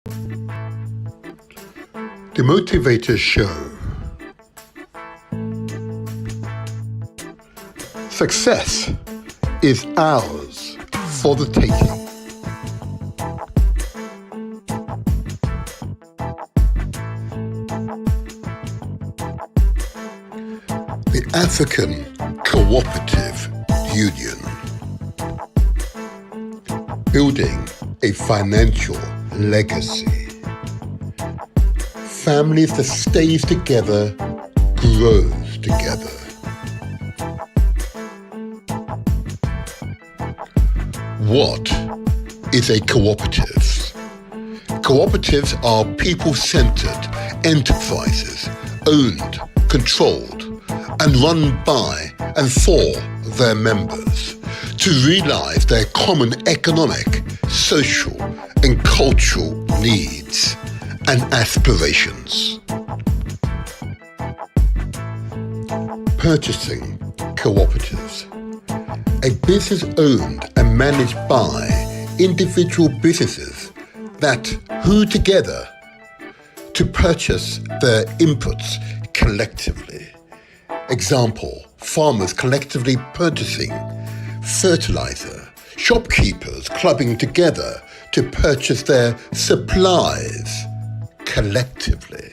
The Motivators Show. Success is ours for the taking. The African Cooperative Union. Building a financial legacy. Families that stays together, grows together. What is a cooperative? Cooperatives are people-centered enterprises owned, controlled, and run by and for their members to realize their common economic, social, and cultural needs and aspirations. Purchasing cooperatives. A business owned and managed by individual businesses that who together to purchase their inputs collectively. Example, farmers collectively purchasing fertilizer, shopkeepers clubbing together to purchase their supplies collectively.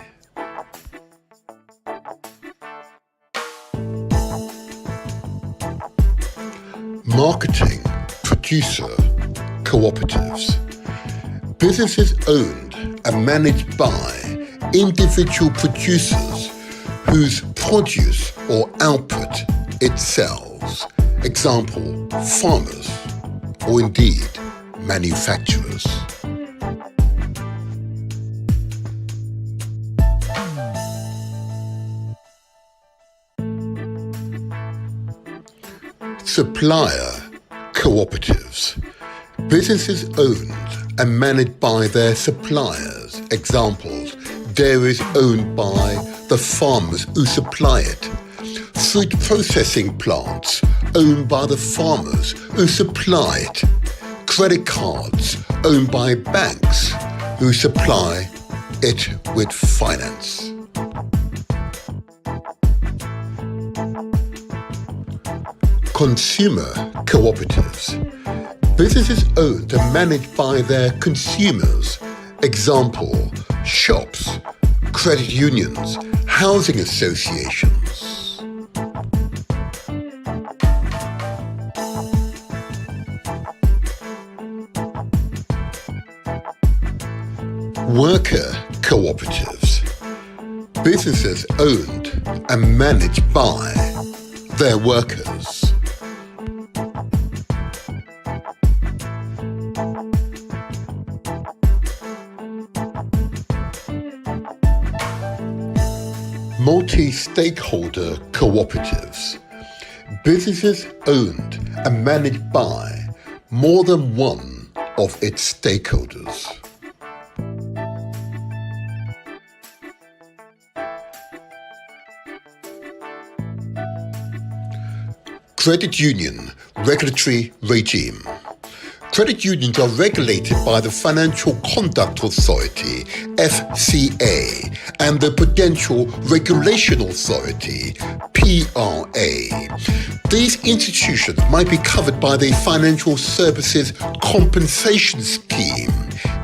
Marketing producer cooperatives. Businesses owned and managed by individual producers whose produce or output it sells. Example, farmers, or indeed manufacturers. Supplier cooperatives. Businesses owned and managed by their suppliers. Examples, dairies owned by the farmers who supply it. Fruit processing plants owned by the farmers who supply it. Credit cards owned by banks who supply it with finance. Consumer cooperatives. Businesses owned and managed by their consumers. Example, shops, credit unions, housing associations. Worker cooperatives. Businesses owned and managed by their workers. Multi-stakeholder cooperatives. Businesses owned and managed by more than one of its stakeholders. Credit union regulatory regime. Credit unions are regulated by the Financial Conduct Authority, FCA, and the Prudential Regulation Authority, PRA. These institutions might be covered by the Financial Services Compensation Scheme,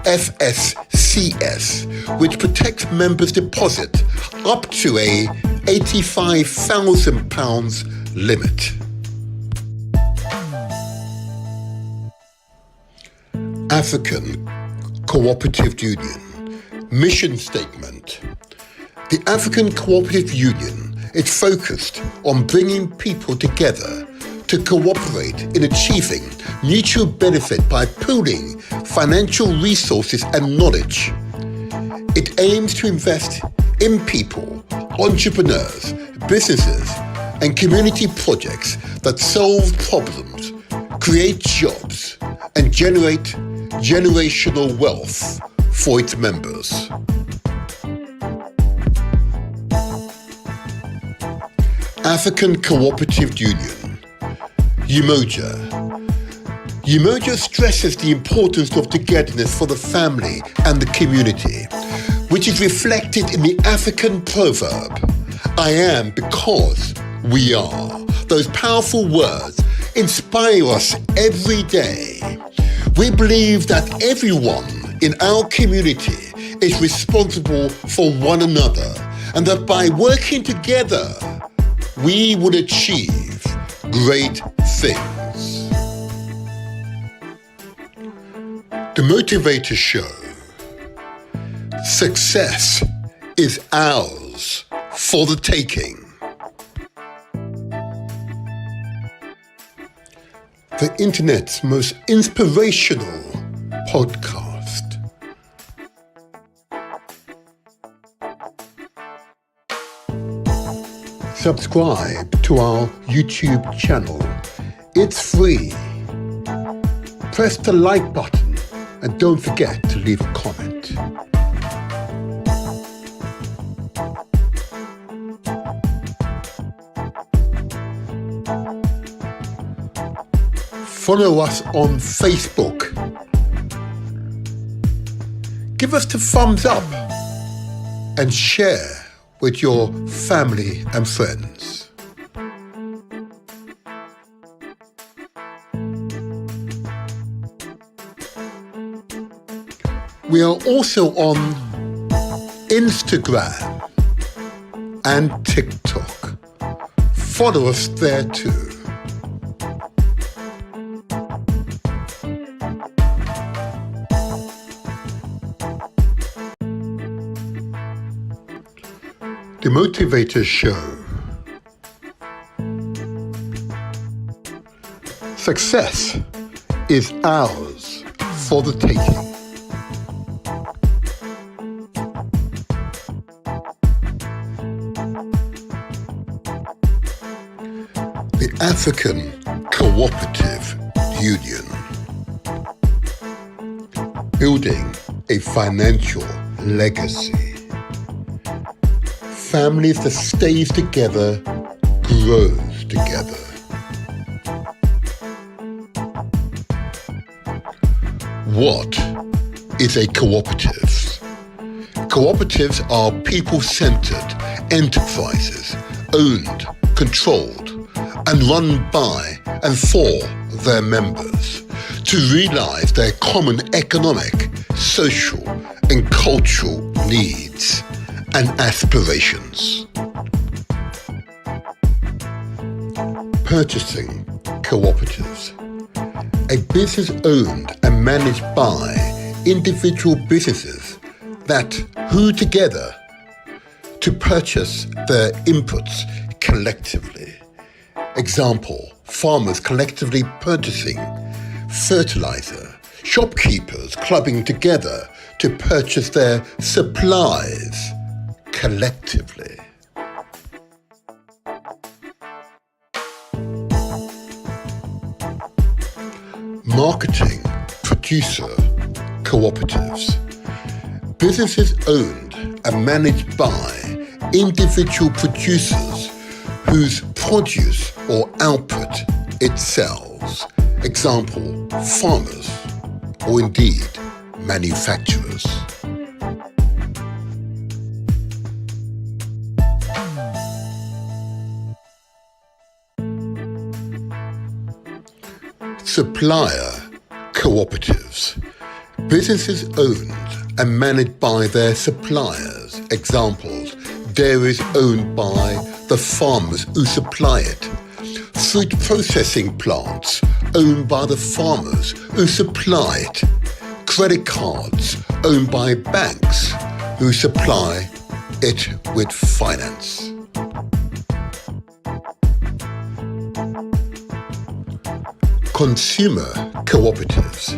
FSCS, which protects members' deposit up to a £85,000 limit. African Cooperative Union. Mission statement. The African Cooperative Union is focused on bringing people together to cooperate in achieving mutual benefit by pooling financial resources and knowledge. It aims to invest in people, entrepreneurs, businesses, and community projects that solve problems, create jobs, and generate generational wealth for its members. African Cooperative Union, UMOJA. Umoja stresses the importance of togetherness for the family and the community, which is reflected in the African proverb, I am because we are. Those powerful words inspire us every day. We believe that everyone in our community is responsible for one another, and that by working together, we will achieve great things. The Motivator Show. Success is ours for the taking. The internet's most inspirational podcast. Subscribe to our YouTube channel. It's free. Press the like button and don't forget to leave a comment. Follow us on Facebook. Give us the thumbs up and share with your family and friends. We are also on Instagram and TikTok. Follow us there too. The Motivator Show. Success is ours for the taking. The African Cooperative Union. Building a financial legacy. Families that stays together, grows together. What is a cooperative? Cooperatives are people-centered enterprises owned, controlled, and run by and for their members to realize their common economic, social, and cultural needs and aspirations. Purchasing cooperatives. A business owned and managed by individual businesses that who together to purchase their inputs collectively. Example, farmers collectively purchasing fertilizer, shopkeepers clubbing together to purchase their supplies collectively. Marketing producer cooperatives. Businesses owned and managed by individual producers whose produce or output it sells. Example, farmers, or indeed manufacturers. Supplier cooperatives. Businesses owned and managed by their suppliers. Examples, dairies owned by the farmers who supply it. Food processing plants owned by the farmers who supply it. Credit cards owned by banks who supply it with finance. Consumer cooperatives.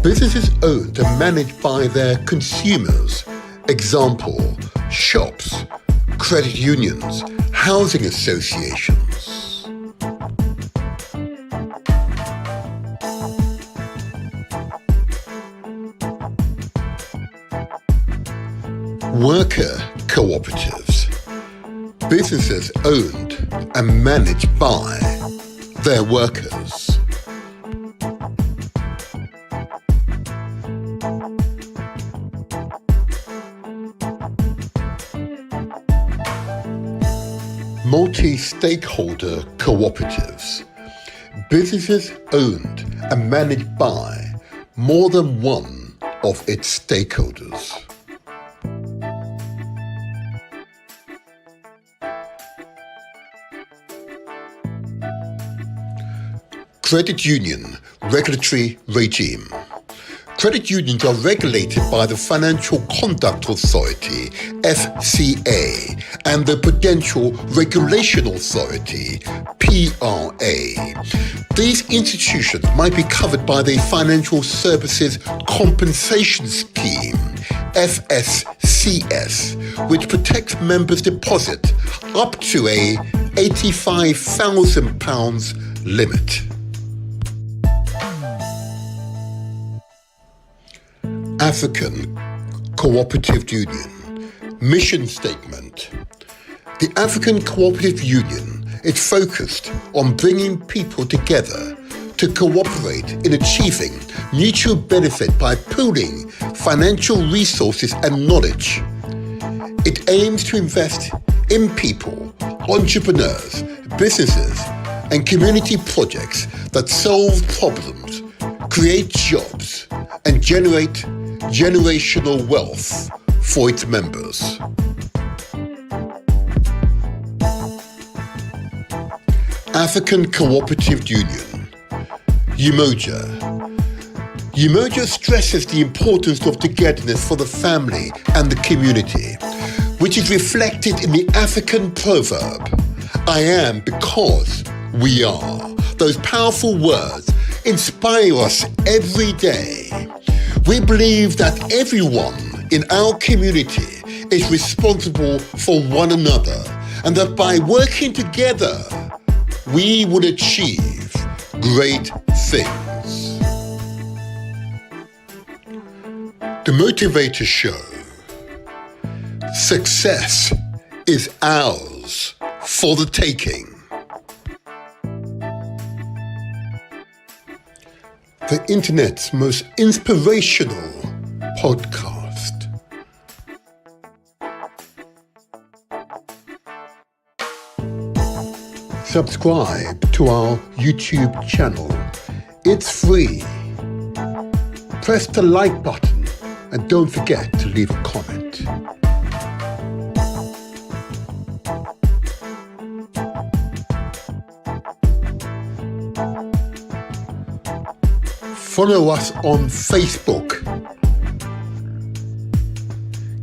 Businesses owned and managed by their consumers. Example, shops, credit unions, housing associations. Worker cooperatives. Businesses owned and managed by their workers. multi-stakeholder cooperatives, businesses owned and managed by more than one of its stakeholders. Credit union regulatory regime. Credit unions are regulated by the Financial Conduct Authority, FCA, and the Prudential Regulation Authority, PRA. These institutions might be covered by the Financial Services Compensation Scheme, FSCS, which protects members' deposit up to a £85,000 limit. African Cooperative Union Mission Statement. The African Cooperative Union is focused on bringing people together to cooperate in achieving mutual benefit by pooling financial resources and knowledge. It aims to invest in people, entrepreneurs, businesses, and community projects that solve problems, create jobs, and generate generational wealth for its members. African Cooperative Union, UMOJA. UMOJA stresses the importance of togetherness for the family and the community, which is reflected in the African proverb, I am because we are. Those powerful words inspire us every day. We believe that everyone in our community is responsible for one another, and that by working together, we would achieve great things. The Motivator Show. Success is ours for the taking. The internet's most inspirational podcast. Subscribe to our YouTube channel. It's free. Press the like button and don't forget to leave a comment. Follow us on Facebook.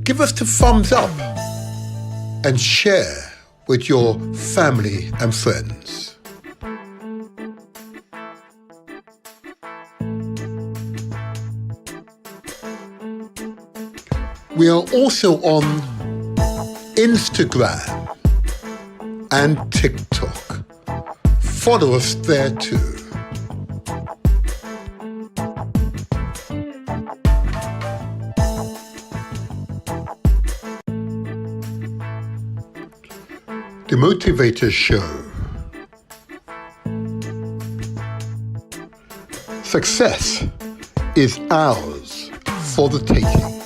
Give us the thumbs up and share with your family and friends. We are also on Instagram and TikTok. Follow us there too. The Motivator Show. Success is ours for the taking.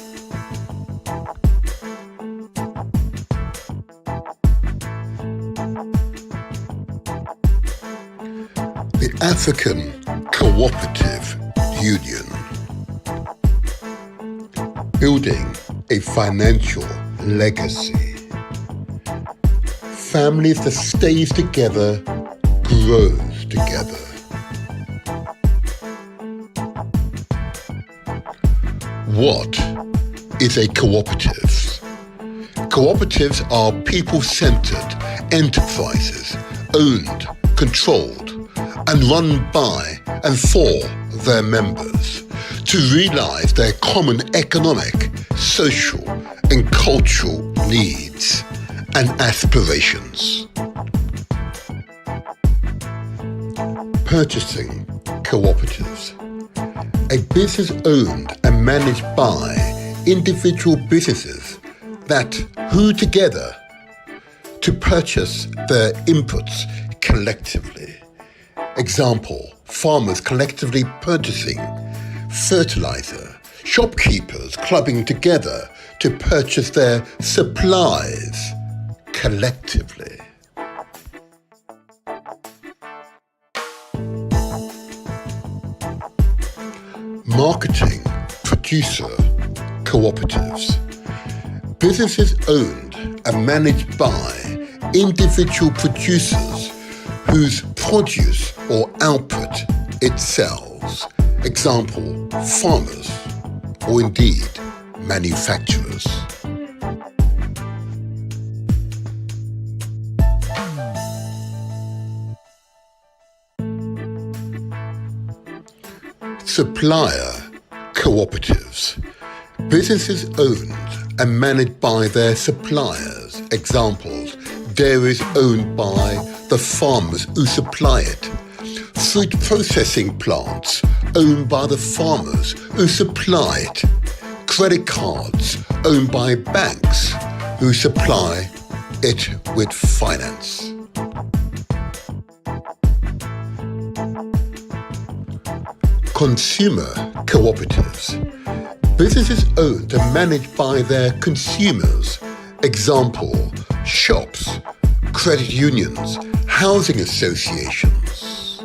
The African Cooperative Union. Building a financial legacy. Families that stays together, grows together. What is a cooperative? Cooperatives are people-centered enterprises owned, controlled, and run by and for their members to realize their common economic, social, and cultural needs and aspirations. Purchasing cooperatives. A business owned and managed by individual businesses that who together to purchase their inputs collectively. Example, farmers collectively purchasing fertilizer, shopkeepers clubbing together to purchase their supplies collectively. marketing producer cooperatives. Businesses owned and managed by individual producers whose produce or output it sells. Example, farmers, or indeed manufacturers. Supplier cooperatives. Businesses owned and managed by their suppliers. Examples, dairies owned by the farmers who supply it. Fruit processing plants owned by the farmers who supply it. Credit cards owned by banks who supply it with finance. Consumer cooperatives. Businesses owned and managed by their consumers. Example, shops, credit unions, housing associations.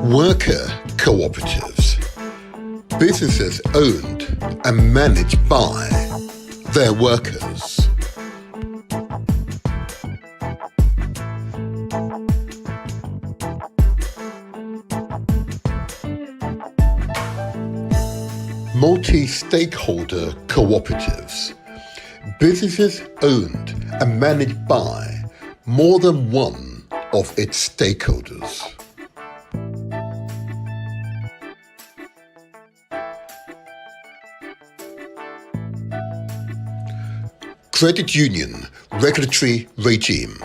Worker cooperatives. Businesses owned and managed by their workers. Multi-stakeholder cooperatives. Businesses owned and managed by more than one of its stakeholders. Credit union regulatory regime.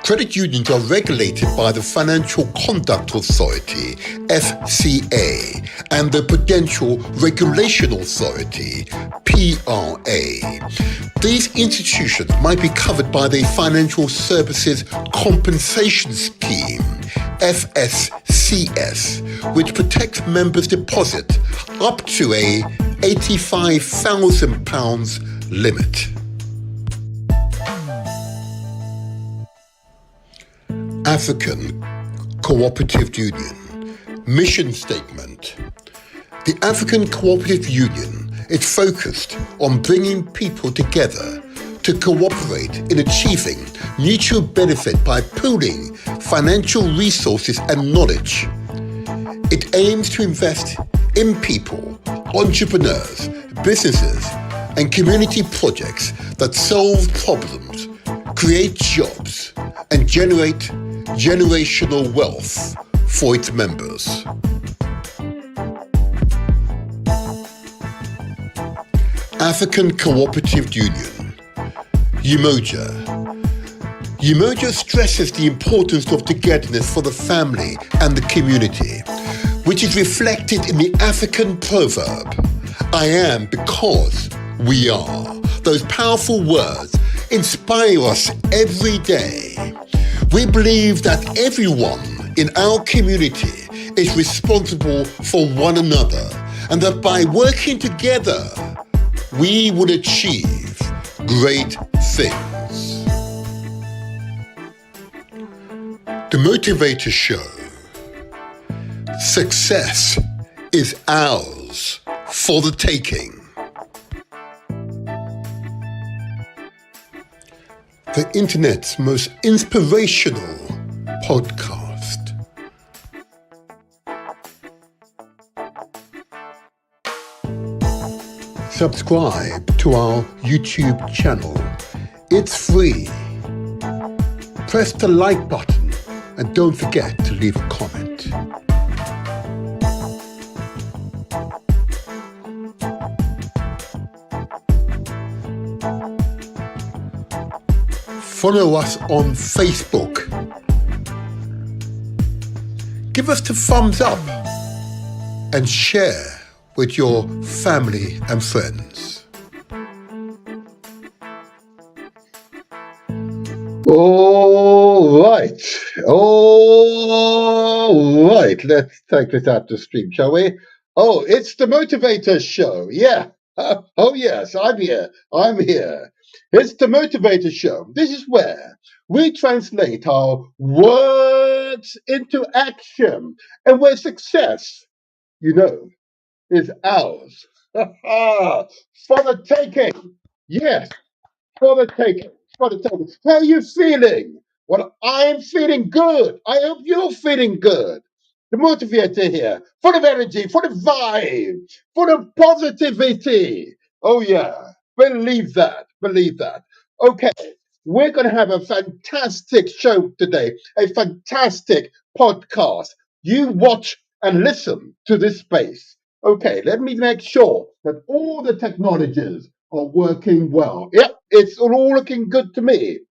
Credit unions are regulated by the Financial Conduct Authority, FCA, and the Prudential Regulation Authority, PRA. These institutions might be covered by the Financial Services Compensation Scheme, FSCS, which protects members' deposit up to a £85,000 limit. African Cooperative Union Mission Statement. The African Cooperative Union is focused on bringing people together to cooperate in achieving mutual benefit by pooling financial resources and knowledge. It aims to invest in people, entrepreneurs, businesses, and community projects that solve problems, create jobs, and generate generational wealth for its members. African Cooperative Union, UMOJA. UMOJA stresses the importance of togetherness for the family and the community, which is reflected in the African proverb, I am because we are. Those powerful words inspire us every day. We believe that everyone in our community is responsible for one another, and that by working together, we will achieve great things. The Motivator Show. Success is ours for the taking. The internet's most inspirational podcast. Subscribe to our YouTube channel. It's free. Press the like button and don't forget to leave a comment. Follow us on Facebook. Give us the thumbs up and share with your family and friends. All right. Let's take this out to stream, shall we? Oh, it's the Motivator Show. Yeah. Oh, yes, I'm here. I'm here. It's the Motivator Show. This is where we translate our words into action and where success, you know, is ours. For the taking. Yes, for the taking. For the taking. How are you feeling? Well, I'm feeling good. I hope you're feeling good. The motivator here, full of energy, full of vibe, full of positivity. Oh, yeah. Believe that. Believe that. Okay. We're going to have a fantastic show today, a fantastic podcast. You watch and listen to this space. Okay, let me make sure that all the technologies are working well. Yep, it's all looking good to me.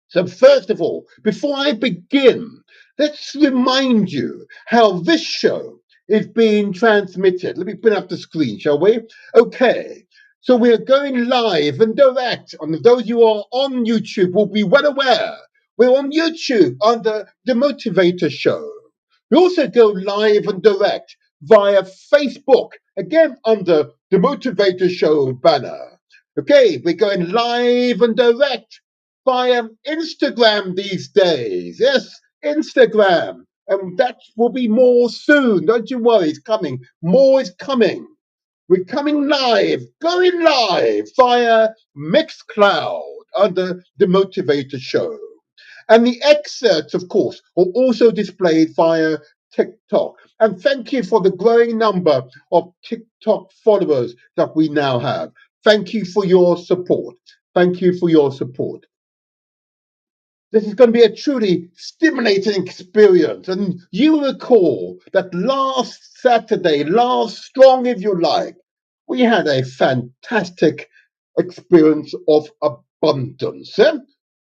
So, first of all, before I begin, let's remind you how this show is being transmitted. Let me bring up the screen, shall we? Okay. So we're going live and direct. And those who are on YouTube will be well aware. We're on YouTube under The Motivator Show. We also go live and direct via Facebook, again under The Motivator Show banner. Okay, we're going live and direct via Instagram these days. Yes, Instagram. And that will be more soon. Don't you worry, it's coming. More is coming. We're coming live, going live via Mixcloud under the Motivator Show. And the excerpts, of course, are also displayed via TikTok. And thank you for the growing number of TikTok followers that we now have. Thank you for your support. Thank you for your support. This is going to be a truly stimulating experience. And you recall that last Saturday, last strong if you like, we had a fantastic experience of abundance.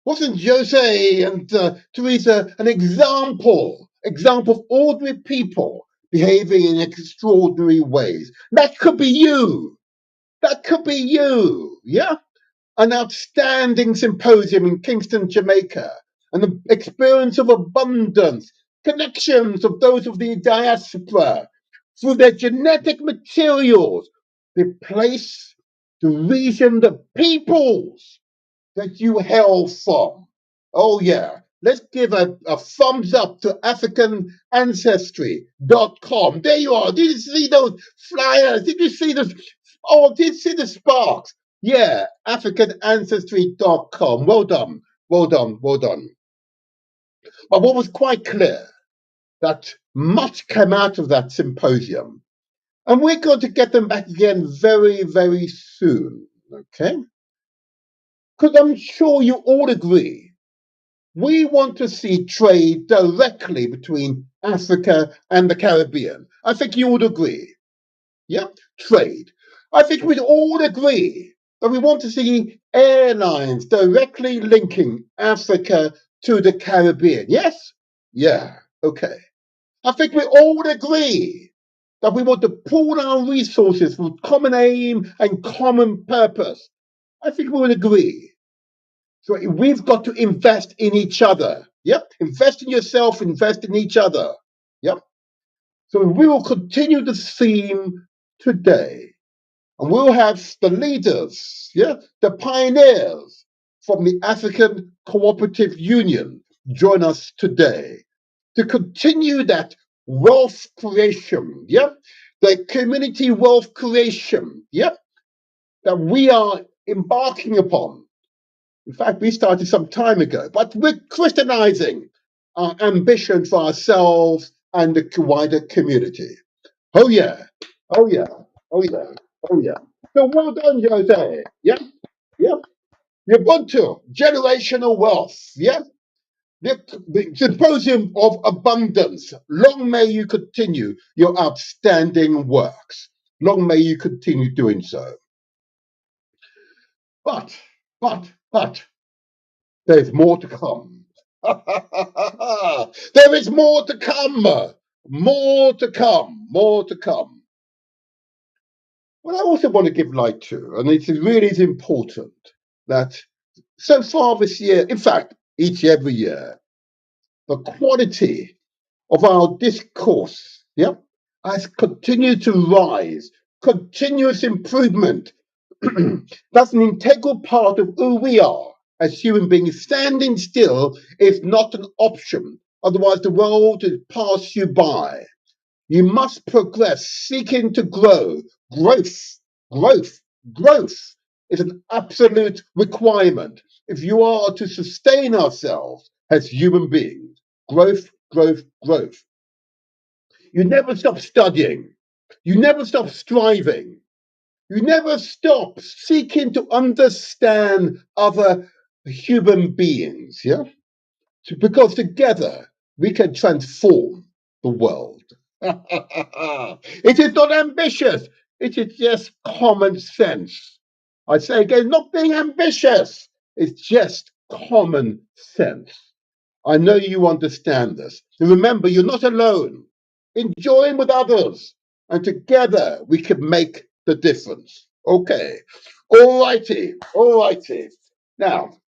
Wasn't Jose and Teresa an example of ordinary people behaving in extraordinary ways? That could be you. That could be you. Yeah, an outstanding symposium in Kingston, Jamaica, and the experience of abundance, connections of those of the diaspora through their genetic materials, the place, the region, the peoples that you hail from. Oh, yeah. Let's give a thumbs up to AfricanAncestry.com. There you are. Did you see those flyers? Did you see those? Oh, did you see the sparks? Yeah, AfricanAncestry.com. Well done. Well done. Well done. But what was quite clear that much came out of that symposium. And we're going to get them back again very, very soon. Okay? Because I'm sure you all agree we want to see trade directly between Africa and the Caribbean. I think you would agree. Yeah, trade. I think we'd all agree that we want to see airlines directly linking Africa to the Caribbean. Yes? Yeah, okay. I think we all agree that we want to pool our resources for common aim and common purpose. I think we would agree. So we've got to invest in each other. Yep. Invest in yourself, invest in each other. Yep. So we will continue the theme today. And we'll have the leaders, yeah, the pioneers from the African Cooperative Union join us today to continue that wealth creation, yeah, the community wealth creation, yeah, that we are embarking upon. In fact, we started some time ago, but we're crystallizing our ambition for ourselves and the wider community. Oh, yeah. Oh, yeah. Oh, yeah. Oh, yeah. So well done, Jose. Yeah. Yeah. Ubuntu, generational wealth. Yeah. The symposium of abundance. Long may you continue your outstanding works. Long may you continue doing so. But, there's more to come. There is more to come. More to come. More to come. What I also want to give light to, and it really is important, that so far this year, in fact, every year, the quality of our discourse, yeah, has continued to rise continuous improvement. That's an integral part of who we are as human beings. Standing still is not an option. Otherwise, the world will pass you by. You must progress, seeking to grow. Growth, growth, growth is an absolute requirement if you are to sustain ourselves as human beings. Growth, growth, growth. You never stop studying. You never stop striving. You never stop seeking to understand other human beings, yeah? Because together we can transform the world. It is not ambitious, it is just common sense. I say again, not being ambitious, it's just common sense. I know you understand this. And remember, you're not alone. Enjoy with others, and together we can make the difference. Okay. All righty. All righty. Now,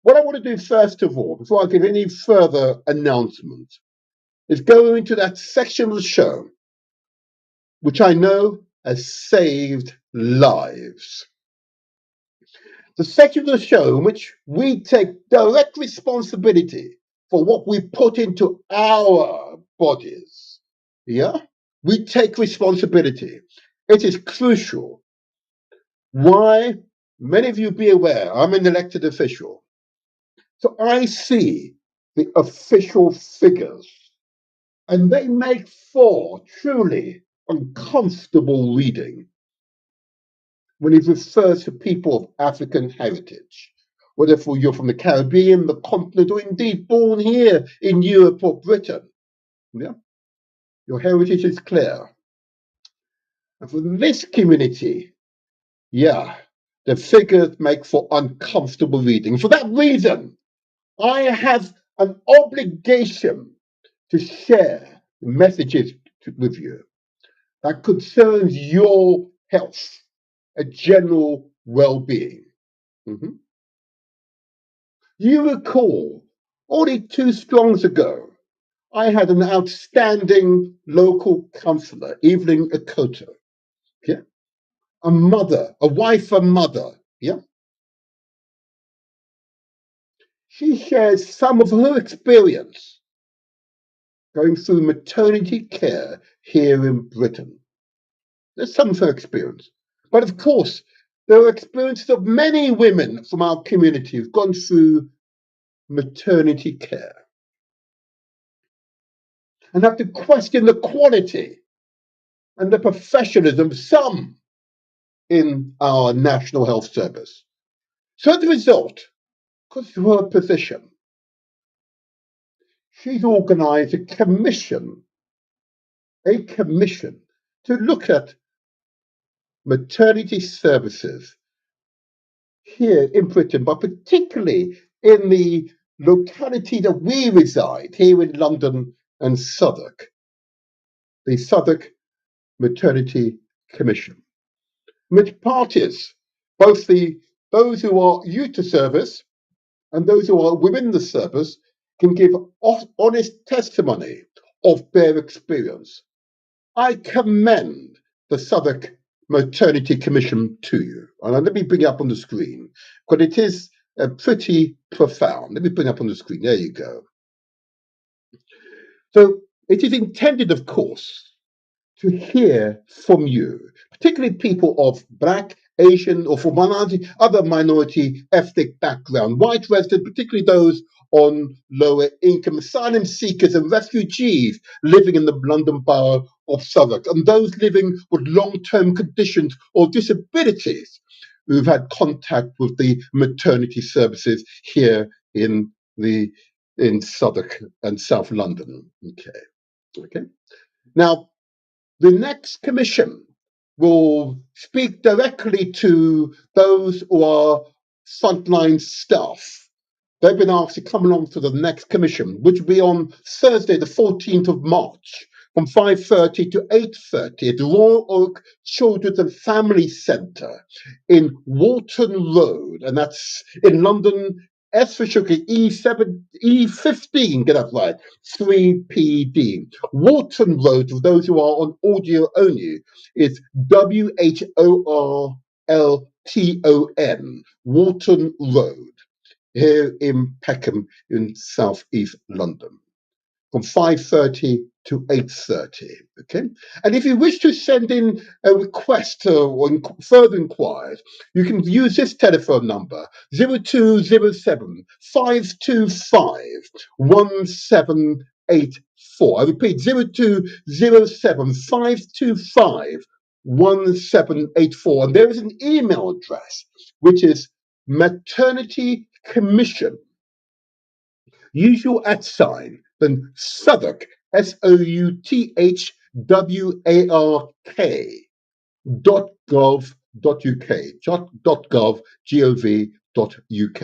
what I want to do first of all, before I give any further announcement, is go into that section of the show which I know has saved lives. The section of the show in which we take direct responsibility for what we put into our bodies. Yeah? We take responsibility. It is crucial. Why? Many of you be aware, I'm an elected official. So I see the official figures, and they make for truly uncomfortable reading when he refers to people of African heritage, whether you're from the Caribbean, the continent, or indeed born here in Europe or Britain. Yeah? Your heritage is clear. And for this community, yeah, the figures make for uncomfortable reading. For that reason, I have an obligation to share messages with you that concerns your health, a general well-being. Mhm. You recall, only 2 strongs ago, I had an outstanding local councillor, Evelyn Akoto, yeah? A mother, a wife, a mother, yeah? She shares some of her experience going through maternity care here in Britain. There's some of her experience. But of course, there are experiences of many women from our community who've gone through maternity care and have to question the quality and the professionalism of some in our National Health Service. So as a result, because of her position, she's organised a commission to look at maternity services here in Britain, but particularly in the locality that we reside, here in London and Southwark, the Southwark Maternity Commission, which parties, both those who are new to service and those who are within the service, can give honest testimony of their experience. I commend the Southwark Maternity Commission to you. And let me bring it up on the screen, because it is pretty profound. Let me bring it up on the screen. There you go. So it is intended, of course, to hear from you, particularly people of Black, Asian, or from other minority ethnic background, white residents, particularly those on lower income, asylum seekers and refugees living in the London Borough of Southwark, and those living with long-term conditions or disabilities who've had contact with the maternity services here in Southwark and South London. Okay. Now, the next commission will speak directly to those who are frontline staff. They've been asked to come along to the next commission, which will be on Thursday, the 14th of March, from 5:30 to 8:30 at the Royal Oak Children's and Family Centre in Walton Road, and that's in London S for sugar, E7, E15, get that right, 3PD. Wharton Road, for those who are on audio only, is Worlton, Wharton Road, here in Peckham in southeast London, from 5:30 to 8:30. Okay, and if you wish to send in a request or further inquiries, you can use this telephone number 0207 525 1784. I repeat, 0207 525 1784. And there is an email address which is Maternity Commission, usual @ sign, then Southwark, SOUTHWARK .gov.uk.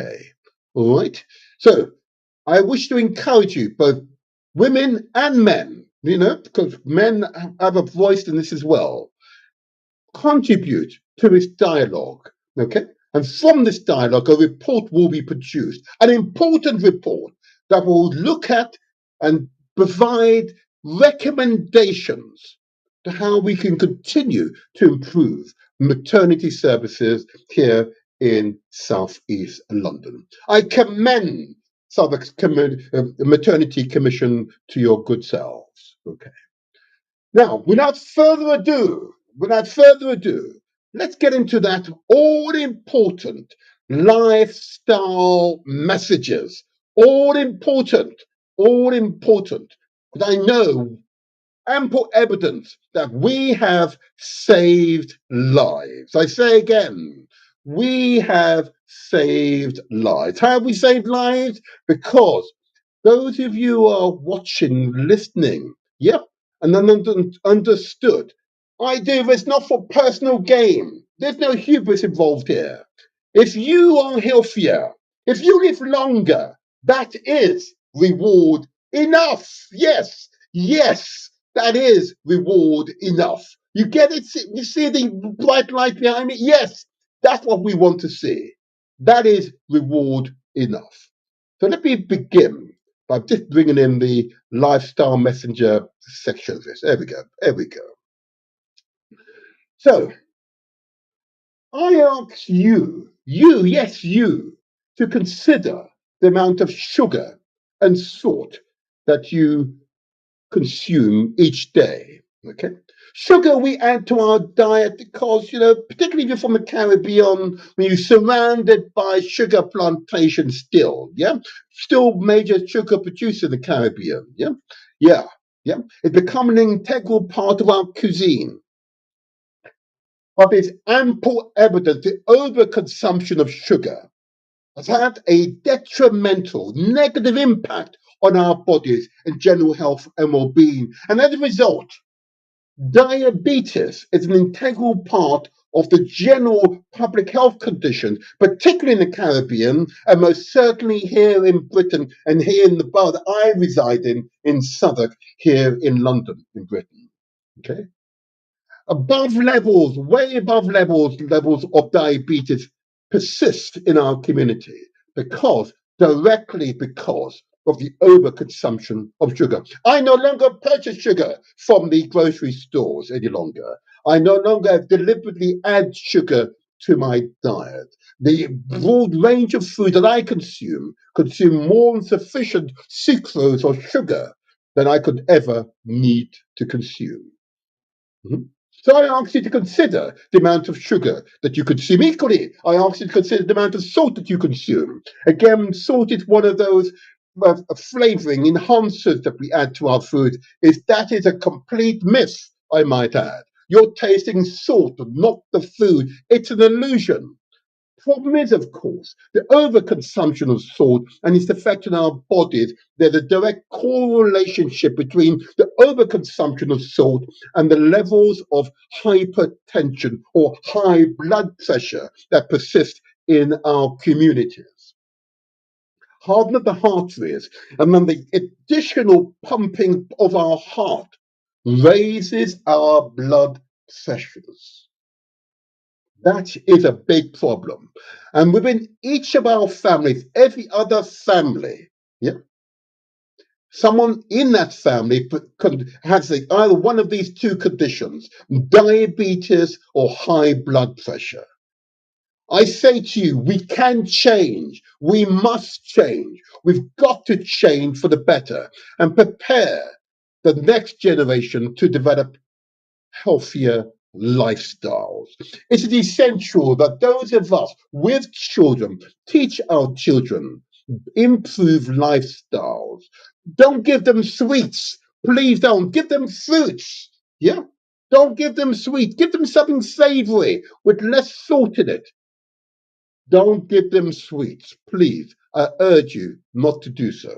All right. So I wish to encourage you, both women and men, because men have a voice in this as well, contribute to this dialogue. Okay. And from this dialogue, a report will be produced, an important report that will look at and provide recommendations to how we can continue to improve maternity services here in southeast London. I commend Southwark Maternity Commission to your good selves. Okay. Now, without further ado, let's get into that all important lifestyle messages. All important, all important. Because I know ample evidence that we have saved lives. I say again, we have saved lives. How have we saved lives? Because those of you who are watching, listening, yep, and then understood, I do this not for personal gain. There's no hubris involved here. If you are healthier, if you live longer, that is reward enough. Yes, yes, that is reward enough. You get it? You see the bright light behind me? Yes, that's what we want to see. That is reward enough. So let me begin by just bringing in the lifestyle messenger section of this. There we go. There we go. So I ask yes, you, to consider the amount of sugar and salt that you consume each day. Okay. Sugar we add to our diet because, particularly if you're from the Caribbean, when you're surrounded by sugar plantations still, yeah? Still major sugar producer in the Caribbean, yeah? Yeah, yeah. It's become an integral part of our cuisine. But there's ample evidence the overconsumption of sugar has had a detrimental, negative impact on our bodies and general health and well-being. And as a result, diabetes is an integral part of the general public health condition, particularly in the Caribbean, and most certainly here in Britain and here in the borough that I reside in Southwark, here in London, in Britain. Okay? Above levels, way above levels of diabetes persist in our community directly because of the overconsumption of sugar. I no longer purchase sugar from the grocery stores any longer. I no longer deliberately add sugar to my diet. The broad range of food that I consume more than sufficient sucrose or sugar than I could ever need to consume. Mhm. So I ask you to consider the amount of sugar that you consume. Equally, I ask you to consider the amount of salt that you consume. Again, salt is one of those flavoring enhancers that we add to our food. That is a complete myth, I might add. You're tasting salt, not the food. It's an illusion. Problem is, of course, the overconsumption of salt and its effect on our bodies. There's a direct correlation between the overconsumption of salt and the levels of hypertension or high blood pressure that persist in our communities. Harden of the arteries, and then the additional pumping of our heart raises our blood pressures. That is a big problem. And within each of our families, every other family, yeah, someone in that family has either one of these two conditions, diabetes or high blood pressure. I say to you, we can change. We must change. We've got to change for the better and prepare the next generation to develop healthier lifestyles. It is essential that those of us with children teach our children improve lifestyles. Don't give them sweets. Please don't. Give them fruits. Yeah? Don't give them sweets. Give them something savory with less salt in it. Don't give them sweets. Please. I urge you not to do so.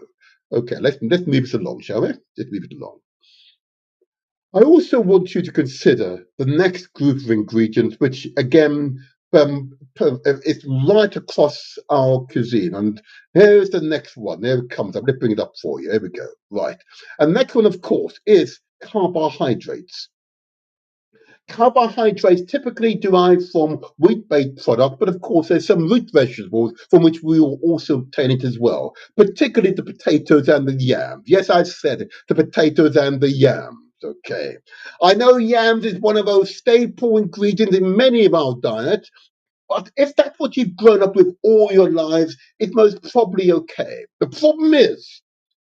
Okay, let's move it along, shall we? Let's move it along. I also want you to consider the next group of ingredients, which again is right across our cuisine. And here's the next one. There it comes. I'm going to bring it up for you. Here we go. Right. And the next one, of course, is carbohydrates. Carbohydrates typically derive from wheat-based products, but of course there's some root vegetables from which we will also obtain it as well, particularly the potatoes and the yams. Yes, I said it, the potatoes and the yams. Okay. I know yams is one of those staple ingredients in many of our diets, but if that's what you've grown up with all your lives, it's most probably okay. The problem is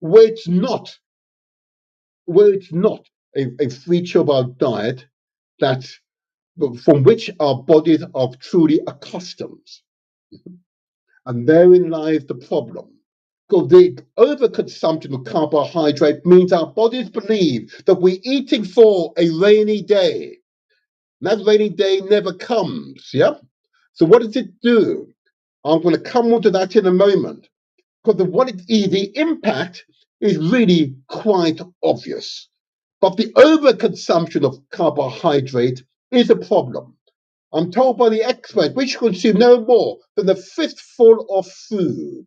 where it's not, a feature of our diet that from which our bodies are truly accustomed. And therein lies the problem. Because the overconsumption of carbohydrate means our bodies believe that we're eating for a rainy day. And that rainy day never comes. Yeah? So what does it do? I'm going to come on to that in a moment. Because the impact is really quite obvious. But the overconsumption of carbohydrate is a problem. I'm told by the expert we should consume no more than a fistful of food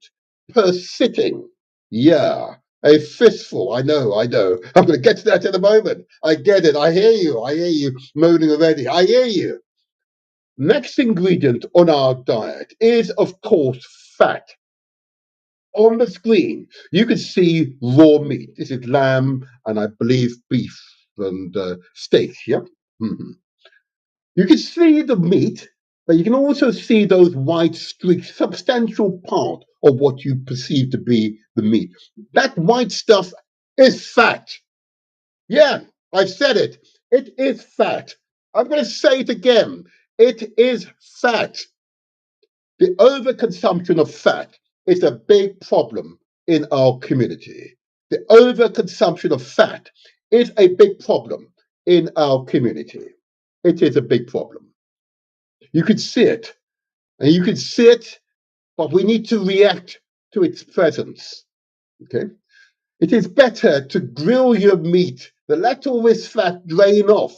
per sitting. Yeah, a fistful. I know, I know. I'm going to get to that in a moment. I get it. I hear you. I hear you moaning already. I hear you. Next ingredient on our diet is, of course, fat. On the screen, you can see raw meat. This is lamb and I believe beef and steak. Yeah. Mhm. You can see the meat, but you can also see those white streaks, substantial part of what you perceive to be the meat. That white stuff is fat. Yeah, I've said it. It is fat. I'm going to say it again. It is fat. The overconsumption of fat is a big problem in our community. The overconsumption of fat is a big problem in our community. It is a big problem. You could see it, and you could see it, but we need to react to its presence. Okay? It is better to grill your meat, to let all this fat drain off,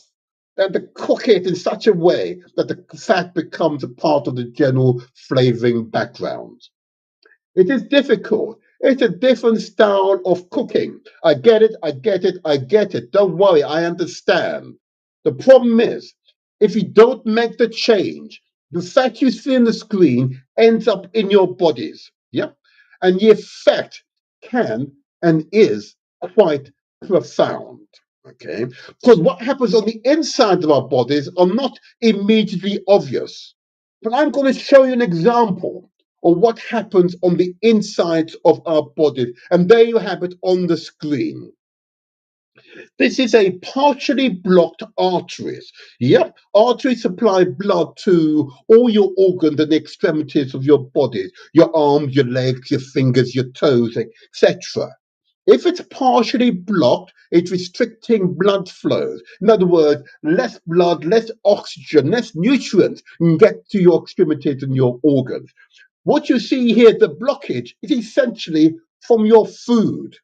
than to cook it in such a way that the fat becomes a part of the general flavoring background. It is difficult. It's a different style of cooking. I get it, I get it, I get it. Don't worry, I understand. The problem is, if you don't make the change, the fat you see on the screen ends up in your bodies. Yep. And the effect can and is quite profound. Okay. Because what happens on the inside of our bodies are not immediately obvious. But I'm going to show you an example of what happens on the insides of our bodies. And there you have it on the screen. This is a partially blocked arteries. Yep, arteries supply blood to all your organs and the extremities of your body, your arms, your legs, your fingers, your toes, etc. If it's partially blocked, it's restricting blood flows. In other words, less blood, less oxygen, less nutrients can get to your extremities and your organs. What you see here, the blockage, is essentially from your food.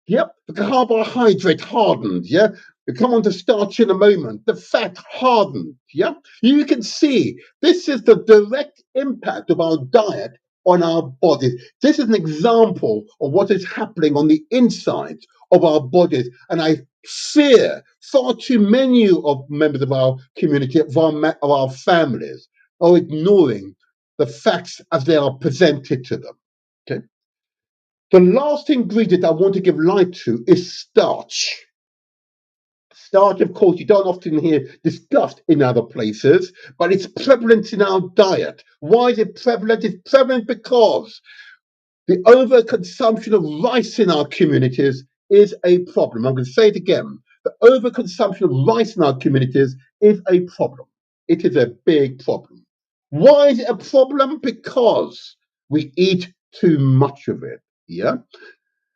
Yep, the carbohydrate hardened. Yeah, we come on to starch in a moment. The fat hardened. Yeah, you can see this is the direct impact of our diet on our bodies. This is an example of what is happening on the inside of our bodies. And I fear far too many of members of our community, of our families, are ignoring the facts as they are presented to them. Okay. The last ingredient I want to give light to is starch. Starch, of course, you don't often hear discussed in other places, but it's prevalent in our diet. Why is it prevalent? It's prevalent because the overconsumption of rice in our communities is a problem. I'm going to say it again. The overconsumption of rice in our communities is a problem. It is a big problem. Why is it a problem? Because we eat too much of it. Yeah.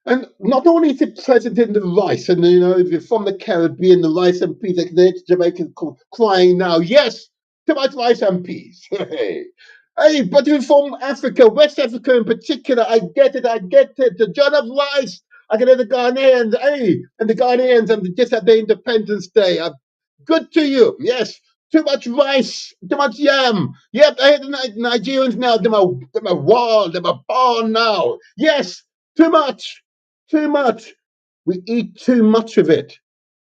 And not only is it present in the rice, and if you're from the Caribbean, the rice and peas, like the Jamaicans crying now, yes, too much rice and peas. Hey, but you're from Africa, West Africa in particular, I get it. The jar of rice. I can hear the Ghanaians, hey, and the Ghanaians, and just at their Independence Day. Good to you, yes. Too much rice, too much yam. Yep, I hear the Nigerians now, they're wild, they're born now. Yes, too much. Too much. We eat too much of it.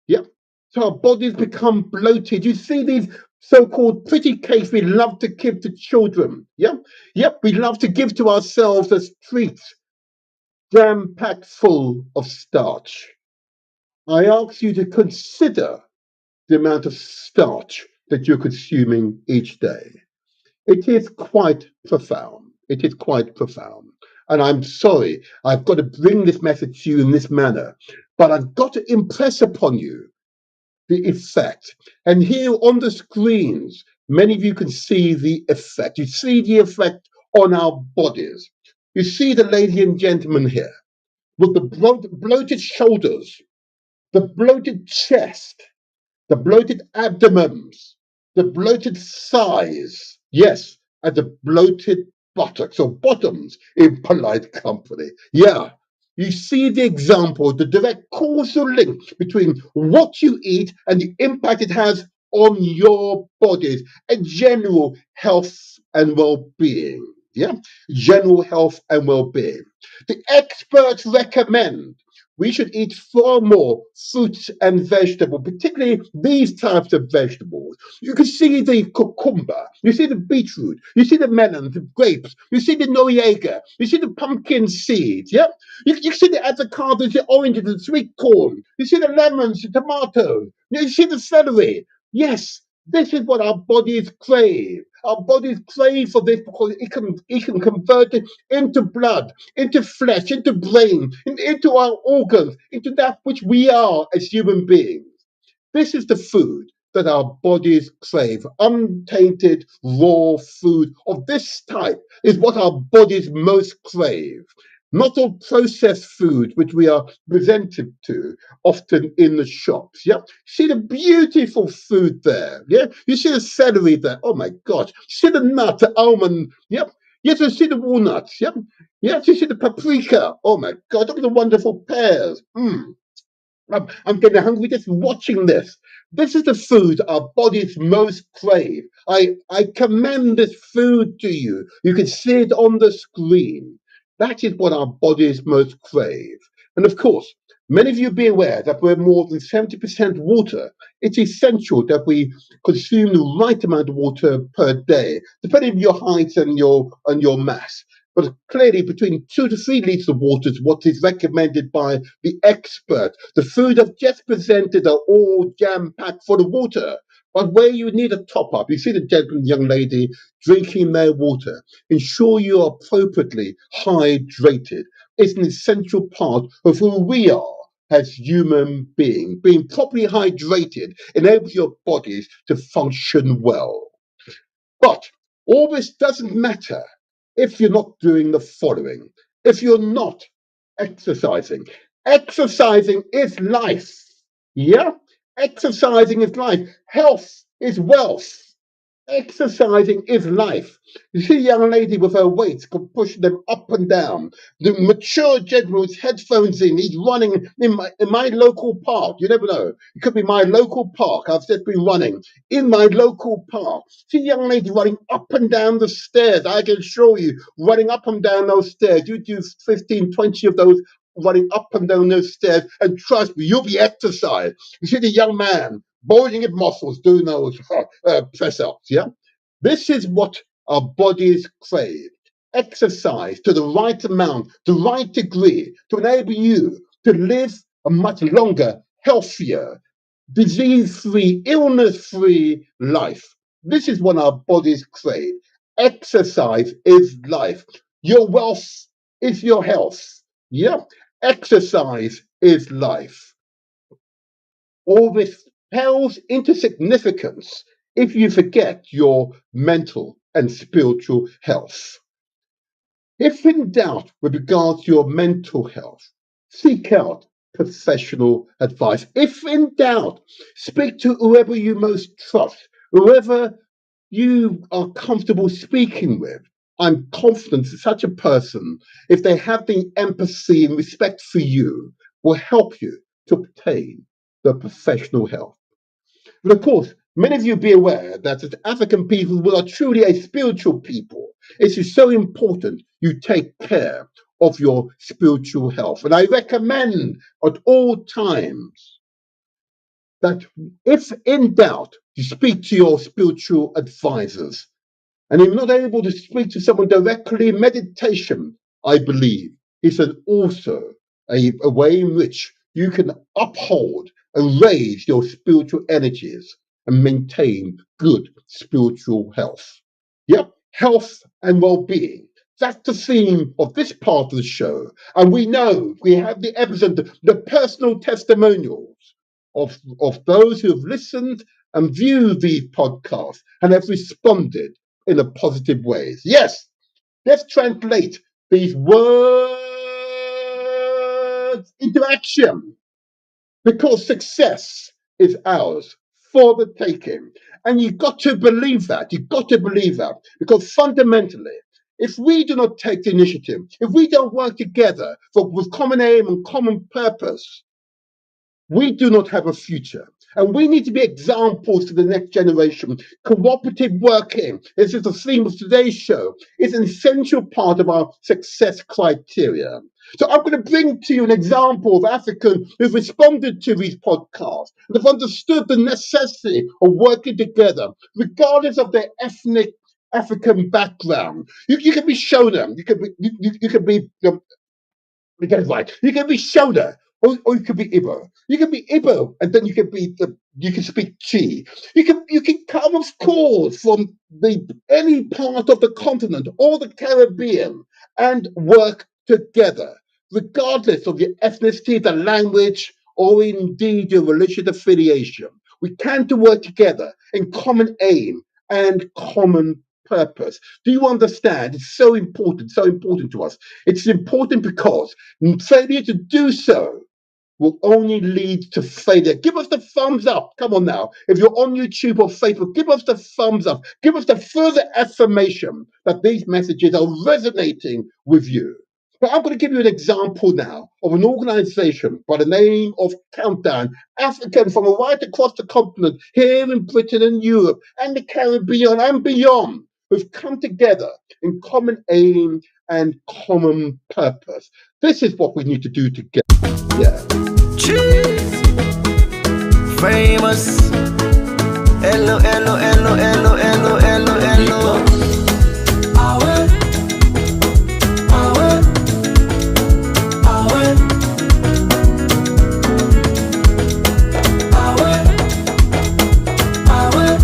Yep. So our bodies become bloated. You see these so-called pretty cakes we love to give to children. Yep. Yep. We love to give to ourselves as treats, jam-packed full of starch. I ask you to consider the amount of starch that you're consuming each day. It is quite profound. It is quite profound. And I'm sorry, I've got to bring this message to you in this manner, but I've got to impress upon you the effect. And here on the screens, many of you can see the effect. You see the effect on our bodies. You see the lady and gentleman here with the bloated shoulders, the bloated chest, the bloated abdomens, the bloated thighs, yes, and the bloated buttocks or bottoms in polite company. Yeah, you see the example, the direct causal link between what you eat and the impact it has on your bodies and general health and well-being. Yeah, general health and well-being. The experts recommend we should eat far more fruits and vegetables, particularly these types of vegetables. You can see the cucumber, you see the beetroot, you see the melons, the grapes, you see the noriega, you see the pumpkin seeds, yeah? You see the avocados, the oranges, the sweet corn, you see the lemons, the tomatoes, you see the celery. Yes, this is what our bodies crave. Our bodies crave for this because it can convert it into blood, into flesh, into brain, into our organs, into that which we are as human beings. This is the food that our bodies crave. Untainted, raw food of this type is what our bodies most crave. Not all processed food, which we are presented to often in the shops. Yeah, see the beautiful food there. Yeah, you see the celery there. Oh my gosh, see the nut, the almond. Yep. Yes, you see the walnuts. Yep. Yes, you see the paprika. Oh my God, look at the wonderful pears. I'm getting hungry just watching this. This is the food our bodies most crave. I commend this food to you. You can see it on the screen. That is what our bodies most crave. And of course, many of you be aware that we're more than 70% water. It's essential that we consume the right amount of water per day, depending on your height and your mass. But clearly, between 2 to 3 liters of water is what is recommended by the expert. The food I've just presented are all jam-packed full of water. But where you need a top-up, you see the gentleman, young lady drinking their water. Ensure you are appropriately hydrated. It's an essential part of who we are as human beings. Being properly hydrated enables your bodies to function well. But all this doesn't matter if you're not doing the following. If you're not exercising. Exercising is life. Yeah? Exercising is life. Health is wealth. Exercising is life. You see a young lady with her weights pushing them up and down. The mature gentleman with headphones in, he's running in my local park. You never know. It could be my local park. I've just been running in my local park. See a young lady running up and down the stairs. I can show you running up and down those stairs. You do 15, 20 of those running up and down those stairs, and trust me, you'll be exercised. You see the young man bulging his muscles doing those press-ups, yeah? This is what our bodies crave. Exercise to the right amount, the right degree, to enable you to live a much longer, healthier, disease-free, illness-free life. This is what our bodies crave. Exercise is life. Your wealth is your health. Yeah, exercise is life. All this pales into significance if you forget your mental and spiritual health. If in doubt with regard to your mental health, seek out professional advice. If in doubt, speak to whoever you most trust, whoever you are comfortable speaking with. I'm confident that such a person, if they have the empathy and respect for you, will help you to obtain the professional help. But of course, many of you be aware that as African people, we are truly a spiritual people. It is so important you take care of your spiritual health. And I recommend at all times that if in doubt, you speak to your spiritual advisors. And if you're not able to speak to someone directly, meditation, I believe, is also a way in which you can uphold and raise your spiritual energies and maintain good spiritual health. Yep, health and well-being. That's the theme of this part of the show. And we know we have the evidence, the personal testimonials of those who have listened and viewed these podcasts and have responded in a positive ways. Yes, let's translate these words into action, because success is ours for the taking. And you've got to believe that. You've got to believe that, because fundamentally, if we do not take the initiative, if we don't work together with common aim and common purpose, we do not have a future. And we need to be examples to the next generation. Cooperative working, this is the theme of today's show, is an essential part of our success criteria. So I'm going to bring to you an example of Africans who've responded to these podcasts and have understood the necessity of working together, regardless of their ethnic African background. You can be Shona, you can be get it right. You can be Shona, or you can be Igbo. You can be Igbo, and then you can speak Chi. You can come, of course, from any part of the continent or the Caribbean and work together, regardless of your ethnicity, the language, or indeed your religious affiliation. We can work together in common aim and common purpose. Do you understand? It's so important to us. It's important because failure to do so will only lead to failure. Give us the thumbs up. Come on now. If you're on YouTube or Facebook, give us the thumbs up. Give us the further affirmation that these messages are resonating with you. But I'm going to give you an example now of an organization by the name of Countdown, African from right across the continent, here in Britain and Europe and the Caribbean and beyond, who've come together in common aim and common purpose. This is what we need to do together. Yeah. Cheese. Famous. Hello, hello, hello, hello, hello, hello, hello. Power. Power. Power. Power. Power.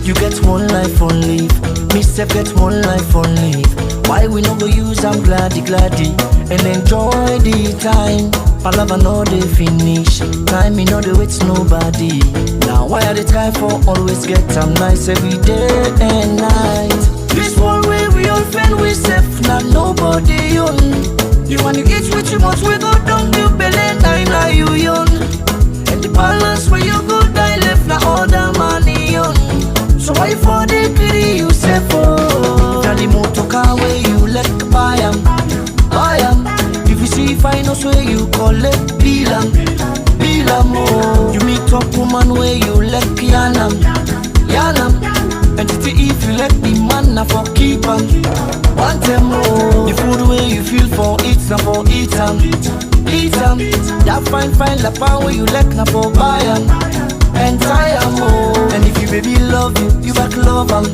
You get one life on leave. Me self get one life on leave. Why we no go use am gladdy and enjoy the time. Palava no dey finish. Time me no dey wait nobody. Now why are they try for always get am nice every day and night? This one way we all fend we safe, now nobody own. You want to get what you want, we go down the belly, now you young. And the balance where you go die left, now all the money on. So why for the greedy you say for? Now the motor car where you let buy am. If you see finance where you collect bill am oh. You meet up woman where you let yanam. And if you let the man na for keep am. Want them more. The food where you feel for eat na for eat am. Eat am. That fine lapa where you like na for buy am. And tie am more. And if you baby love you back love am.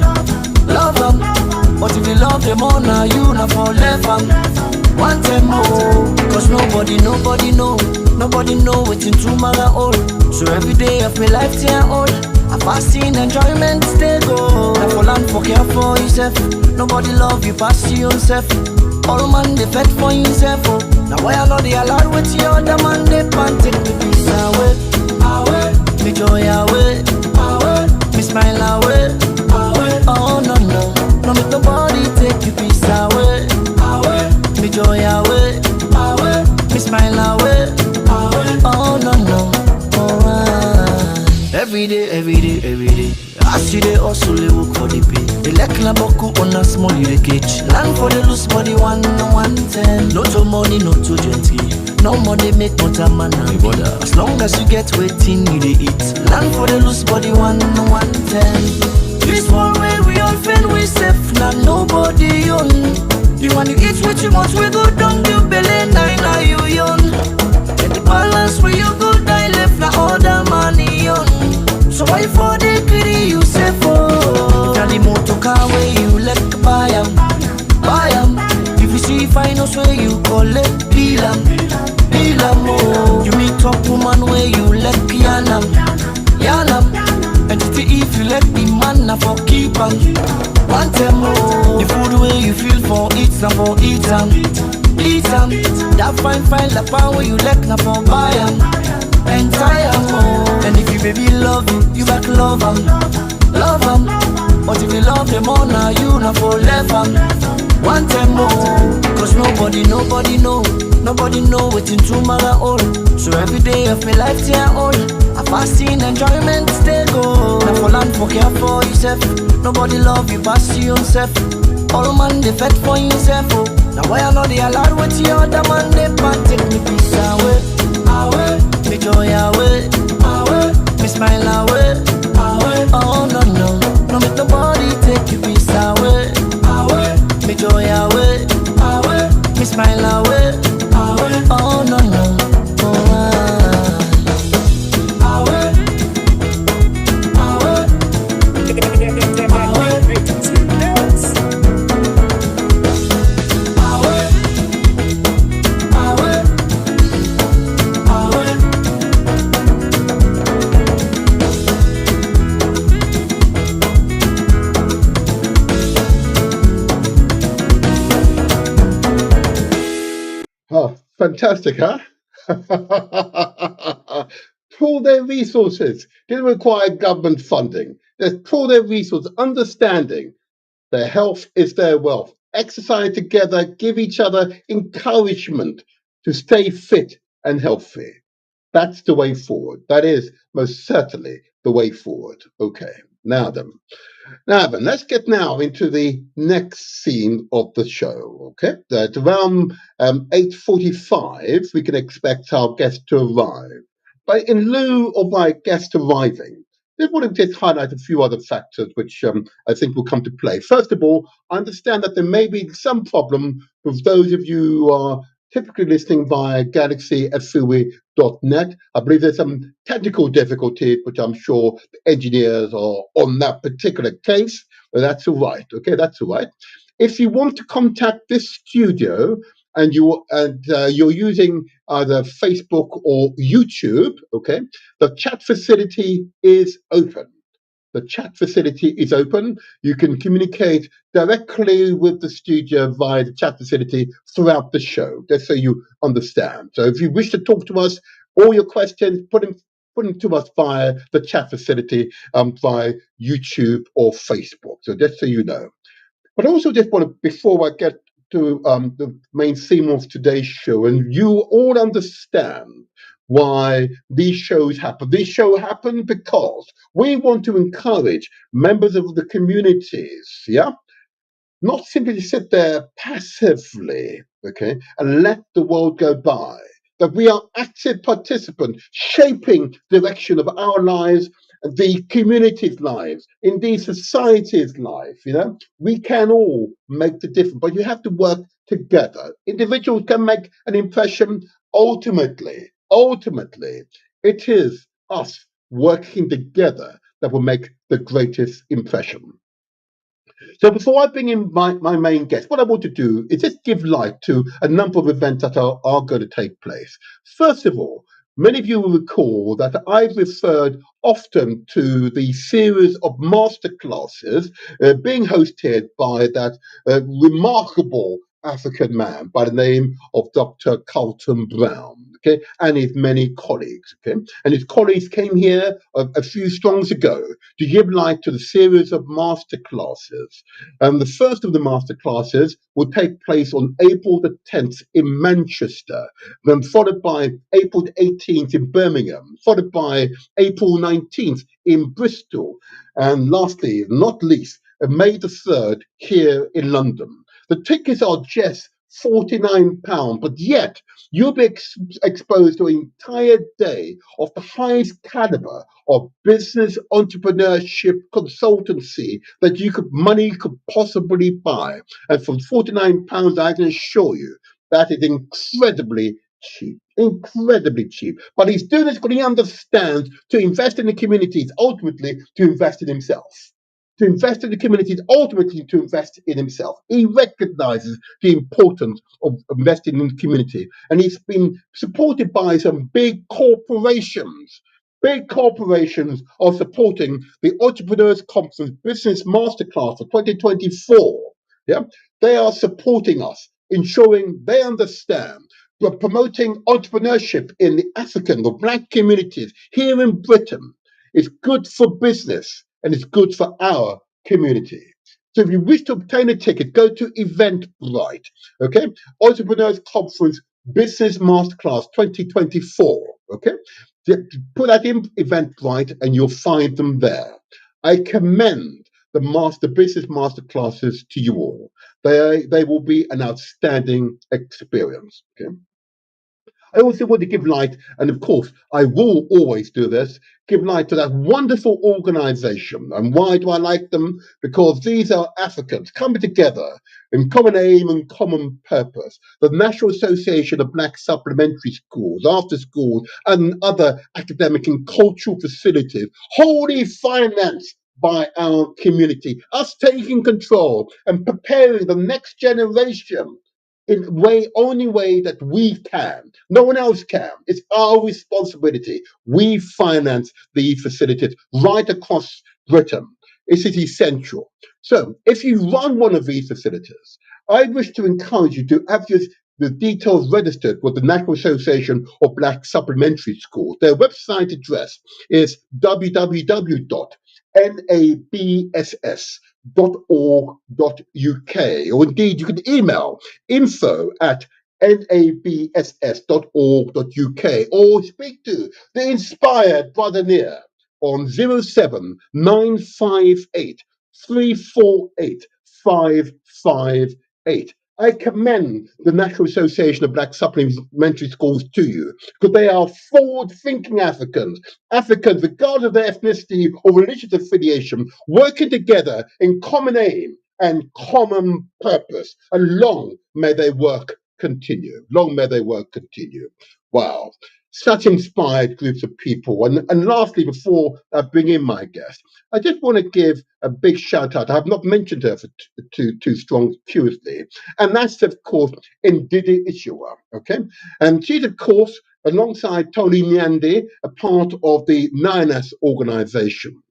Love am. But if you love them all now you na for left am. Want them more. Cause nobody know waiting tomorrow old. So every day of my life till I'm old, I fast in enjoyment stay go. Now for land for care for yourself. Nobody love you past your own self. All man they fed for himself. Oh. Now why I know they allowed with the other man they can't take me peace away. Away, me joy away. Away, me smile away. Away, oh no make nobody take you peace away. Away, me joy away. Away, me smile away. Away, oh no Every day. I see they hustle, they work for the pay. They like na boku on a small you cage. Land for the loose body 110. No to money, no to gentry. No money make motor man and brother. As long as you get waiting, you they eat. Land for the loose body 110. This one way we all feel we safe, now nobody own. You want to eat what you want, we go down you belly, now you young. Get the balance where you go die left, now all the money on. So why for the greedy you say for? Now the motor car where you let buy am. If you see finance where you collect deal am. Oh. You meet top woman where you let yanam. And if you let the man na for keep am. Want them more. The food where you feel for eat na for eat am. That fine lapa where you like na for buy am. And tie am more. And if you baby love you back love am. But if you love them all now you na for left am. Want them more. Cause nobody know waiting tomorrow old. So every day of my life till I'm old, I fast in enjoyment stay go. Now for land for care for yourself. Nobody love you past your own self. All man they fed for himself. Oh. Now why I know they allowed with the other man they can't take me peace away. Away, me joy away. Away, me smile away. Away, oh no make nobody take you peace away. Away, me joy away. Away, me smile away. Away, oh no Oh, fantastic, huh? Pool their resources. Didn't require government funding. Just pool their resources, understanding their health is their wealth. Exercise together, give each other encouragement to stay fit and healthy. That's the way forward. That is most certainly the way forward. Okay, now then, let's get now into the next scene of the show. Okay, at around 8:45, we can expect our guest to arrive. But in lieu of my guest arriving, I want to just highlight a few other factors which I think will come to play. First of all, I understand that there may be some problem with those of you who are typically listening via galaxyfui.net. I believe there's some technical difficulties, which I'm sure the engineers are on that particular case. But that's all right. Okay, that's all right. If you want to contact this studio and you're using either Facebook or YouTube, okay, the chat facility is open. The chat facility is open. You can communicate directly with the studio via the chat facility throughout the show, just so you understand. So if you wish to talk to us, all your questions, put them to us via the chat facility, via YouTube or Facebook. So just so you know. But I also just want to, before I get to the main theme of today's show, and you all understand why these shows happen. These shows happen because we want to encourage members of the communities, yeah, not simply to sit there passively, okay, and let the world go by. That we are active participants shaping the direction of our lives the community's lives, indeed society's life. We can all make the difference, but you have to work together. Individuals can make an impression. Ultimately, it is us working together that will make the greatest impression. So before I bring in my main guest, what I want to do is just give light to a number of events that are going to take place. First of all, many of you will recall that I've referred often to the series of masterclasses being hosted by that remarkable African man by the name of Dr. Carlton Brown. Okay, and his many colleagues. Okay, and his colleagues came here a few strongs ago to give light to the series of masterclasses. The first of the masterclasses will take place on April the 10th in Manchester, then followed by April the 18th in Birmingham, followed by April 19th in Bristol, and lastly, not least, May the 3rd here in London. The tickets are just £49, but yet you'll be exposed to an entire day of the highest caliber of business entrepreneurship consultancy that money could possibly buy. And for £49, I can assure you that is incredibly cheap. Incredibly cheap. But he's doing this because he understands to invest in the communities, ultimately to invest in himself. To invest in the communities, ultimately to invest in himself. He recognizes the importance of investing in the community. And he's been supported by some big corporations. Big corporations are supporting the Entrepreneurs Conference Business Masterclass for 2024. Yeah, they are supporting us, ensuring they understand. We're promoting entrepreneurship in the African or Black communities here in Britain. It's good for business and it's good for our community. So if you wish to obtain a ticket, go to Eventbrite, okay? Entrepreneurs Conference Business Masterclass 2024, okay? Put that in Eventbrite and you'll find them there. I commend the business masterclasses to you all. They will be an outstanding experience, okay? I also want to give light, and of course, I will always do this, give light to that wonderful organization. And why do I like them? Because these are Africans coming together in common aim and common purpose. The National Association of Black Supplementary Schools, after schools, and other academic and cultural facilities, wholly financed by our community, us taking control and preparing the next generation in only way that we can. No one else can. It's our responsibility. We finance these facilities right across Britain. It is essential. So if you run one of these facilities, I wish to encourage you to have the details registered with the National Association of Black Supplementary Schools. Their website address is www.nabss.org.uk, or indeed you can email info@nabss.org.uk, or speak to the inspired brother Near on 07958 348 558. I commend the National Association of Black Supplementary Schools to you because they are forward-thinking Africans, regardless of their ethnicity or religious affiliation, working together in common aim and common purpose. And long may their work continue. Long may their work continue. Wow. Such inspired groups of people. And lastly, before I bring in my guest, I just want to give a big shout out. I have not mentioned her for too strong, curiously. And that's, of course, Ndidi Ishiwa. Okay. And she's, of course, alongside Tony Nyandi, a part of the NINAS organization.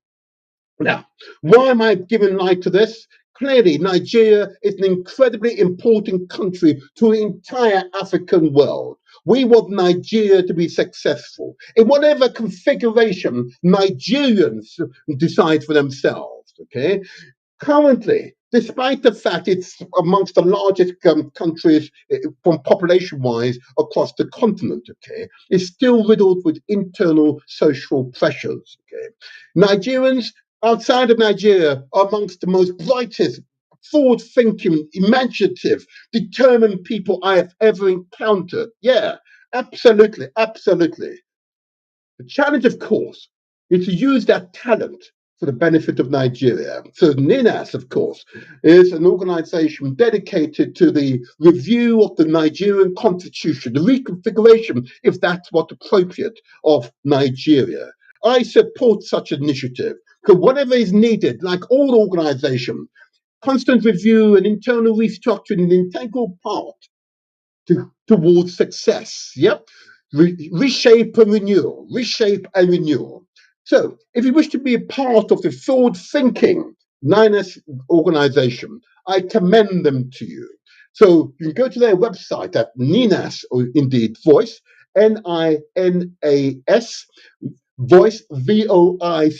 Now, why am I giving light to this? Clearly, Nigeria is an incredibly important country to the entire African world. We want Nigeria to be successful in whatever configuration Nigerians decide for themselves. Okay, currently, despite the fact it's amongst the largest countries from population-wise across the continent, okay, it's still riddled with internal social pressures. Okay, Nigerians outside of Nigeria are amongst the most brightest, forward-thinking, imaginative, determined people I have ever encountered. Yeah, absolutely, absolutely. The challenge, of course, is to use that talent for the benefit of Nigeria. So NINAS, of course, is an organization dedicated to the review of the Nigerian constitution, the reconfiguration, if that's what's appropriate, of Nigeria. I support such an initiative because whatever is needed, like all organizations, constant review and internal restructuring is an integral part towards success. Yep. Reshape and renewal, reshape and renewal. So, if you wish to be a part of the forward thinking Niners organization, I commend them to you. So, you can go to their website at Ninas, or indeed Voice, NINAS, Voice, VOICE.org.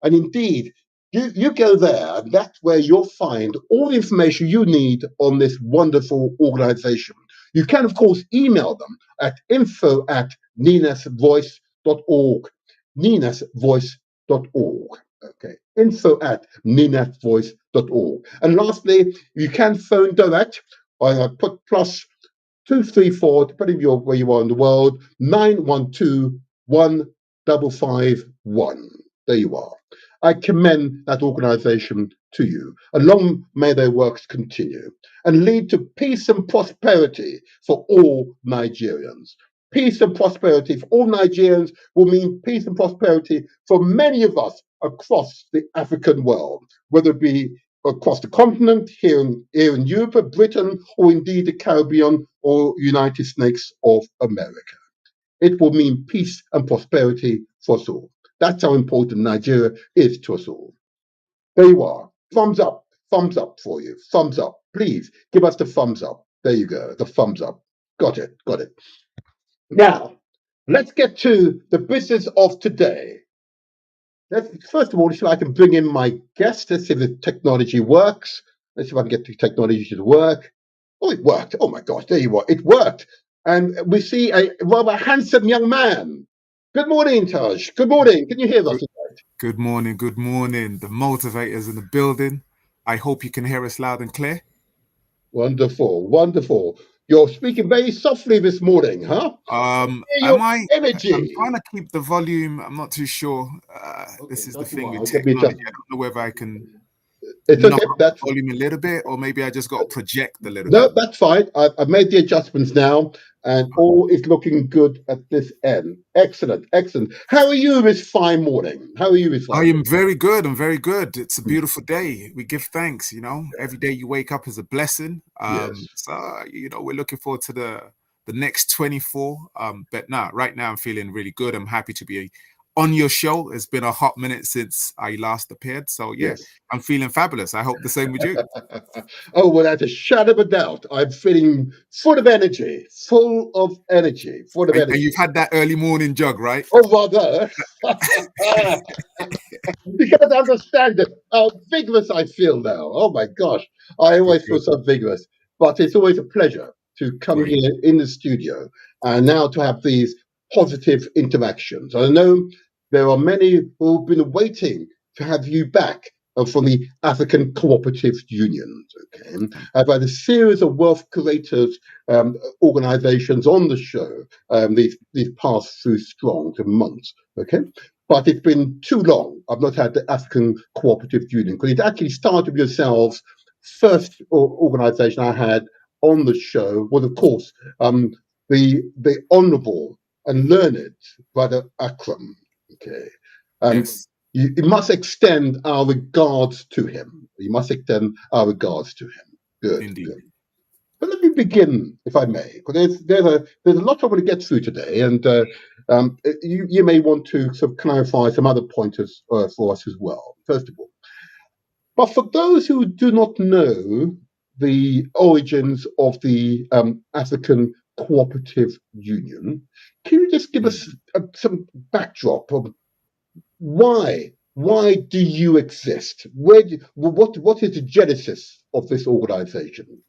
And indeed, you go there, and that's where you'll find all the information you need on this wonderful organization. You can, of course, email them at info@ninasvoice.org. Ninasvoice.org. Okay, info@ninasvoice.org. And lastly, you can phone direct. I put plus 234, depending on where you are in the world, 912-1551. There you are. I commend that organization to you. And long may their works continue and lead to peace and prosperity for all Nigerians. Peace and prosperity for all Nigerians will mean peace and prosperity for many of us across the African world, whether it be across the continent, here in Europe, Britain, or indeed the Caribbean or United States of America. It will mean peace and prosperity for us all. That's how important Nigeria is to us all. There you are. Thumbs up for you. Thumbs up. Please give us the thumbs up. There you go. The thumbs up. Got it. Now, let's get to the business of today. First of all, see if I can bring in my guest. Let's see if the technology works. Let's see if I can get the technology to work. Oh, it worked. Oh my gosh, there you are. It worked. And we see a rather handsome young man. Good morning, Taj. Good morning. Can you hear us? Good morning. The motivators in the building. I hope you can hear us loud and clear. Wonderful. You're speaking very softly this morning, huh? Am I? Energy. I'm trying to keep the volume. I'm not too sure. This is the thing with technology. I don't know whether I can knock up the volume a little bit, or maybe I just got to project a little bit. No, that's fine. I've made the adjustments now, and all is looking good at this end. Excellent. How are you this fine morning? I am very good. I'm very good. It's a beautiful day. We give thanks. Every day you wake up is a blessing. Yes. So we're looking forward to the next 24. But right now I'm feeling really good. I'm happy to be on your show. It's been a hot minute since I last appeared. So yes. I'm feeling fabulous. I hope the same with you. Oh, without a shadow of a doubt. I'm feeling full of energy. And you've had that early morning jog, right? Oh, rather. You can't understand how vigorous I feel now. Oh my gosh. I always feel so vigorous. But it's always a pleasure to come here in the studio and now to have these positive interactions. I know there are many who've been waiting to have you back from the African Cooperative Union. Okay, I've had a series of wealth creators organizations on the show these past few months. Okay, but it's been too long. I've not had the African Cooperative Union because it actually started with yourselves. First organization I had on the show was, of course, the Honourable and Learned Brother Akram. Okay, yes. You must extend our regards to him. Good. Indeed. Good. But let me begin, if I may, because there's a lot I want to get through today, and you may want to sort of clarify some other pointers for us as well. First of all, but for those who do not know the origins of the African Cooperative Union, can you just give us some backdrop of why do you exist? What is the genesis of this organization?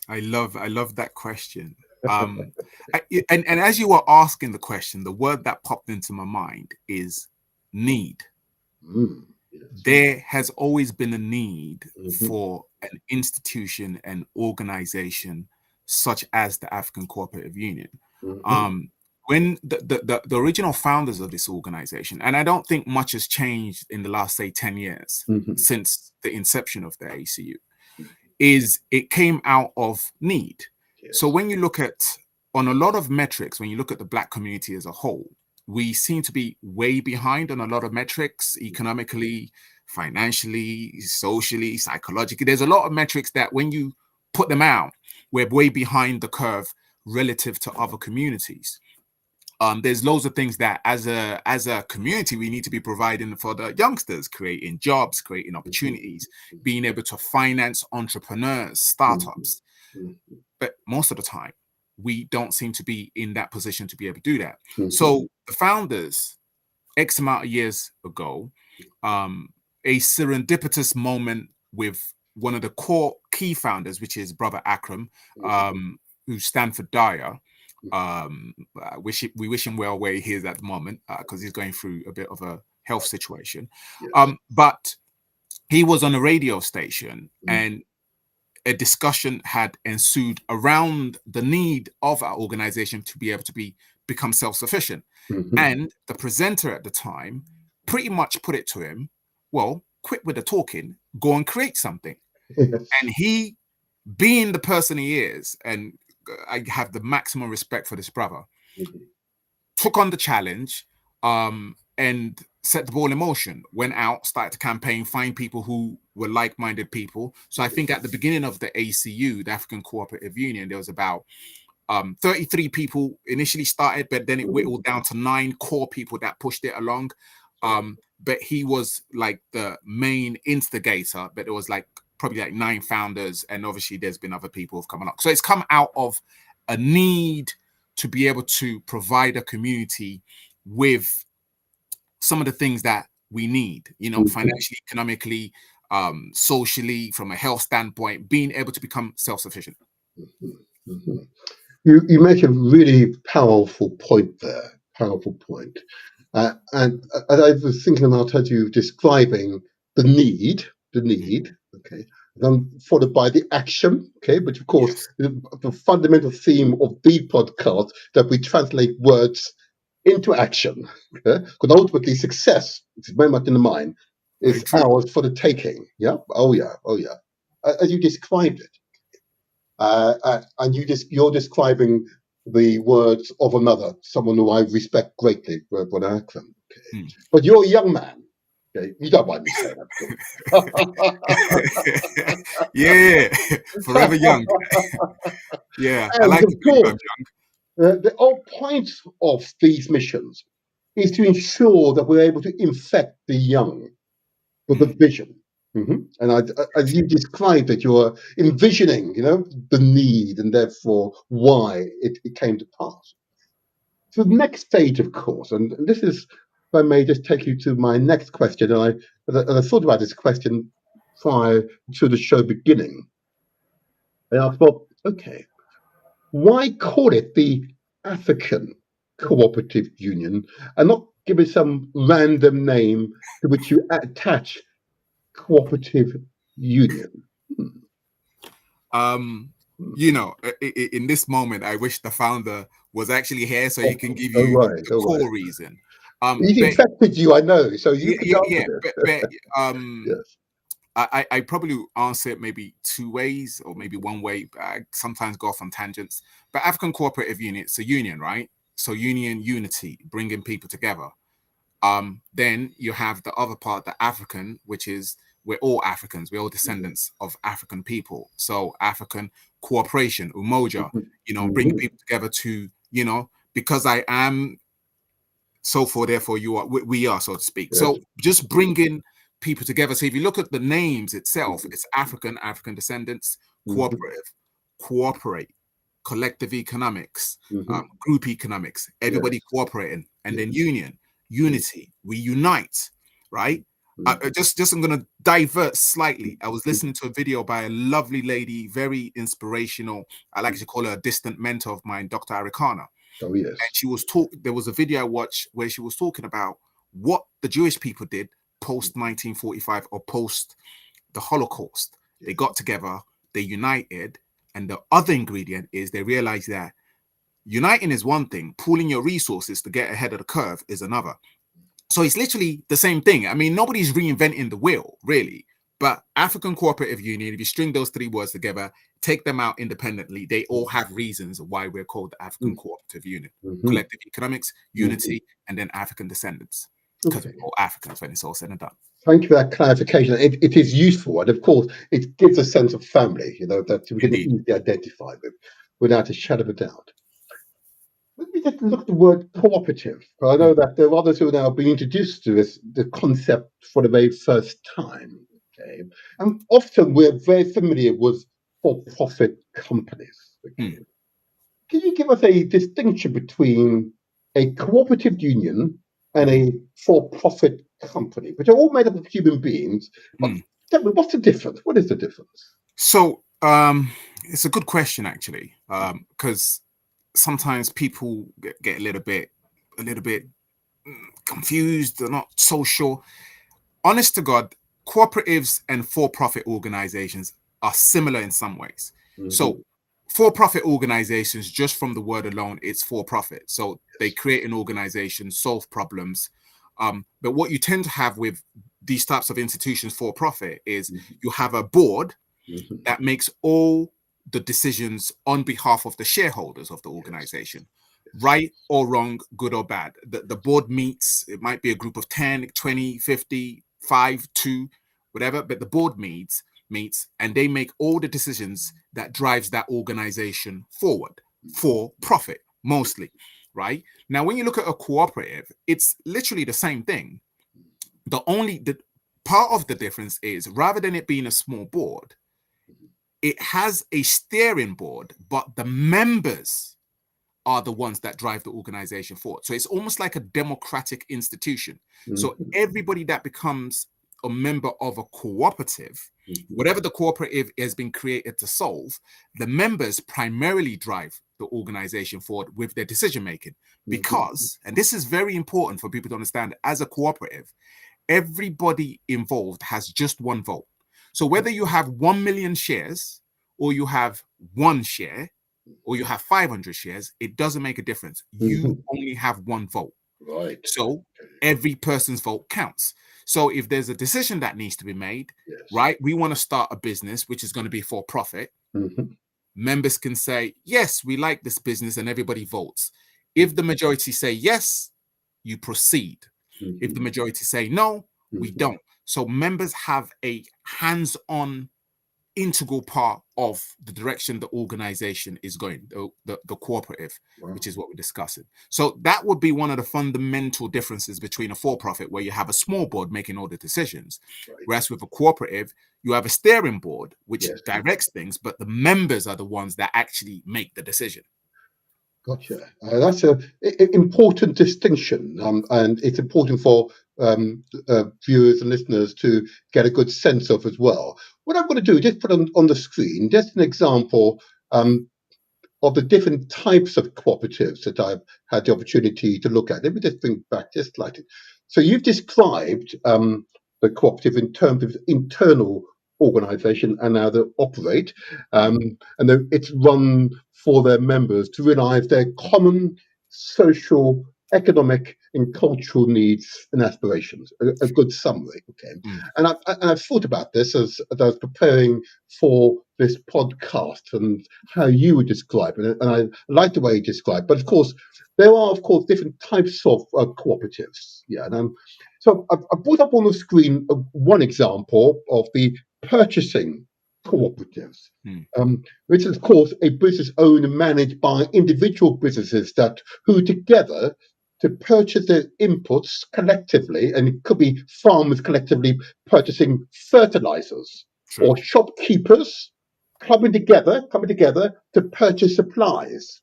I love that question. And as you were asking the question, the word that popped into my mind is need. Yes. There has always been a need for an institution, an organization such as the African Cooperative Union. when the original founders of this organization, and I don't think much has changed in the last, say, 10 years since the inception of the ACU, is it came out of need. Yes. So when you look at, on a lot of metrics, when you look at the Black community as a whole, we seem to be way behind on a lot of metrics, economically, financially, socially, psychologically. There's a lot of metrics that when you put them out, we're way behind the curve relative to other communities. There's loads of things that as a community we need to be providing for the youngsters, creating jobs, creating opportunities, being able to finance entrepreneurs, startups. But most of the time, we don't seem to be in that position to be able to do that. So the founders, X amount of years ago, a serendipitous moment with one of the core key founders, which is Brother Akram, who's Stanford Dyer. We wish him well where he is at the moment, because he's going through a bit of a health situation. But he was on a radio station, and a discussion had ensued around the need of our organization to be able to become self-sufficient. And the presenter at the time pretty much put it to him, well, quit with the talking, go and create something. And he, being the person he is, and I have the maximum respect for this brother, took on the challenge, and set the ball in motion, went out, started to campaign, find people who were like-minded people. So I think at the beginning of the ACU, the African Cooperative Union, there was about 33 people initially started, but then it whittled down to 9 core people that pushed it along. But he was like the main instigator, but there was like probably like 9 founders, and obviously there's been other people who've come along. So it's come out of a need to be able to provide a community with some of the things that we need, financially, economically, socially, from a health standpoint, being able to become self-sufficient. You make a really powerful point there, and I was thinking about how you describing the need, okay, then followed by the action, okay, but of course, the fundamental theme of the podcast that we translate words into action, okay? Because ultimately success, which is very much in the mind, is ours for the taking. Yeah. Oh yeah. As you described it, and you're describing the words of another, someone who I respect greatly, Brother Akram. Okay. But you're a young man. Okay, you don't mind me saying that. Yeah, forever young. Yeah, and I like to believe I'm young. The whole point of these missions is to ensure that we're able to infect the young with the vision. And as you described it, you're envisioning, the need and therefore why it came to pass. So the next stage, of course, and this is, if I may just take you to my next question, and I thought about this question prior to the show beginning, and I thought, okay, why call it the African Cooperative Union and not give it some random name to which you attach Cooperative Union? In this moment, I wish the founder was actually here so he can give you the core reason. He's infected you, I know, so you can answer this. Yes. I probably answer it maybe 2 ways or maybe 1 way. I sometimes go off on tangents. But African Cooperative Union, it's a union, right? So unity, bringing people together. Then you have the other part, the African, which is we're all Africans. We're all descendants of African people. So African cooperation, umoja, bringing people together to, because I am, so for therefore you are, we are, so to speak. Yes. So just bringing people together. So if you look at the names itself, it's African descendants, cooperative, cooperate, collective economics, group economics, everybody cooperating, and then union, unity, we unite, right? I'm going to divert slightly. I was listening to a video by a lovely lady, very inspirational. I like to call her a distant mentor of mine, Dr. Arikana. Oh, yes. And she was there was a video I watched where she was talking about what the Jewish people did post 1945 or post the Holocaust. They got together, they united, and the other ingredient is they realized that Uniting is one thing, pooling your resources to get ahead of the curve is another. So it's literally the same thing. I mean, nobody's reinventing the wheel, really. But African Cooperative Union, if you string those three words together, take them out independently, they all have reasons why we're called the African Cooperative Union. Collective economics, unity, and then African descendants. Because we're all Africans when it's all said and done. Thank you for that clarification. It is useful, and of course, it gives a sense of family, that we can easily identify with, without a shadow of a doubt. Let me just look at the word cooperative. I know that there are others who are now being introduced to the concept for the very first time. Okay, and often we're very familiar with for-profit companies. Okay. Can you give us a distinction between a cooperative union and a for-profit company, which are all made up of human beings? But tell me, what's the difference? What is the difference? So it's a good question, actually, because sometimes people get a little bit confused. They're not so sure. Honest to God, cooperatives and for-profit organizations are similar in some ways. So for-profit organizations, just from the word alone, it's for-profit. So they create an organization, solve problems. But what you tend to have with these types of institutions for-profit is you have a board that makes all the decisions on behalf of the shareholders of the organization, right or wrong, good or bad. The board meets, it might be a group of 10, 20, 50, 5, 2, whatever, but the board meets and they make all the decisions that drives that organization forward for profit, mostly, right? Now, when you look at a cooperative, it's literally the same thing. The part of the difference is, rather than it being a small board, it has a steering board, but the members are the ones that drive the organization forward. So it's almost like a democratic institution. So everybody that becomes a member of a cooperative, whatever the cooperative has been created to solve, the members primarily drive the organization forward with their decision making. Because, and this is very important for people to understand, as a cooperative, everybody involved has just one vote. So whether you have 1 million shares or you have one share or you have 500 shares, it doesn't make a difference. You only have one vote. Right. So every person's vote counts. So if there's a decision that needs to be made, right, we want to start a business which is going to be for profit. Members can say, yes, we like this business, and everybody votes. If the majority say yes, you proceed. If the majority say no, we don't. So members have a hands-on, integral part of the direction the organization is going, the cooperative, which is what we're discussing. So that would be one of the fundamental differences between a for-profit, where you have a small board making all the decisions, whereas with a cooperative, you have a steering board which directs things, but the members are the ones that actually make the decision. Gotcha. That's an important distinction, and it's important for viewers and listeners to get a good sense of as well. What I'm going to do is just put on the screen just an example of the different types of cooperatives that I've had the opportunity to look at. Let me just think back just slightly. So you've described the cooperative in terms of internal organization and how they operate, and it's run for their members to realize their common social, economic, and cultural needs and aspirations. A good summary, okay? And I've thought about this as I was preparing for this podcast and how you would describe it, and I like the way you describe. But of course, there are different types of cooperatives. Yeah, and so I brought up on the screen one example of the purchasing cooperatives, which is, of course, a business owned and managed by individual businesses who together to purchase their inputs collectively, and it could be farmers collectively purchasing fertilizers, or shopkeepers coming together to purchase supplies.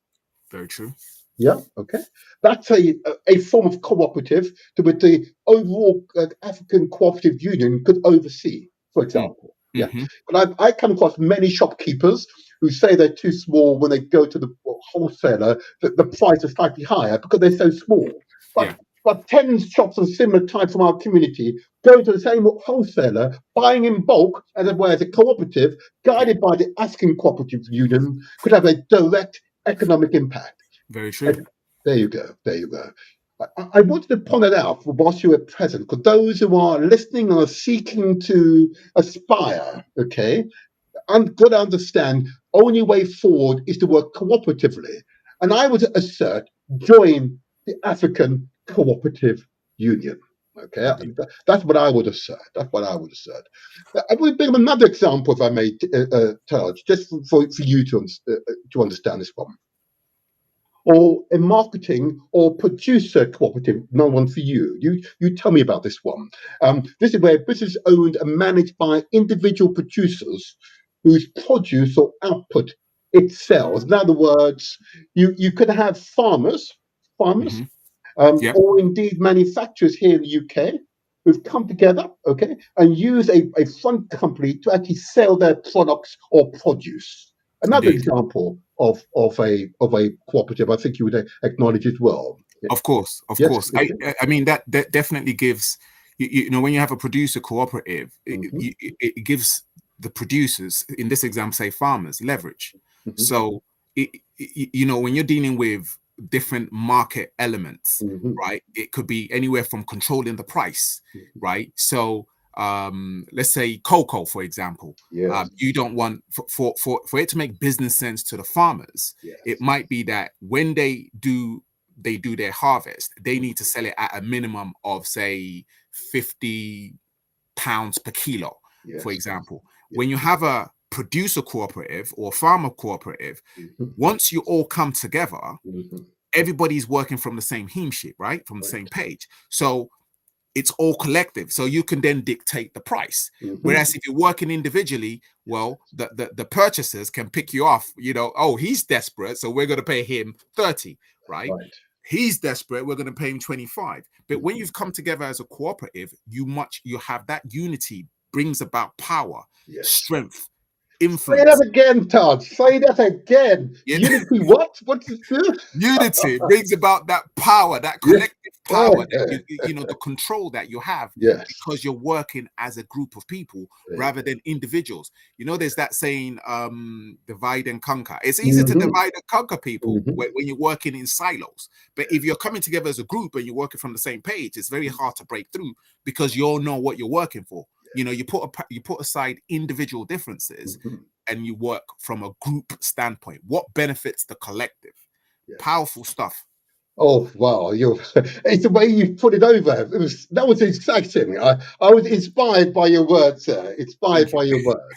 Very true. Yeah, okay. That's a form of cooperative that the overall African Cooperative Union could oversee, for example. Yeah, but I come across many shopkeepers who say they're too small when they go to the wholesaler, that the price is slightly higher because they're so small. But 10 shops of similar type from our community going to the same wholesaler, buying in bulk, whereas a cooperative guided by the African Cooperative Union could have a direct economic impact. Very true. There you go. There you go. I wanted to point it out whilst you were present, because those who are listening and are seeking to aspire, okay, and got to understand only way forward is to work cooperatively. And I would assert join the African Cooperative Union. Okay, Indeed. that's what I would assert. That's what I would assert. I would bring another example, if I may, Taj, just for you to understand this one. Or a marketing or producer cooperative, no one for you. You tell me about this one. This is where business owned and managed by individual producers whose produce or output it sells. In other words, you could have farmers, Hmm. Yep. or indeed manufacturers here in the UK who've come together, okay, and use a front company to actually sell their products or produce. Another Indeed. example of a cooperative, I think you would acknowledge as well. Of course. Of Yes. course. I mean, that definitely gives, you know, when you have a producer cooperative, Mm-hmm. it gives the producers, in this example, say farmers, leverage. Mm-hmm. So, you know, when you're dealing with different market elements, Mm-hmm. right, it could be anywhere from controlling the price, Mm-hmm. right? So, let's say cocoa, for example. Yes. You don't want for it to make business sense to the farmers. It Yes. might be that when they do their harvest, they need to sell it at a minimum of, say, 50 pounds per kilo, for Yes. example. Yes. When you have a producer cooperative or farmer cooperative, Mm-hmm. once you all come together, Mm-hmm. everybody's working from the same hymn sheet, right? From the same Right. page. So it's all collective. So you can then dictate the price. Mm-hmm. Whereas if you're working individually, well, the purchasers can pick you off, you know, oh, he's desperate, so we're going to pay him 30, right? Right. He's desperate, we're going to pay him 25. But when Mm-hmm. you've come together as a cooperative, you have that unity, brings about power, Yes. strength, Say that influence. again, Todd. Say that again. Yeah. Unity, what? What's it do? Unity brings about that power, that Yes. collective power, that you know, the control that you have Yes. because you're working as a group of people There you rather than individuals. You know, there's that saying, divide and conquer. It's go. easy to Mm-hmm. divide and conquer people Mm-hmm. when you're working in silos. But if you're coming together as a group and you're working from the same page, it's very hard to break through because you all know what you're working for. You know, you put aside individual differences Mm-hmm. and you work from a group standpoint. What benefits the collective? Yes. Powerful stuff. Oh wow, you it's the way you put it over. That was exciting. I was inspired by your words, sir. Inspired Thank you. by your words.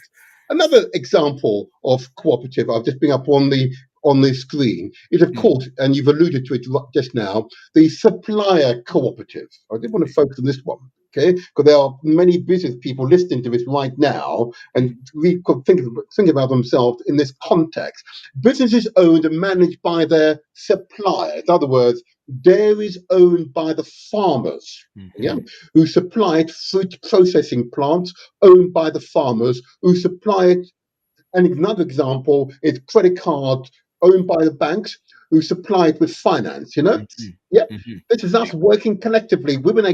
Another example of cooperative I've just been up on the screen is, of Mm, course, and you've alluded to it just now, the supplier cooperative. I did want to focus on this one, okay? Because there are many business people listening to this right now, and we could think about themselves in this context. Businesses owned and managed by their suppliers. In other words, dairies owned by the farmers, yeah, mhm, who supplied fruit processing plants owned by the farmers who supplied. And another example is credit cards owned by the banks who supplied with finance. You know, mhm, yep. mhm. This is us working collectively within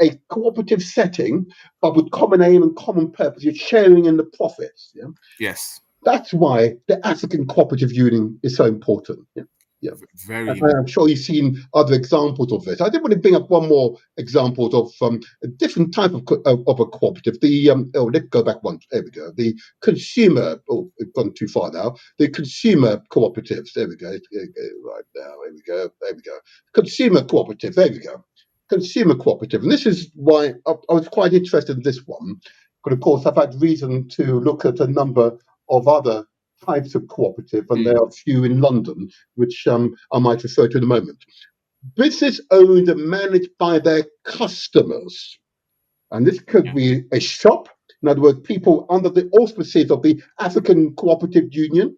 a cooperative setting, but with common aim and common purpose. You're sharing in the profits. Yeah? Yes, That's why the African Cooperative Union is so important. Yeah. Yeah. very I'm important. sure you've seen other examples of this. I did want to bring up one more example of a different type of a cooperative. Let's go back one. There we go. The consumer. Oh, we've gone too far now. The consumer cooperatives. There we go. Right now. There we go. There we go. Consumer cooperative. There we go. Consumer cooperative. And this is why I was quite interested in this one. But of course, I've had reason to look at a number of other types of cooperative, and there Mm, are a few in London, which I might refer to in a moment. Business owned and managed by their customers. And this could yeah. be a shop. In other words, people under the auspices of the African Cooperative Union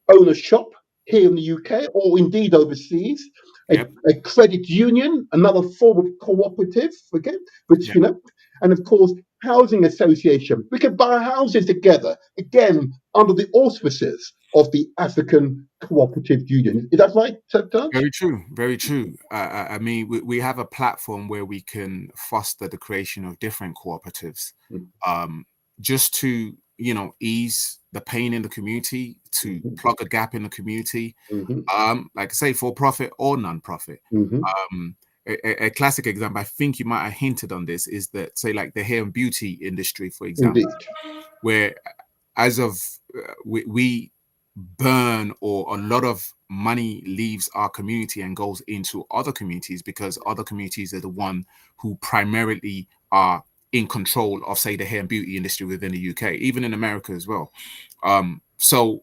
own a shop here in the UK or indeed overseas. A, Yep. a credit union, another form of cooperative, again, which, Yep. you know, and of course, housing association. We can buy houses together, again, under the auspices of the African Cooperative Union. Is that right, Taj? Very true. Very true. I mean, we have a platform where we can foster the creation of different cooperatives, Mm, um, just to ease the pain in the community, to plug a gap in the community. Like I say, for profit or non-profit. A classic example, I think you might have hinted on this, is that, say, like the hair and beauty industry, for example, where as of we burn, or a lot of money leaves our community and goes into other communities, because other communities are the one who primarily are in control of, say, the hair and beauty industry within the UK, even in America as well. So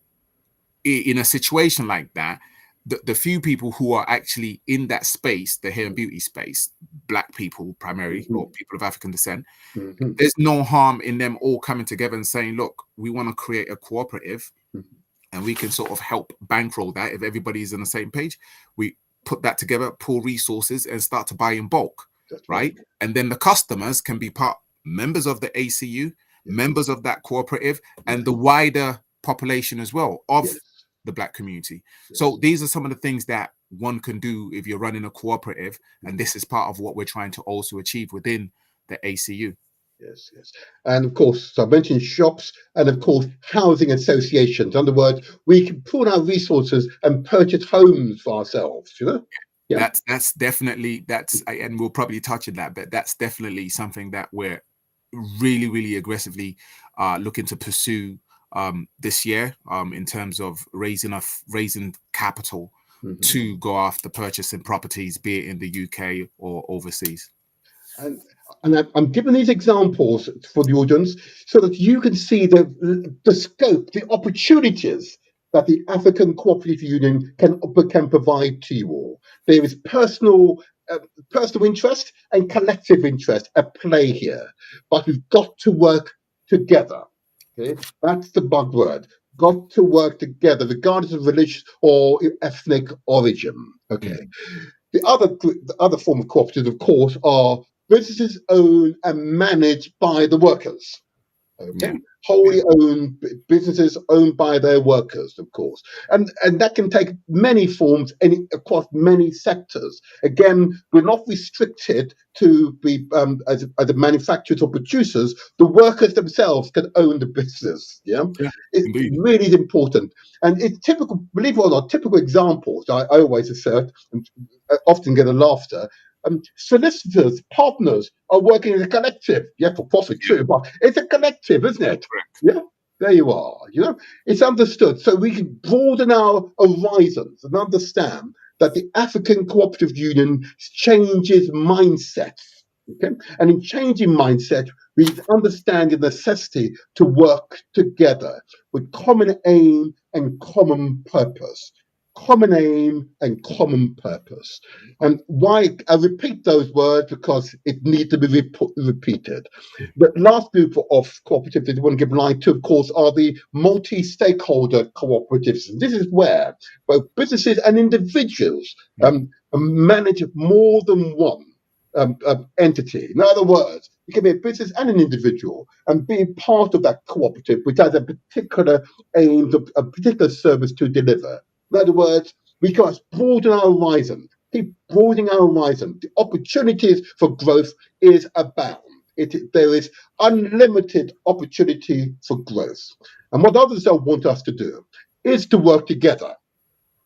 in a situation like that, the few people who are actually in that space, the hair and beauty space, Black people primarily, or people of African descent, there's no harm in them all coming together and saying, look, we want to create a cooperative, and we can sort of help bankroll that. If everybody's on the same page, we put that together, pool resources, and start to buy in bulk. Right? And then the customers can be members of the ACU, members of that cooperative, and the wider population as well of the Black community. So these are some of the things that one can do if you're running a cooperative, and this is part of what we're trying to also achieve within the ACU. Yes. And of course, so I mentioned shops, and of course, housing associations. In other words, we can pool our resources and purchase homes for ourselves, That's definitely, and we'll probably touch on that, but that's definitely something that we're really, really aggressively looking to pursue this year, in terms of raising capital to go after purchasing properties, be it in the UK or overseas. And I'm giving these examples for the audience so that you can see the scope, the opportunities that the African Cooperative Union can provide to you all. There is personal interest and collective interest at play here, but we've got to work together. Okay, that's the buzzword. Got to work together, regardless of religious or ethnic origin. Okay. The other form of cooperatives, of course, are businesses owned and managed by the workers. Okay, wholly owned businesses owned by their workers, of course, and that can take many forms across many sectors. Again, we're not restricted to be as the manufacturers or producers. The workers themselves can own the business. It really is important, and it's typical. Believe it or not, typical examples. I always assert, and often get a laughter. Solicitors, partners are working as a collective. For profit too, but it's a collective, isn't it? Correct. There you are. It's understood. So we can broaden our horizons and understand that the African Cooperative Union changes mindsets. Okay? And in changing mindset, we understand the necessity to work together with common aim and common purpose. Common aim and common purpose. And why I repeat those words, because it needs to be repeated. The last group of cooperatives that I want to give light to, of course, are the multi-stakeholder cooperatives. And this is where both businesses and individuals manage more than one entity. In other words, it can be a business and an individual, and be part of that cooperative, which has a particular aim, a particular service to deliver. In other words, we can broaden our horizon, keep broadening our horizon. The opportunities for growth is abound. There is unlimited opportunity for growth. And what others don't want us to do is to work together.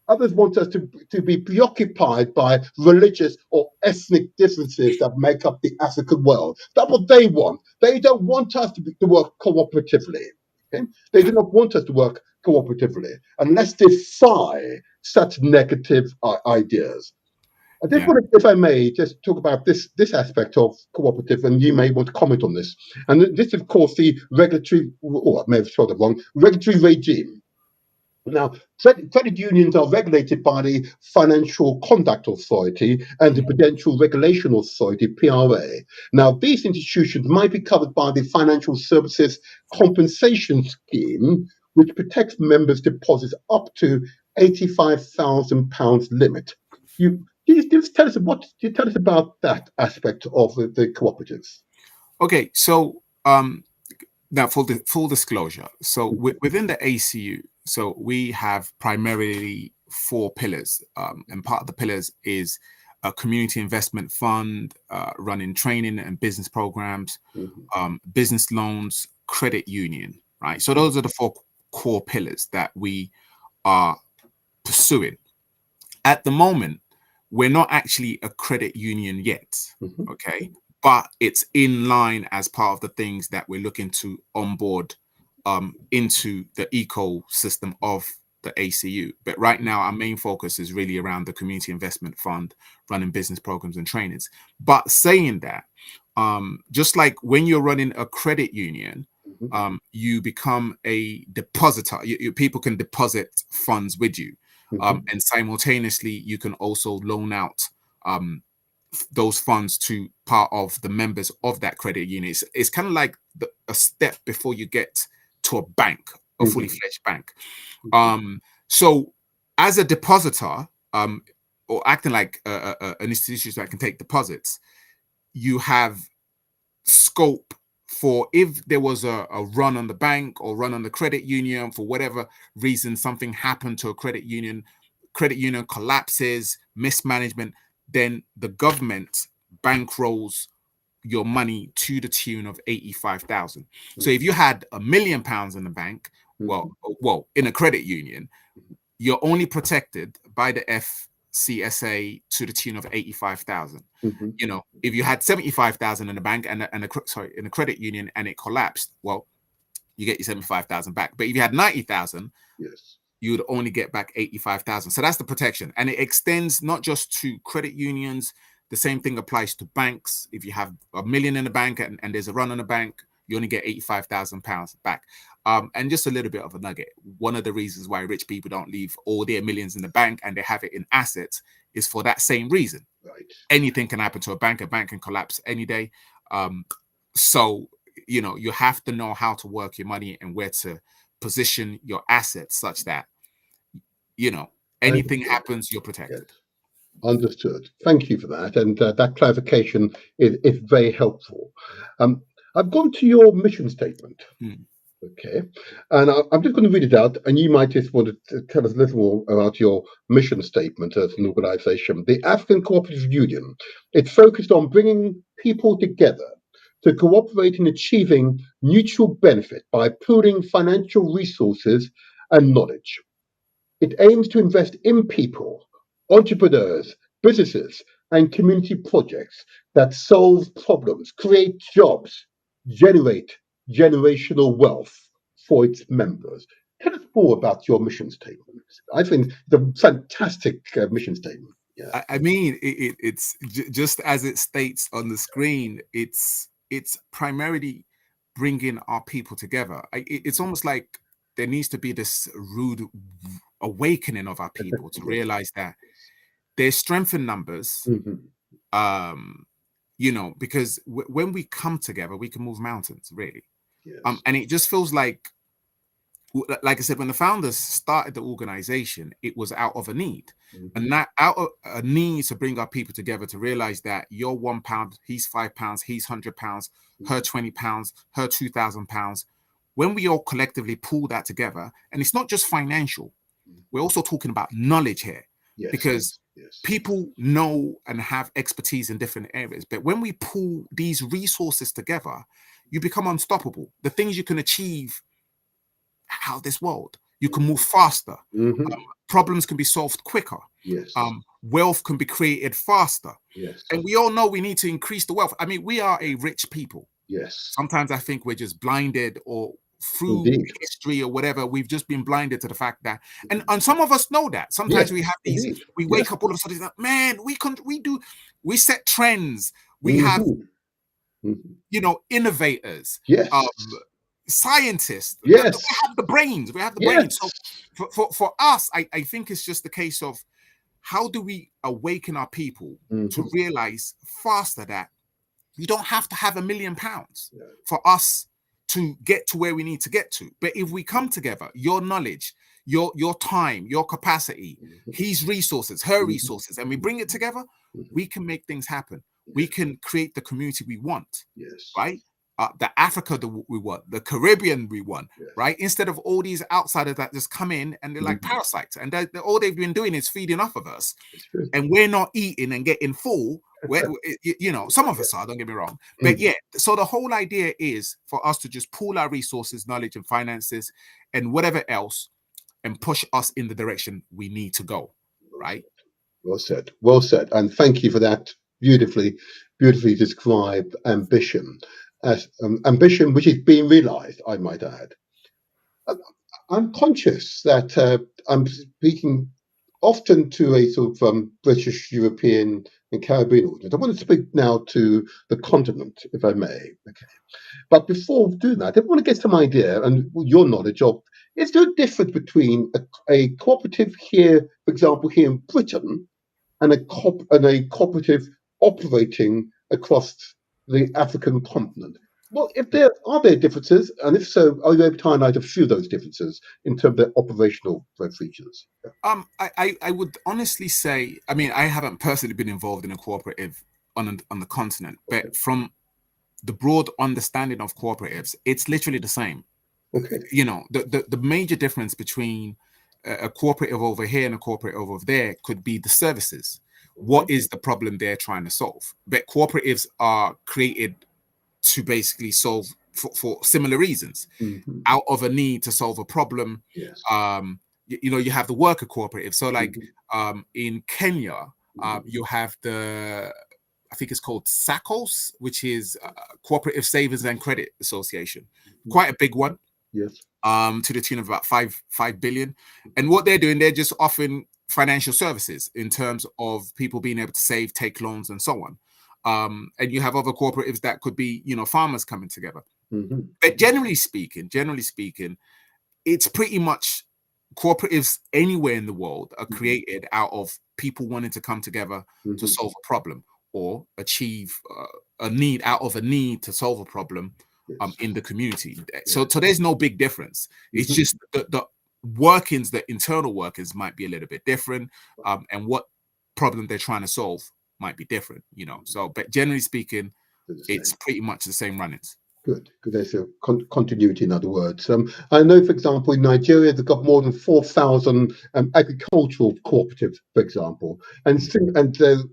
Others want us to be preoccupied by religious or ethnic differences that make up the African world. That's what they want. They don't want us to work cooperatively. Okay? They do not want us to work cooperatively, and let's defy such negative ideas. I just want to, if I may, just talk about this aspect of cooperative, and you may want to comment on this. And this, of course, the regulatory, or I may have spelled it wrong, regulatory regime. Now, credit unions are regulated by the Financial Conduct Authority and the Prudential Regulation Authority, PRA. Now, these institutions might be covered by the Financial Services Compensation Scheme, which protects members' deposits up to £85,000 limit. Can you just tell us about that aspect of the cooperatives? Okay, so now for the full disclosure, so within the ACU, so we have primarily 4 pillars, and part of the pillars is a community investment fund, running training and business programs, business loans, credit union, right? So those are the 4 core pillars that we are pursuing. At the moment, we're not actually a credit union yet, okay? But it's in line as part of the things that we're looking to onboard into the ecosystem of the ACU. But right now, our main focus is really around the Community Investment Fund, running business programs and trainings. But saying that, just like when you're running a credit union, you become a depositor. People can deposit funds with you. And simultaneously, you can also loan out those funds to part of the members of that credit union. It's kind of like a step before you get to a bank, a fully fledged bank. So as a depositor, or acting like an institution that can take deposits, you have scope for, if there was a run on the bank or run on the credit union, for whatever reason, something happened to a credit union collapses, mismanagement, then the government bankrolls your money to the tune of 85,000. So if you had £1 million in the bank, well, in a credit union, you're only protected by the FCSA to the tune of 85,000. You know, if you had 75,000 in the bank and in a credit union and it collapsed, well, you get your 75,000 back. But if you had 90,000, you would only get back 85,000. So that's the protection, and it extends not just to credit unions. The same thing applies to banks. If you have £1 million in the bank and there's a run on the bank, you only get £85,000 back. And just a little bit of a nugget. One of the reasons why rich people don't leave all their millions in the bank and they have it in assets is for that same reason. Anything can happen to a bank can collapse any day. So, you know, you have to know how to work your money and where to position your assets such that, you know, anything happens, you're protected. Understood. Thank you for that. And that clarification is very helpful. I've gone to your mission statement. Okay. And I'm just going to read it out, and you might just want to tell us a little more about your mission statement as an organization. The African Cooperative Union, it's focused on bringing people together to cooperate in achieving mutual benefit by pooling financial resources and knowledge. It aims to invest in people, entrepreneurs, businesses, and community projects that solve problems, create jobs, generate generational wealth for its members. Tell us more about your mission statement. I think it's a fantastic mission statement. Yeah. I mean, it's just as it states on the screen. It's primarily bringing our people together. It's almost like there needs to be this rude awakening of our people to realize that there's strength in numbers. You know, because when we come together, we can move mountains, really. And it just feels like I said, when the founders started the organization, it was out of a need. And that out of a need to bring our people together to realize that you're £1, he's £5, he's £100, her £20, her £2,000. When we all collectively pull that together, and it's not just financial, we're also talking about knowledge here. Because people know and have expertise in different areas. But when we pull these resources together, you become unstoppable. The things you can achieve out of this world, you can move faster. Problems can be solved quicker. Wealth can be created faster. And we all know we need to increase the wealth. I mean, we are a rich people. Sometimes I think we're just blinded, or through history or whatever, we've just been blinded to the fact that, and some of us know that. Sometimes we have these, we wake up all of a sudden, like, man, we set trends. We have, you know, innovators, scientists. We have the brains. We have the brains. So for us, I think it's just the case of how do we awaken our people to realize faster that you don't have to have £1 million for us to get to where we need to get to. But if we come together, your knowledge, your time, your capacity, his resources, her resources, and we bring it together, we can make things happen. We can create the community we want, right? The Africa that we want, the Caribbean we want, right? Instead of all these outsiders that just come in and they're like parasites, and all they've been doing is feeding off of us, and we're not eating and getting full. You know, some of us are, don't get me wrong. But yeah, so the whole idea is for us to just pool our resources, knowledge and finances and whatever else and push us in the direction we need to go, right? Well said. Well said. And thank you for that beautifully described ambition. As ambition which is being realized, I might add. Uh, I'm conscious that I'm speaking often to a sort of British, European, and Caribbean audience. I want to speak now to the continent, if I may. Okay. But before doing that, I want to get some idea and your knowledge of, is there a difference between a cooperative here, for example, here in Britain, and a cooperative operating across the African continent? Well, if there are there differences, and if so, are you able to highlight a few of those differences in terms of their operational features? I would honestly say, I mean, I haven't personally been involved in a cooperative on the continent, but from the broad understanding of cooperatives, it's literally the same. Okay. You know, the major difference between a cooperative over here and a cooperative over there could be the services. What is the problem they're trying to solve? But cooperatives are created to basically solve for similar reasons, out of a need to solve a problem. Yes. You know, you have the worker cooperative. So like in Kenya, you have I think it's called SACCOS, which is Cooperative Savings and Credit Association. Quite a big one. Yes. To the tune of about 5 billion. And what they're doing, they're just offering financial services in terms of people being able to save, take loans, and so on. And you have other cooperatives that could be, you know, farmers coming together. But generally speaking, it's pretty much cooperatives anywhere in the world are created out of people wanting to come together to solve a problem or achieve a need, out of a need to solve a problem in the community. So there's no big difference. It's just the workings, the internal workings might be a little bit different, and what problem they're trying to solve might be different, you know. So, but generally speaking, it's pretty much the same runnings. Good. There's a continuity, in other words. I know, for example, in Nigeria, they've got more than 4,000 agricultural cooperatives, for example, and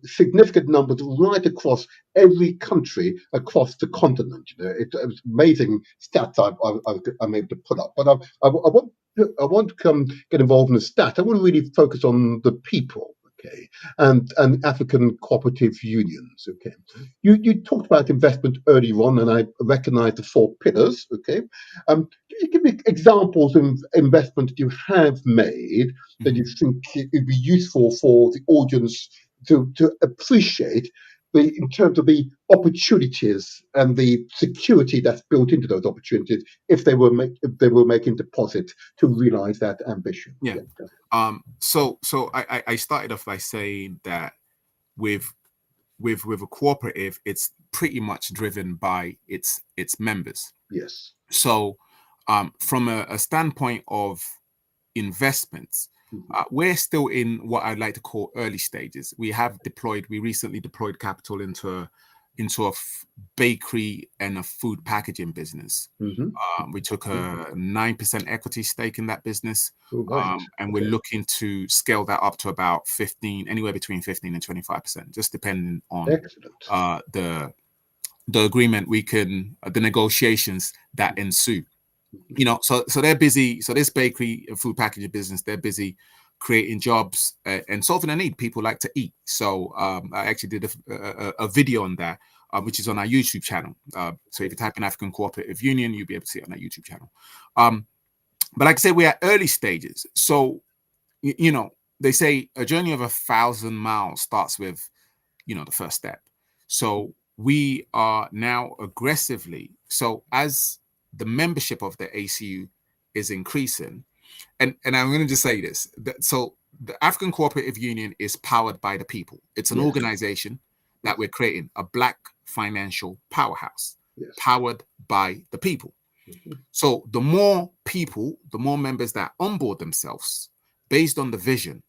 significant numbers right across every country across the continent. You know, it's amazing stats I'm able to put up. But I want to get involved in the stats. I want to really focus on the people. Okay, and African cooperative unions. Okay, you talked about investment earlier on, and I recognise the 4 pillars. Okay, can you give me examples of investment you have made that you think it would be useful for the audience to appreciate in terms of the opportunities and the security that's built into those opportunities if they were making deposits to realise that ambition? Yeah. So I started off by saying that with a cooperative, it's pretty much driven by its members. Yes. So from a standpoint of investments, we're still in what I'd like to call early stages. We recently deployed capital into a bakery and a food packaging business. We took a 9% equity stake in that business, and we're looking to scale that up to about 15, anywhere between 15 and 25%, just depending on the agreement the negotiations that ensue. You know, so they're busy. So this bakery and food packaging business, they're busy creating jobs and solving a need. People like to eat. So I actually did a video on that, which is on our YouTube channel. So if you type in African Cooperative Union, you'll be able to see it on our YouTube channel. But like I say, we're at early stages. So, you know, they say a journey of 1,000 miles starts with, you know, the first step. So we are now aggressively. So as the membership of the ACU is increasing, and I'm going to just say this. So the African Cooperative Union is powered by the people. It's an organization that we're creating, a Black financial powerhouse, powered by the people. So the more people, the more members that onboard themselves based on the vision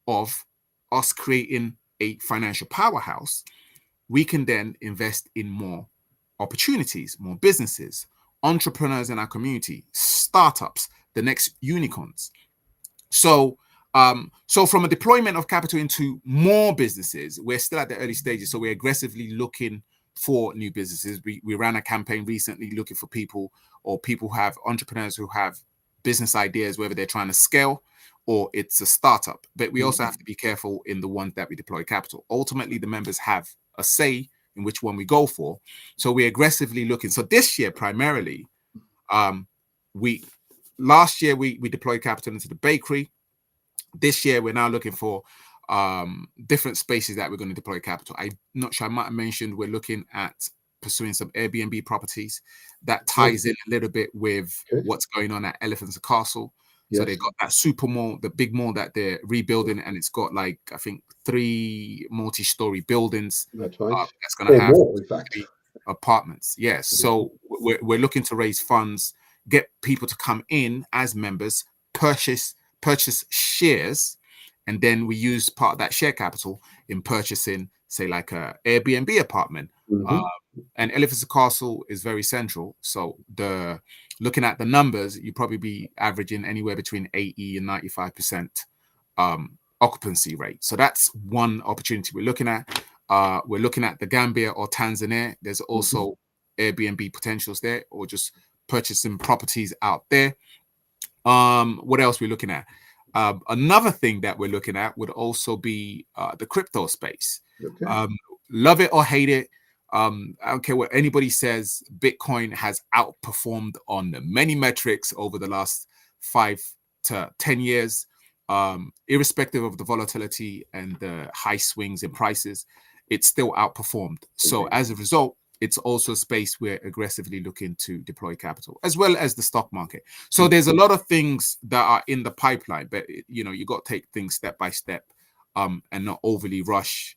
of us creating a financial powerhouse, we can then invest in more opportunities, more businesses, entrepreneurs in our community, startups, the next unicorns. So So from a deployment of capital into more businesses, we're still at the early stages. So we're aggressively looking for new businesses. We ran a campaign recently looking for people who have entrepreneurs who have business ideas, whether they're trying to scale or it's a startup. But we also have to be careful in the ones that we deploy capital. Ultimately, the members have a say in which one we go for. So we're aggressively looking. So this year, primarily, last year we deployed capital into the bakery. This year, we're now looking for different spaces that we're going to deploy capital. I'm not sure, I might have mentioned we're looking at pursuing some Airbnb properties. That ties in a little bit with what's going on at Elephants and Castle. So they've got that super mall, the big mall that they're rebuilding, and it's got like, I think, 3 multi-story buildings. That's right. That's going to have more, in fact. 3 apartments. Yes. So we're looking to raise funds, get people to come in as members, purchase shares, and then we use part of that share capital in purchasing, say, like a Airbnb apartment. And Elephants and Castle is very central. So looking at the numbers, you probably be averaging anywhere between 80 and 95% occupancy rate. So that's one opportunity we're looking at. We're looking at the Gambia or Tanzania. There's also Airbnb potentials there, or just purchasing properties out there. What else we're looking at? Another thing that we're looking at would also be the crypto space. Love it or hate it. I don't care what anybody says, Bitcoin has outperformed on many metrics over the last 5 to 10 years, irrespective of the volatility and the high swings in prices. It's still outperformed. So as a result, it's also a space we're aggressively looking to deploy capital, as well as the stock market. So there's a lot of things that are in the pipeline, but you got to take things step by step, and not overly rush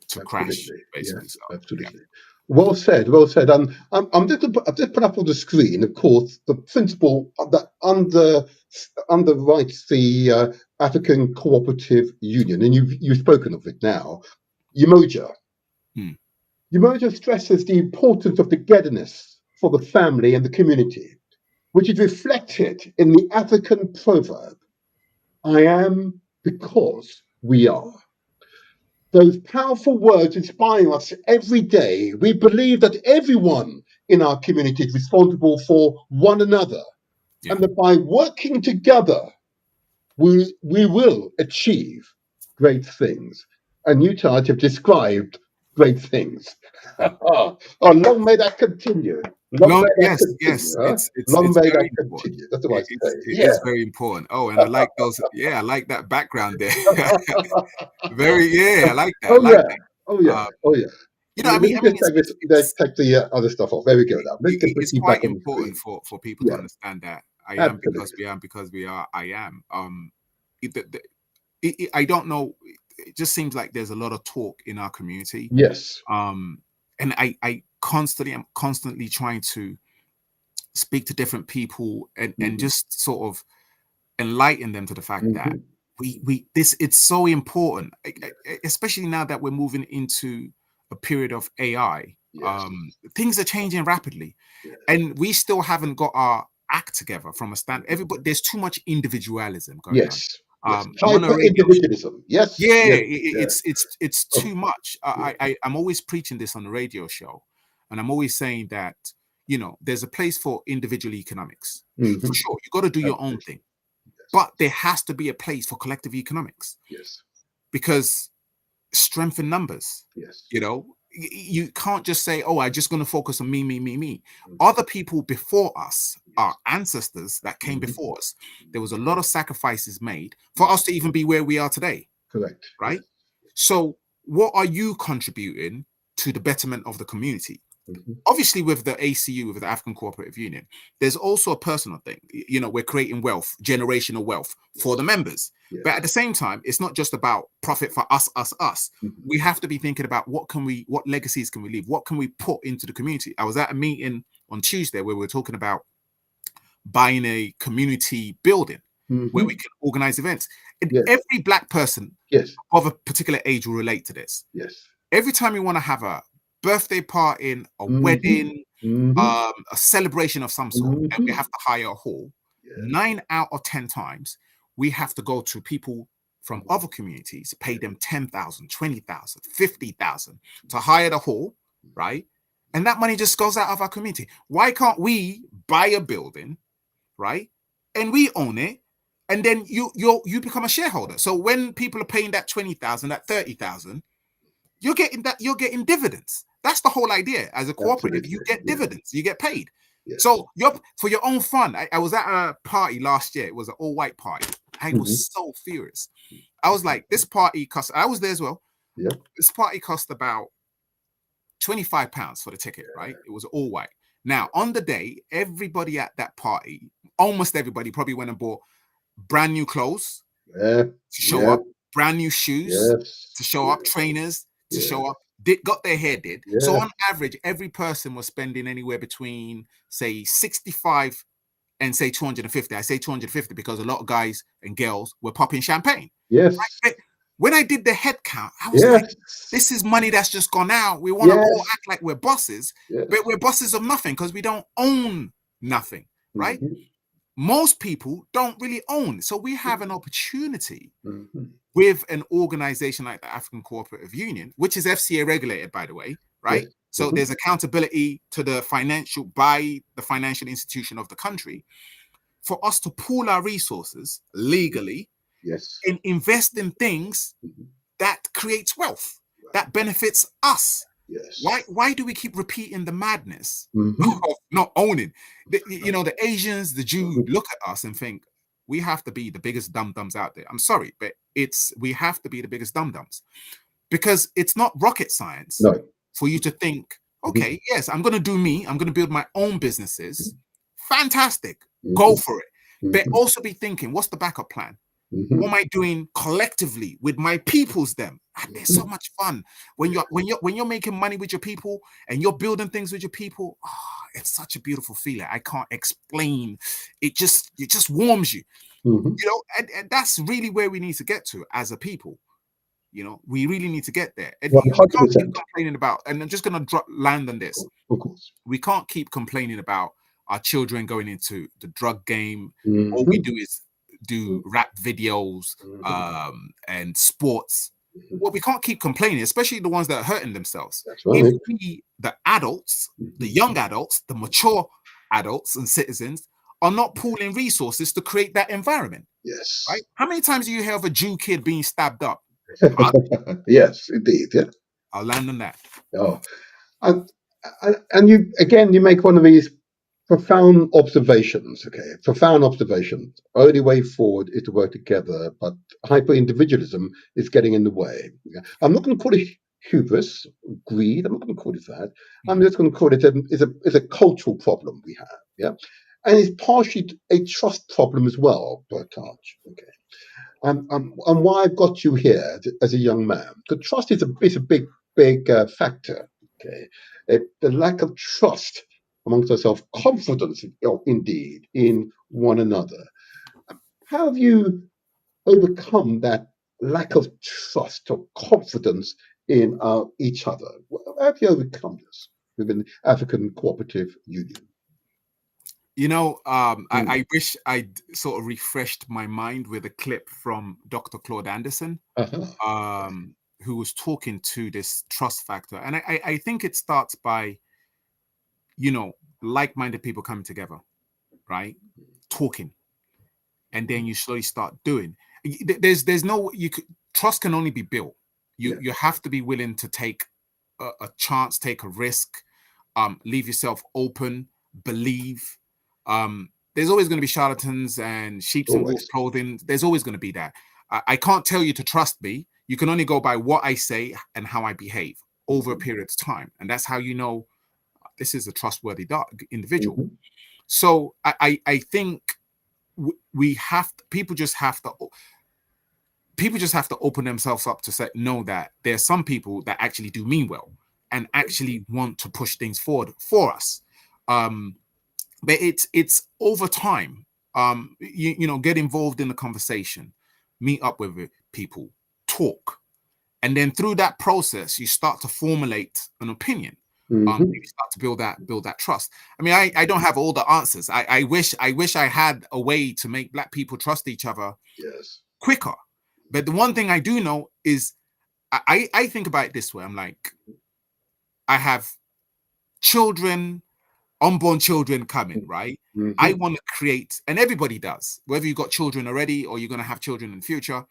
to crash. Basically, yes, absolutely. Well said. Well said. I've just put up on the screen, of course, the principle that underwrites the African Cooperative Union, and you've spoken of it now, Umoja. Umoja stresses the importance of togetherness for the family and the community, which is reflected in the African proverb, "I am because we are." Those powerful words inspire us every day. We believe that everyone in our community is responsible for one another, and that by working together, we will achieve great things. And you, Taj, have described great things. Long may that continue. Yes. Long may that continue. That's what I say. It's very important. Oh, and I like those. Yeah, I like that background there. I like that. Oh yeah. I mean, take the other stuff off. There we go. Now it's quite important for people to understand that I am because we are. I am. I don't know. It just seems like there's a lot of talk in our community. Yes. And I'm constantly trying to speak to different people and just sort of enlighten them to the fact that it's so important, especially now that we're moving into a period of AI. Things are changing rapidly, and we still haven't got our act together from a stand. There's too much individualism going on. Individualism. It's too much. I'm always preaching this on the radio show, and I'm always saying that there's a place for individual economics. For sure, you got to do your own thing, but there has to be a place for collective economics. Because strength in numbers. You can't just say, "Oh, I'm just going to focus on me." Other people before us, our ancestors that came before us, there was a lot of sacrifices made for us to even be where we are today. Correct. Right? So what are you contributing to the betterment of the community? Obviously, with the ACU, with the African Cooperative Union, there's also a personal thing. We're creating wealth, generational wealth for the members. But at the same time, it's not just about profit for us. We have to be thinking about what legacies can we leave? What can we put into the community? I was at a meeting on Tuesday where we were talking about buying a community building where we can organize events. And every Black person of a particular age will relate to this. Every time you want to have a birthday party, a wedding, a celebration of some sort, and we have to hire a hall, 9 out of 10 times we have to go to people from other communities, pay them 10,000, 20,000, 50,000 to hire the hall, right? And that money just goes out of our community. Why can't we buy a building, right? And we own it, and then you become a shareholder. So when people are paying that 20,000, that 30,000, you're getting dividends. That's the whole idea. As a cooperative, you get dividends, you get paid. Yes. So for your own fun. I was at a party last year. It was an all-white party. I was so furious. I was like, this party cost, I was there as well. Yeah. This party cost about £25 for the ticket, right? It was all white. Now, on the day, everybody at that party, almost everybody probably went and bought brand new clothes to show up, brand new shoes to show up, trainers to show up, got their hair did. So on average, every person was spending anywhere between, say, 65 and say 250. I say 250 because a lot of guys and girls were popping champagne. Yes. Right? When I did the head count, I was like, this is money that's just gone out. We want to all act like we're bosses, but we're bosses of nothing because we don't own nothing, right? Most people don't really own. So we have an opportunity with an organization like the African Cooperative Union, which is FCA regulated, by the way, right? So there's accountability to the financial institution of the country, for us to pool our resources legally and invest in things that creates wealth, that benefits us. Why do we keep repeating the madness of not owning? The Asians, the Jews look at us and think we have to be the biggest dum-dums out there. I'm sorry, but we have to be the biggest dum-dums, because it's not rocket science for you to think, okay, yes, I'm going to do me. I'm going to build my own businesses. Fantastic. Go for it. But also be thinking, what's the backup plan? What am I doing collectively with my peoples? Them, and there's so much fun when you're making money with your people and you're building things with your people. Oh, it's such a beautiful feeling. I can't explain. It just warms you. And that's really where we need to get to as a people. We really need to get there. And we can't keep complaining about. And I'm just gonna land on this. Of course, we can't keep complaining about our children going into the drug game. All we do is do rap videos and sports. Well, we can't keep complaining, especially the ones that are hurting themselves. If we, the adults, the young adults, the mature adults and citizens, are not pooling resources to create that environment. Right? How many times do you hear of a Jew kid being stabbed up? Yes, indeed. Yeah. I'll land on that. Oh, and you make one of these profound observations. Profound observations. Only way forward is to work together, but hyper-individualism is getting in the way. I'm not going to call it hubris, greed. I'm not going to call it that. I'm just going to call it a cultural problem we have. Yeah, and it's partially a trust problem as well, Bertaj. And why I've got you here as a young man, because trust is a big factor. The lack of trust amongst ourselves, confidence, indeed, in one another. How have you overcome that lack of trust or confidence in each other? How have you overcome this within the African Cooperative Union? I wish I'd sort of refreshed my mind with a clip from Dr. Claude Anderson, who was talking to this trust factor. And I think it starts by, like-minded people coming together, right? Talking. And then you slowly start doing. Trust can only be built. You have to be willing to take a chance, take a risk, leave yourself open, believe. There's always going to be charlatans and sheep's and wolf's clothing. There's always going to be that. I can't tell you to trust me. You can only go by what I say and how I behave over a period of time. And that's how you know this is a trustworthy individual. So I think people just have to open themselves up to know that there are some people that actually do mean well and actually want to push things forward for us. But it's over time. Get involved in the conversation, meet up with people, talk, and then through that process, you start to formulate an opinion. You start to build that trust. I mean, I don't have all the answers. I wish I had a way to make Black people trust each other quicker. But the one thing I do know is I think about it this way. I'm like, I have children, unborn children coming, right? I want to create, and everybody does, whether you got children already or you're going to have children in the future.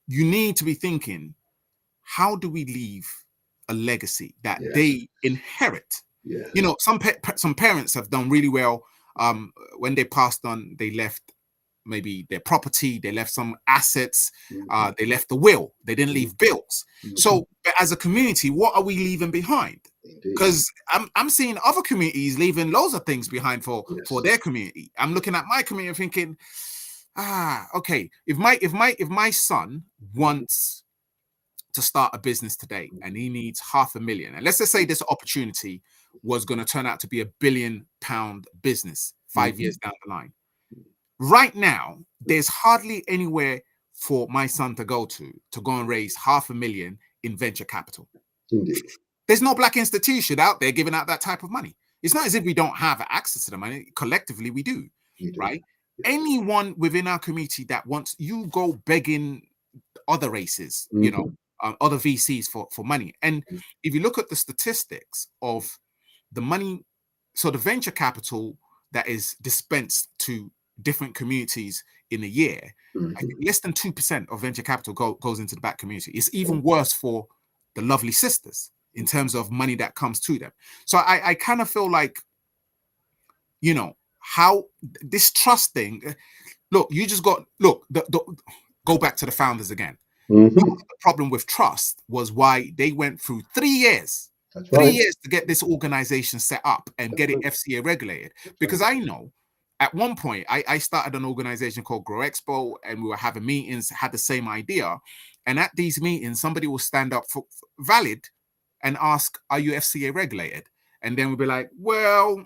You need to be thinking, how do we leave a legacy that they inherit? You know, some parents have done really well. When they passed on, they left maybe their property, they left some assets, they left the will, they didn't leave bills. So as a community, what are we leaving behind? Because I'm seeing other communities leaving loads of things behind for their community. I'm looking at my community thinking, okay, if my son wants to start a business today and he needs $500,000, and let's just say this opportunity was going to turn out to be £1 billion business 5 years down the line. Right now, there's hardly anywhere for my son to go and raise $500,000 in venture capital. Indeed. There's no Black institution out there giving out that type of money. It's not as if we don't have access to the money. Collectively, we do, right? Anyone within our community that wants, you go begging other races, you know, other VCs for money. And if you look at the statistics of the money, so the venture capital that is dispensed to different communities in a year, I think less than 2% of venture capital goes into the Black community. It's even worse for the lovely sisters in terms of money that comes to them. So I kind of feel like, you know, how this trust thing, look, you just got, look, go back to the founders again. The problem with trust was why they went through 3 years. That's 3 years to get this organization set up and get it FCA regulated. Because I know at one point I started an organization called Grow Expo, and we were having meetings, had the same idea. And at these meetings, somebody will stand up for valid and ask, are you FCA regulated? And then we'll be like, well,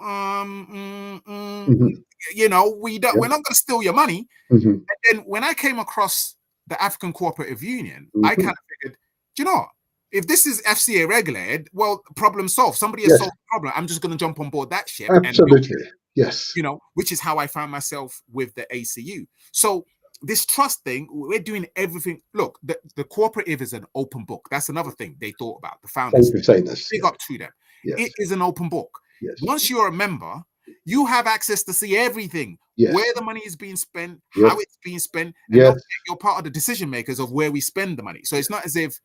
you know, we're not going to steal your money. And then when I came across the African Cooperative Union, I kind of figured, do you know what? If this is FCA regulated, well, problem solved. Somebody has solved the problem. I'm just going to jump on board that ship. Absolutely. Yes. You know, which is how I found myself with the ACU. So this trust thing, we're doing everything. Look, the cooperative is an open book. That's another thing they thought about. The founders. Thank you for saying this. Big up to them. It is an open book. Once you're a member, you have access to see everything, where the money is being spent, how it's being spent, and you're part of the decision makers of where we spend the money. So it's not as if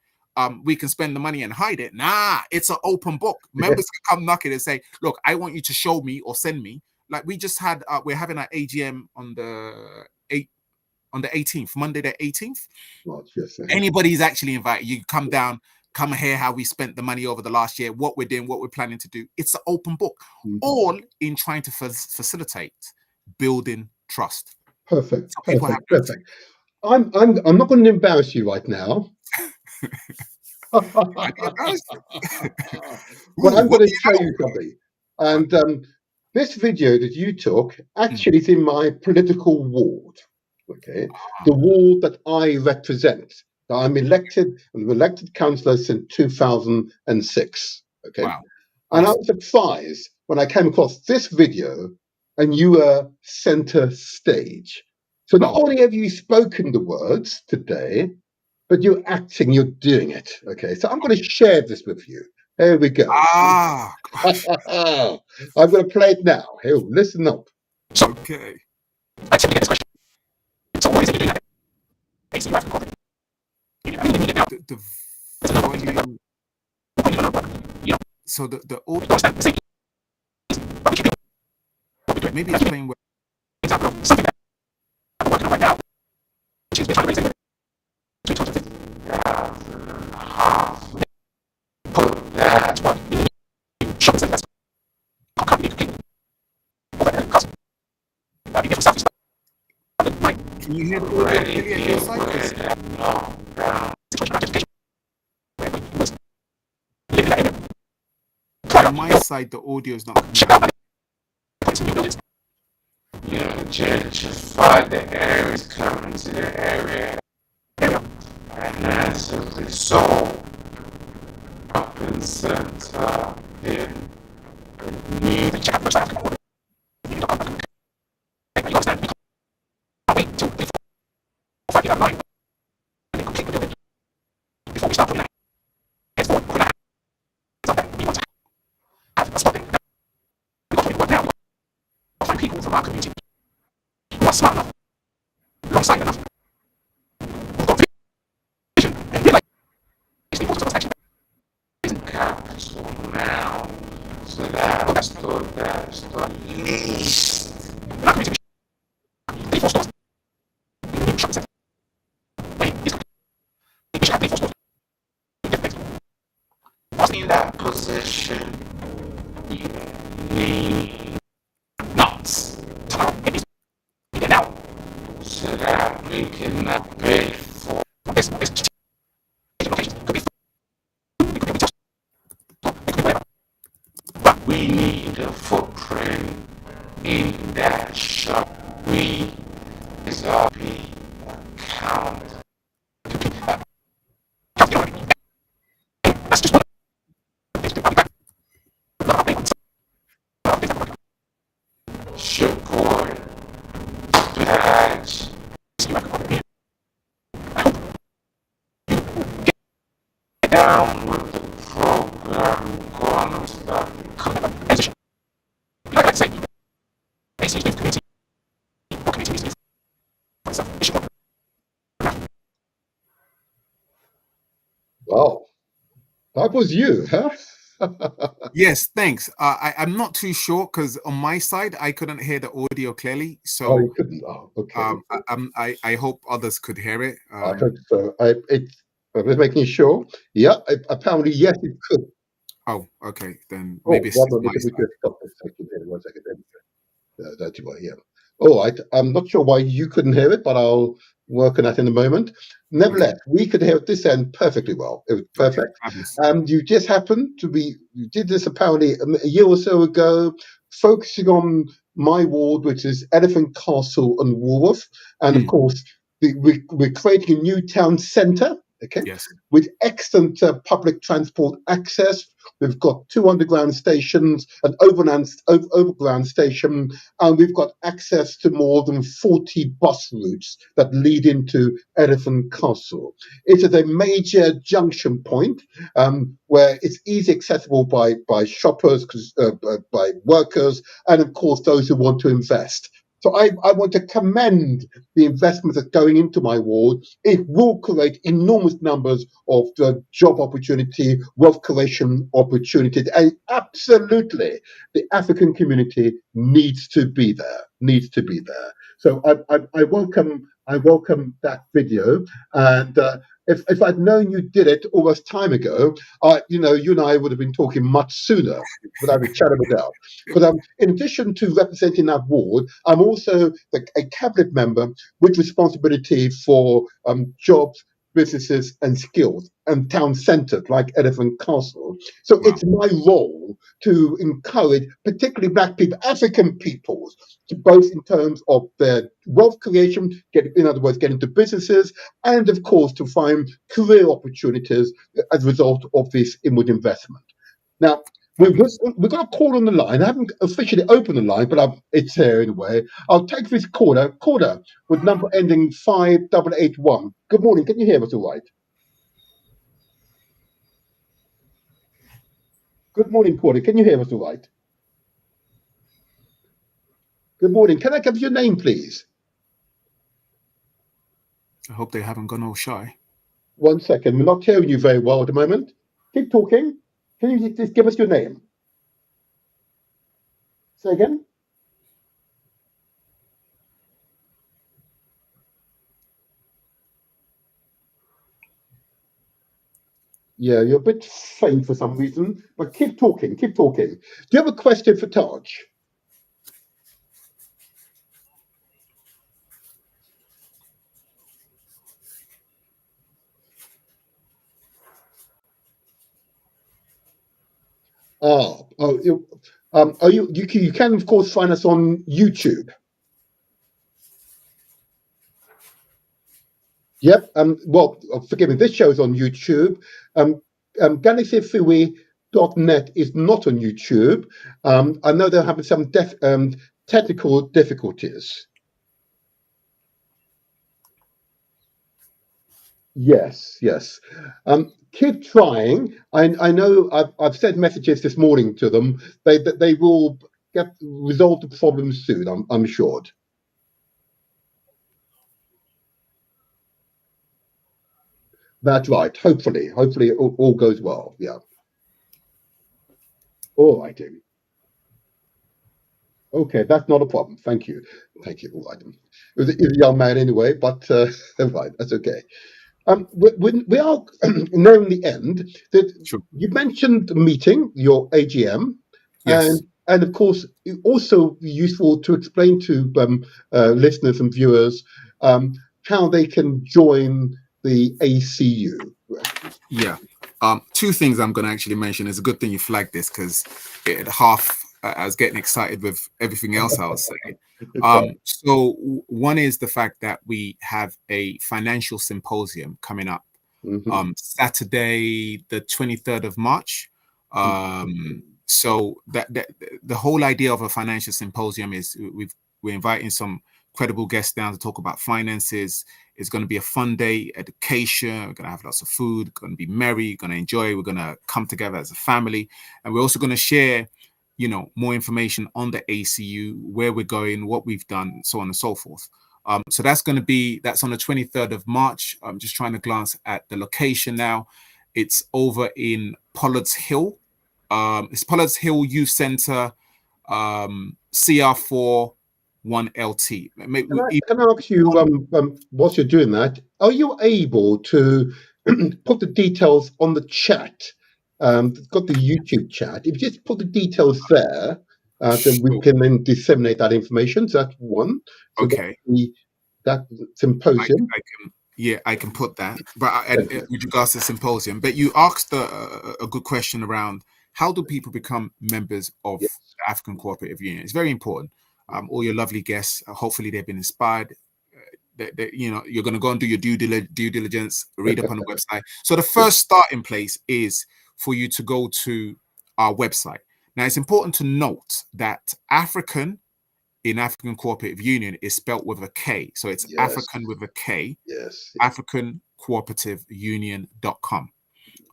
we can spend the money and hide it. Nah, it's an open book. Members can come knocking and say, look, I want you to show me or send me. Like we just had, we're having our AGM on the 18th, Monday the 18th. Anybody's actually invited. You come down, come hear how we spent the money over the last year, what we're doing, what we're planning to do. It's an open book, all in trying to facilitate building trust. Perfect. So perfect. I'm not going to embarrass you right now. But I'm going to show you something. And this video that you took actually is in my political ward. Okay, the ward that I represent. I'm elected councillor since 2006. Okay, and I was surprised when I came across this video and you were center stage. So not only have you spoken the words today, but you're acting, you're doing it. Okay, so I'm going to share this with you. Here we go. I'm going to play it now. Here, listen up. Okay. I typically get this question. So what is it you're doing? ACU African Cooperative Union. The volume. So the audio. Maybe it's playing well. Something that I'm working on right now, which is trying to raise it. That's what shows that can you hear the on my side, the audio is not coming. You know, gentrify the areas coming to the area, and that's simply so. shopping center in need. Capital now, so that's the least. In that position, you need nuts so that we can pay for this. But we need a footprint in that shop. We is our account. Support patch. Down with the program, gonna start the Wow, that was you, huh? Yes, thanks. I'm not too sure because on my side I couldn't hear the audio clearly. Oh, So you couldn't. Oh, okay. I hope others could hear it. I hope so. I was making sure. Yeah, apparently yes, it could. Oh, okay. Then Oh, maybe it's one just moment. my Let me side. just stop this second here. 1 second. That's right. Yeah. All right. I'm not sure why you couldn't hear it, but I'll work on that in a moment. Okay, Nevertheless, we could hear this end perfectly well. It was okay, perfect. fabulous. And you just happened to be, you did this apparently a year or so ago, focusing on my ward, which is Elephant Castle and Woolworth. And of course, we're creating a new town centre, okay, Yes. with excellent public transport access. We've got 2 underground stations, an overground station, and we've got access to more than 40 bus routes that lead into Elephant Castle. It is a major junction point where it's easily accessible by shoppers, by workers, and of course those who want to invest. So I want to commend the investment that's going into my ward. It will create enormous numbers of job opportunity, wealth creation opportunities, and absolutely the African community needs to be there. Needs to be there. So I welcome that video, and if I'd known you did it almost time ago, you and I would have been talking much sooner, without a shadow of a doubt. Because in addition to representing that ward, I'm also a cabinet member with responsibility for jobs, businesses, and skills, and town centres like Elephant Castle. So Wow. it's my role to encourage, particularly Black people, African peoples, to both in terms of their wealth creation, in other words, get into businesses, and of course to find career opportunities as a result of this inward investment. Now, we've got a call on the line. I haven't officially opened the line, but it's here anyway. I'll take this caller with number ending 5881. Good morning. Can you hear us all right? Good morning, caller. Can you hear us all right? Good morning. Can I give your name, please? I hope they haven't gone all shy. 1 second. We're not hearing you very well at the moment. Keep talking. Can you just give us your name? Say again. Yeah, you're a bit faint for some reason, but keep talking, keep talking. Do you have a question for Taj? You can of course find us on YouTube. Yep. Well, forgive me. This show is on YouTube. GalaxyFui.net is not on YouTube. I know they're having some technical difficulties. Yes, yes. Keep trying. I know I've sent messages this morning to them. They will resolve the problem soon. I'm sure. That's right. Hopefully it all goes well. Yeah. All right, Amy. Okay, that's not a problem. Thank you. Thank you. All right. It was a young man anyway, but right, that's okay. We are nearing the end. Sure. You mentioned the meeting, your AGM, Yes. and of course, it also be useful to explain to listeners and viewers how they can join the ACU. Yeah. Two things I'm going to actually mention. It's a good thing you flagged this because I was getting excited with everything else I was saying. So one is the fact that we have a financial symposium coming up Saturday, the 23rd of March. So that the whole idea of a financial symposium is we're inviting some credible guests down to talk about finances. It's going to be a fun day, education. We're going to have lots of food, going to be merry, going to enjoy. We're going to come together as a family. And we're also going to share, more information on the ACU, where we're going, what we've done, so on and so forth. So that's on the 23rd of March. I'm just trying to glance at the location now. It's over in Pollard's Hill. It's Pollard's Hill Youth Center, CR4 1LT. Can I ask you, whilst you're doing that, are you able to put the details on the chat? Got the YouTube chat. If you just put the details there, then we can then disseminate that information. So that's one. So Okay. that symposium. I can put that. But with regards to the symposium, but you asked a good question around how do people become members of the African Cooperative Union? It's very important. All your lovely guests, hopefully they've been inspired. You're going to go and do your due diligence, read up on the website. So the first starting place is for you to go to our website. Now, it's important to note that African in African Cooperative Union is spelt with a K. So it's African with a K. Yes. AfricanCooperativeUnion.com.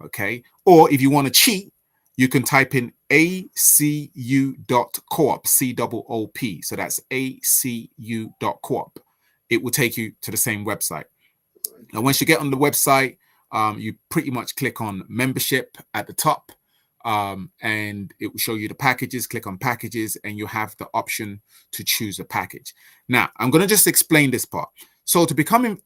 Okay. Or if you want to cheat, you can type in acu.coop, COOP. So that's acu.coop. It will take you to the same website. Now, once you get on the website, you pretty much click on membership at the top, and it will show you the packages. Click on packages, and you have the option to choose a package. Now, I'm going to just explain this part. So to become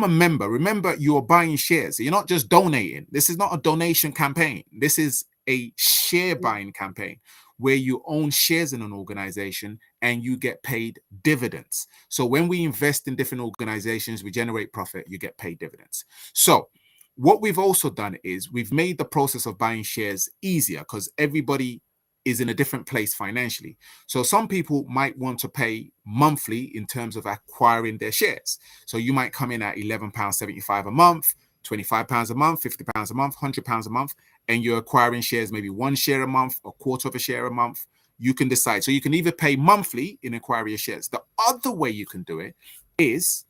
a member, remember you are buying shares. You're not just donating. This is not a donation campaign. This is a share buying campaign where you own shares in an organization and you get paid dividends. So when we invest in different organizations, we generate profit, you get paid dividends. So what we've also done is we've made the process of buying shares easier because everybody is in a different place financially. So some people might want to pay monthly in terms of acquiring their shares. So you might come in at £11.75 a month, £25 a month, £50 a month, £100 a month, and you're acquiring shares, maybe one share a month, a quarter of a share a month. You can decide. So you can either pay monthly in acquiring your shares. The other way you can do it is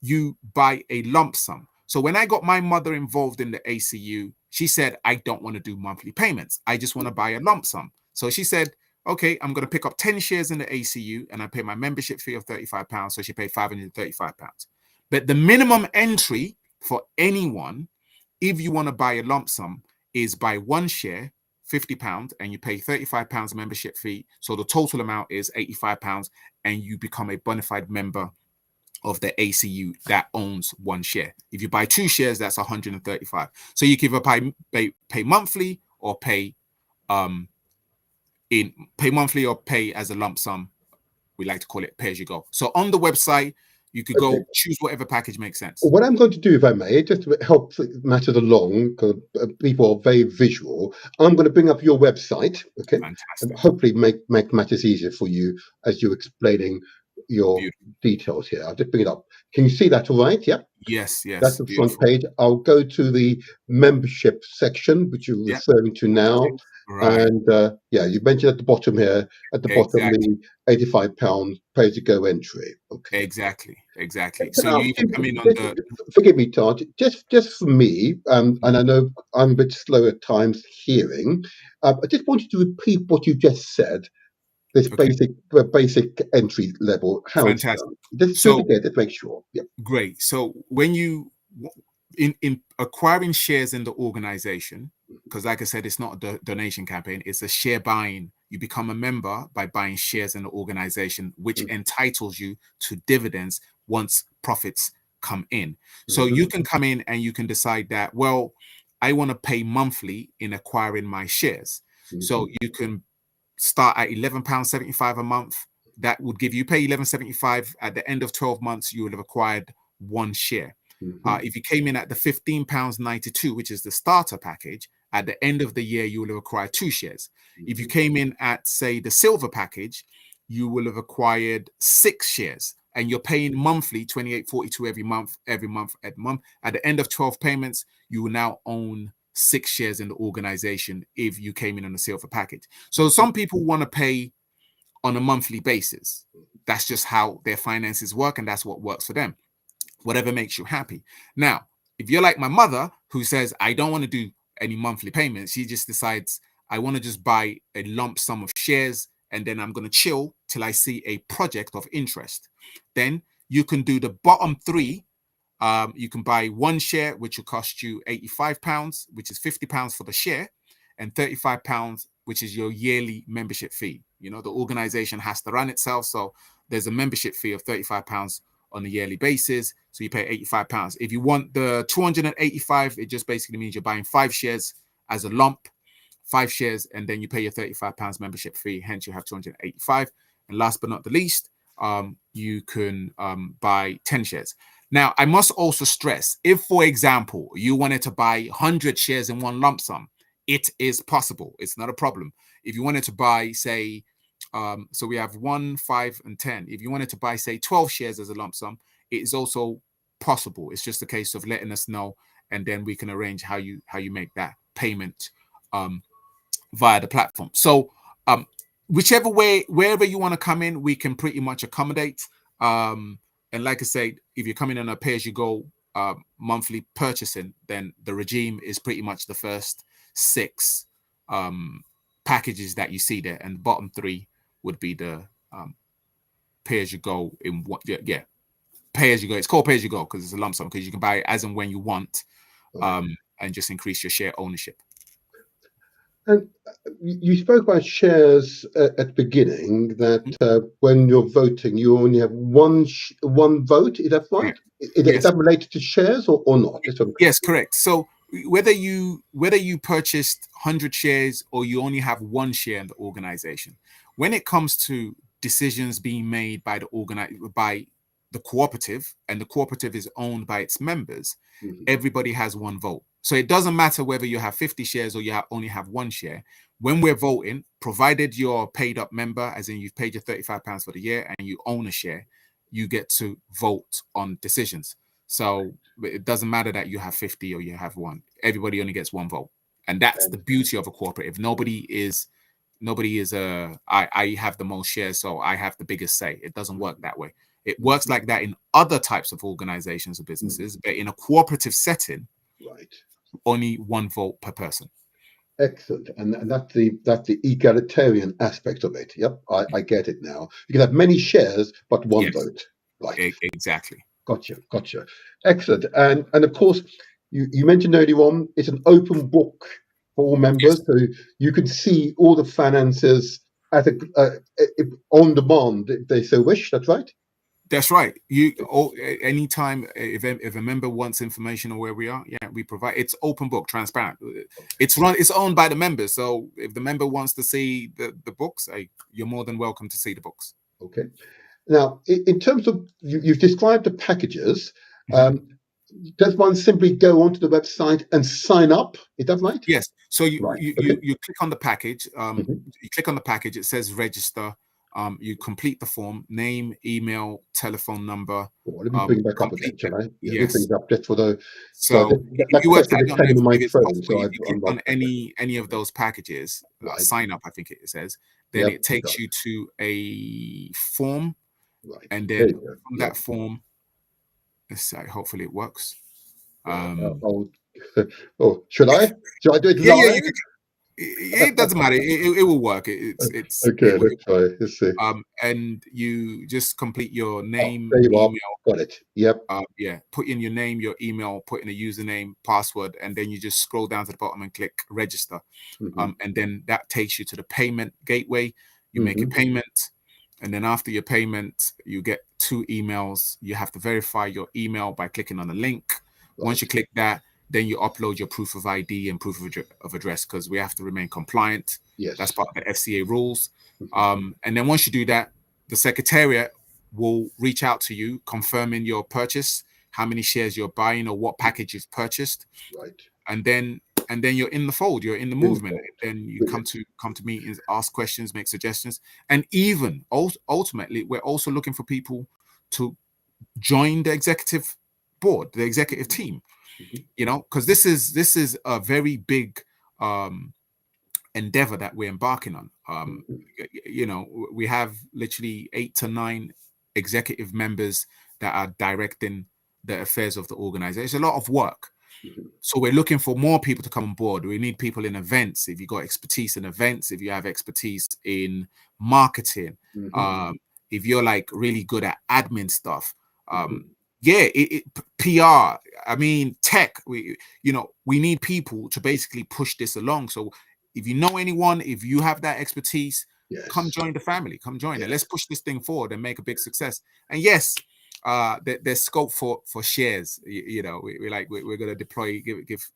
you buy a lump sum. So when I got my mother involved in the ACU, she said, I don't want to do monthly payments. I just want to buy a lump sum. So she said, okay, I'm going to pick up 10 shares in the ACU and I pay my membership fee of £35. So she paid £535. But the minimum entry for anyone, if you want to buy a lump sum, is buy one share, £50, and you pay £35 membership fee. So the total amount is £85, and you become a bona fide member of the ACU that owns one share. If you buy two shares, that's 135. So you can either pay monthly or pay monthly or pay as a lump sum. We like to call it pay as you go. So on the website, you could go choose whatever package makes sense. What I'm going to do, if I may, just to help matters along, because people are very visual, I'm going to bring up your website, okay? Fantastic. And hopefully make matters easier for you as you're explaining your Beautiful. details here. I'll just bring it up. Can you see that all right? Yeah. Yes, That's yes, the front beautiful. page. I'll go to the membership section, which you're Yeah, referring to now. right. And yeah, you mentioned at the bottom here, at the bottom, Exactly, the £85 pay-as-you-go entry. Okay. exactly. Can So I you ask either come in on you, the forgive me, Todd, just for me, and I know I'm a bit slow at times hearing, I just wanted to repeat what you just said, this okay, basic entry level, how it's fantastic. done. Just So again, just make sure. Yeah. great. So when you in acquiring shares in the organization, because like I said, it's not a donation campaign, it's a share buying. You become a member by buying shares in the organization, which entitles you to dividends once profits come in. So you can come in and you can decide that, well, I want to pay monthly in acquiring my shares. So you can start at £11.75 a month. That would give you pay £11.75 at the end of 12 months. You would have acquired one share. If you came in at the £15.92, which is the starter package, at the end of the year you will have acquired two shares. If you came in at, say, the silver package, you will have acquired 6 shares, and you're paying monthly £28.42 every month. At the end of 12 payments, you will now own 6 shares in the organization if you came in on a silver package. So some people want to pay on a monthly basis. That's just how their finances work, and that's what works for them. Whatever makes you happy. Now, if you're like my mother, who says, I don't want to do any monthly payments, she just decides, I want to just buy a lump sum of shares, and then I'm going to chill till I see a project of interest. Then you can do the bottom 3. You can buy one share, which will cost you £85, which is £50 for the share, and £35, which is your yearly membership fee. You know, the organization has to run itself, so there's a membership fee of £35 on a yearly basis. So you pay £85. If you want the 285, it just basically means you're buying 5 shares as a lump, 5 shares, and then you pay your £35 membership fee. Hence, you have 285. And last but not the least, you can buy 10 shares. Now, I must also stress, if, for example, you wanted to buy 100 shares in one lump sum, it is possible. It's not a problem. If you wanted to buy, say, so we have 1, 5, and 10. If you wanted to buy, say, 12 shares as a lump sum, it is also possible. It's just a case of letting us know, and then we can arrange how you make that payment via the platform. So whichever way, wherever you want to come in, we can pretty much accommodate. And like I say, if you're coming on a pay-as-you-go monthly purchasing, then the regime is pretty much the first 6 packages that you see there, and the bottom 3 would be the pay-as-you-go in what? Yeah, pay-as-you-go. It's called pay-as-you-go because it's a lump sum, because you can buy it as and when you want, and just increase your share ownership. And you spoke about shares at the beginning, that when you're voting, you only have one vote. Is that right? Correct. Is that related to shares or not? Yes, correct. So whether you purchased 100 shares or you only have one share in the organization, when it comes to decisions being made by the cooperative, and the cooperative is owned by its members, everybody has one vote. So it doesn't matter whether you have 50 shares or you only have one share. When we're voting, provided you're a paid up member, as in you've paid your £35 for the year and you own a share, you get to vote on decisions. So it doesn't matter that you have 50 or you have 1. Everybody only gets 1 vote. And that's the beauty of a cooperative. Nobody is I have the most shares, so I have the biggest say. It doesn't work that way. It works like that in other types of organizations or businesses, but in a cooperative setting, Right. only 1 vote per person. Excellent, and that's the egalitarian aspect of it. Yep, I get it now. You can have many shares, but one vote. Right. Exactly. Gotcha. Excellent, and of course, you mentioned earlier on, it's an open book for all members, so you can see all the finances at on demand if they so wish. That's right. That's right. Anytime if a member wants information on where we are, we provide. It's open book, transparent. It's owned by the members. So if the member wants to see the books, you're more than welcome to see the books. Okay. Now, in terms of you've described the packages, does one simply go onto the website and sign up? Is that right? Yes. So you Right. you, Okay. you click on the package. You click on the package. It says register. You complete the form, name, email, telephone number. Let me bring back up again, Complete shall I? Yeah, yes. bring it up just for the. So that you worked. question I is don't know hanging on my if it's phone, possible. so If you click on any of those packages, right. sign up. I think it says. Then it takes you to a form, right. And then from that form, let's say, hopefully it works. Oh, should I? Should I do it Yeah, live? you can. It doesn't matter. It will work. It's okay. Let's try. Let's see. And you just complete your name, there you email. are. Got it. Yep. Yeah. Put in your name, your email, put in a username, password, and then you just scroll down to the bottom and click register. And then that takes you to the payment gateway. You make a payment, and then after your payment, you get 2 emails. You have to verify your email by clicking on the link. Right. Once you click that, then you upload your proof of ID and proof of address, because we have to remain compliant. Yes. That's part of the FCA rules. And then once you do that, the Secretariat will reach out to you confirming your purchase, how many shares you're buying or what package you've purchased. Right. And then you're in the fold, you're in the movement. Then you come to meetings, ask questions, make suggestions. And even ultimately, we're also looking for people to join the executive board, the executive team. Because this is a very big endeavor that we're embarking on. We have literally 8 to 9 executive members that are directing the affairs of the organization. It's a lot of work. So we're looking for more people to come on board. We need people in events. If you got expertise in events, if you have expertise in marketing, if you're like really good at admin stuff, PR, I mean, tech, we need people to basically push this along. So if you know anyone, if you have that expertise, come join the family, come join it. Let's push this thing forward and make a big success. And yes, there's scope for shares. We're going to deploy, give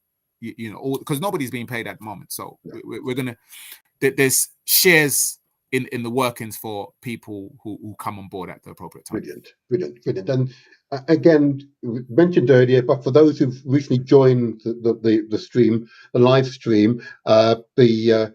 all, because nobody's being paid at the moment. So we're going to, there's shares in the workings for people who come on board at the appropriate time. Brilliant. And again, mentioned earlier, but for those who've recently joined the stream, the live stream, the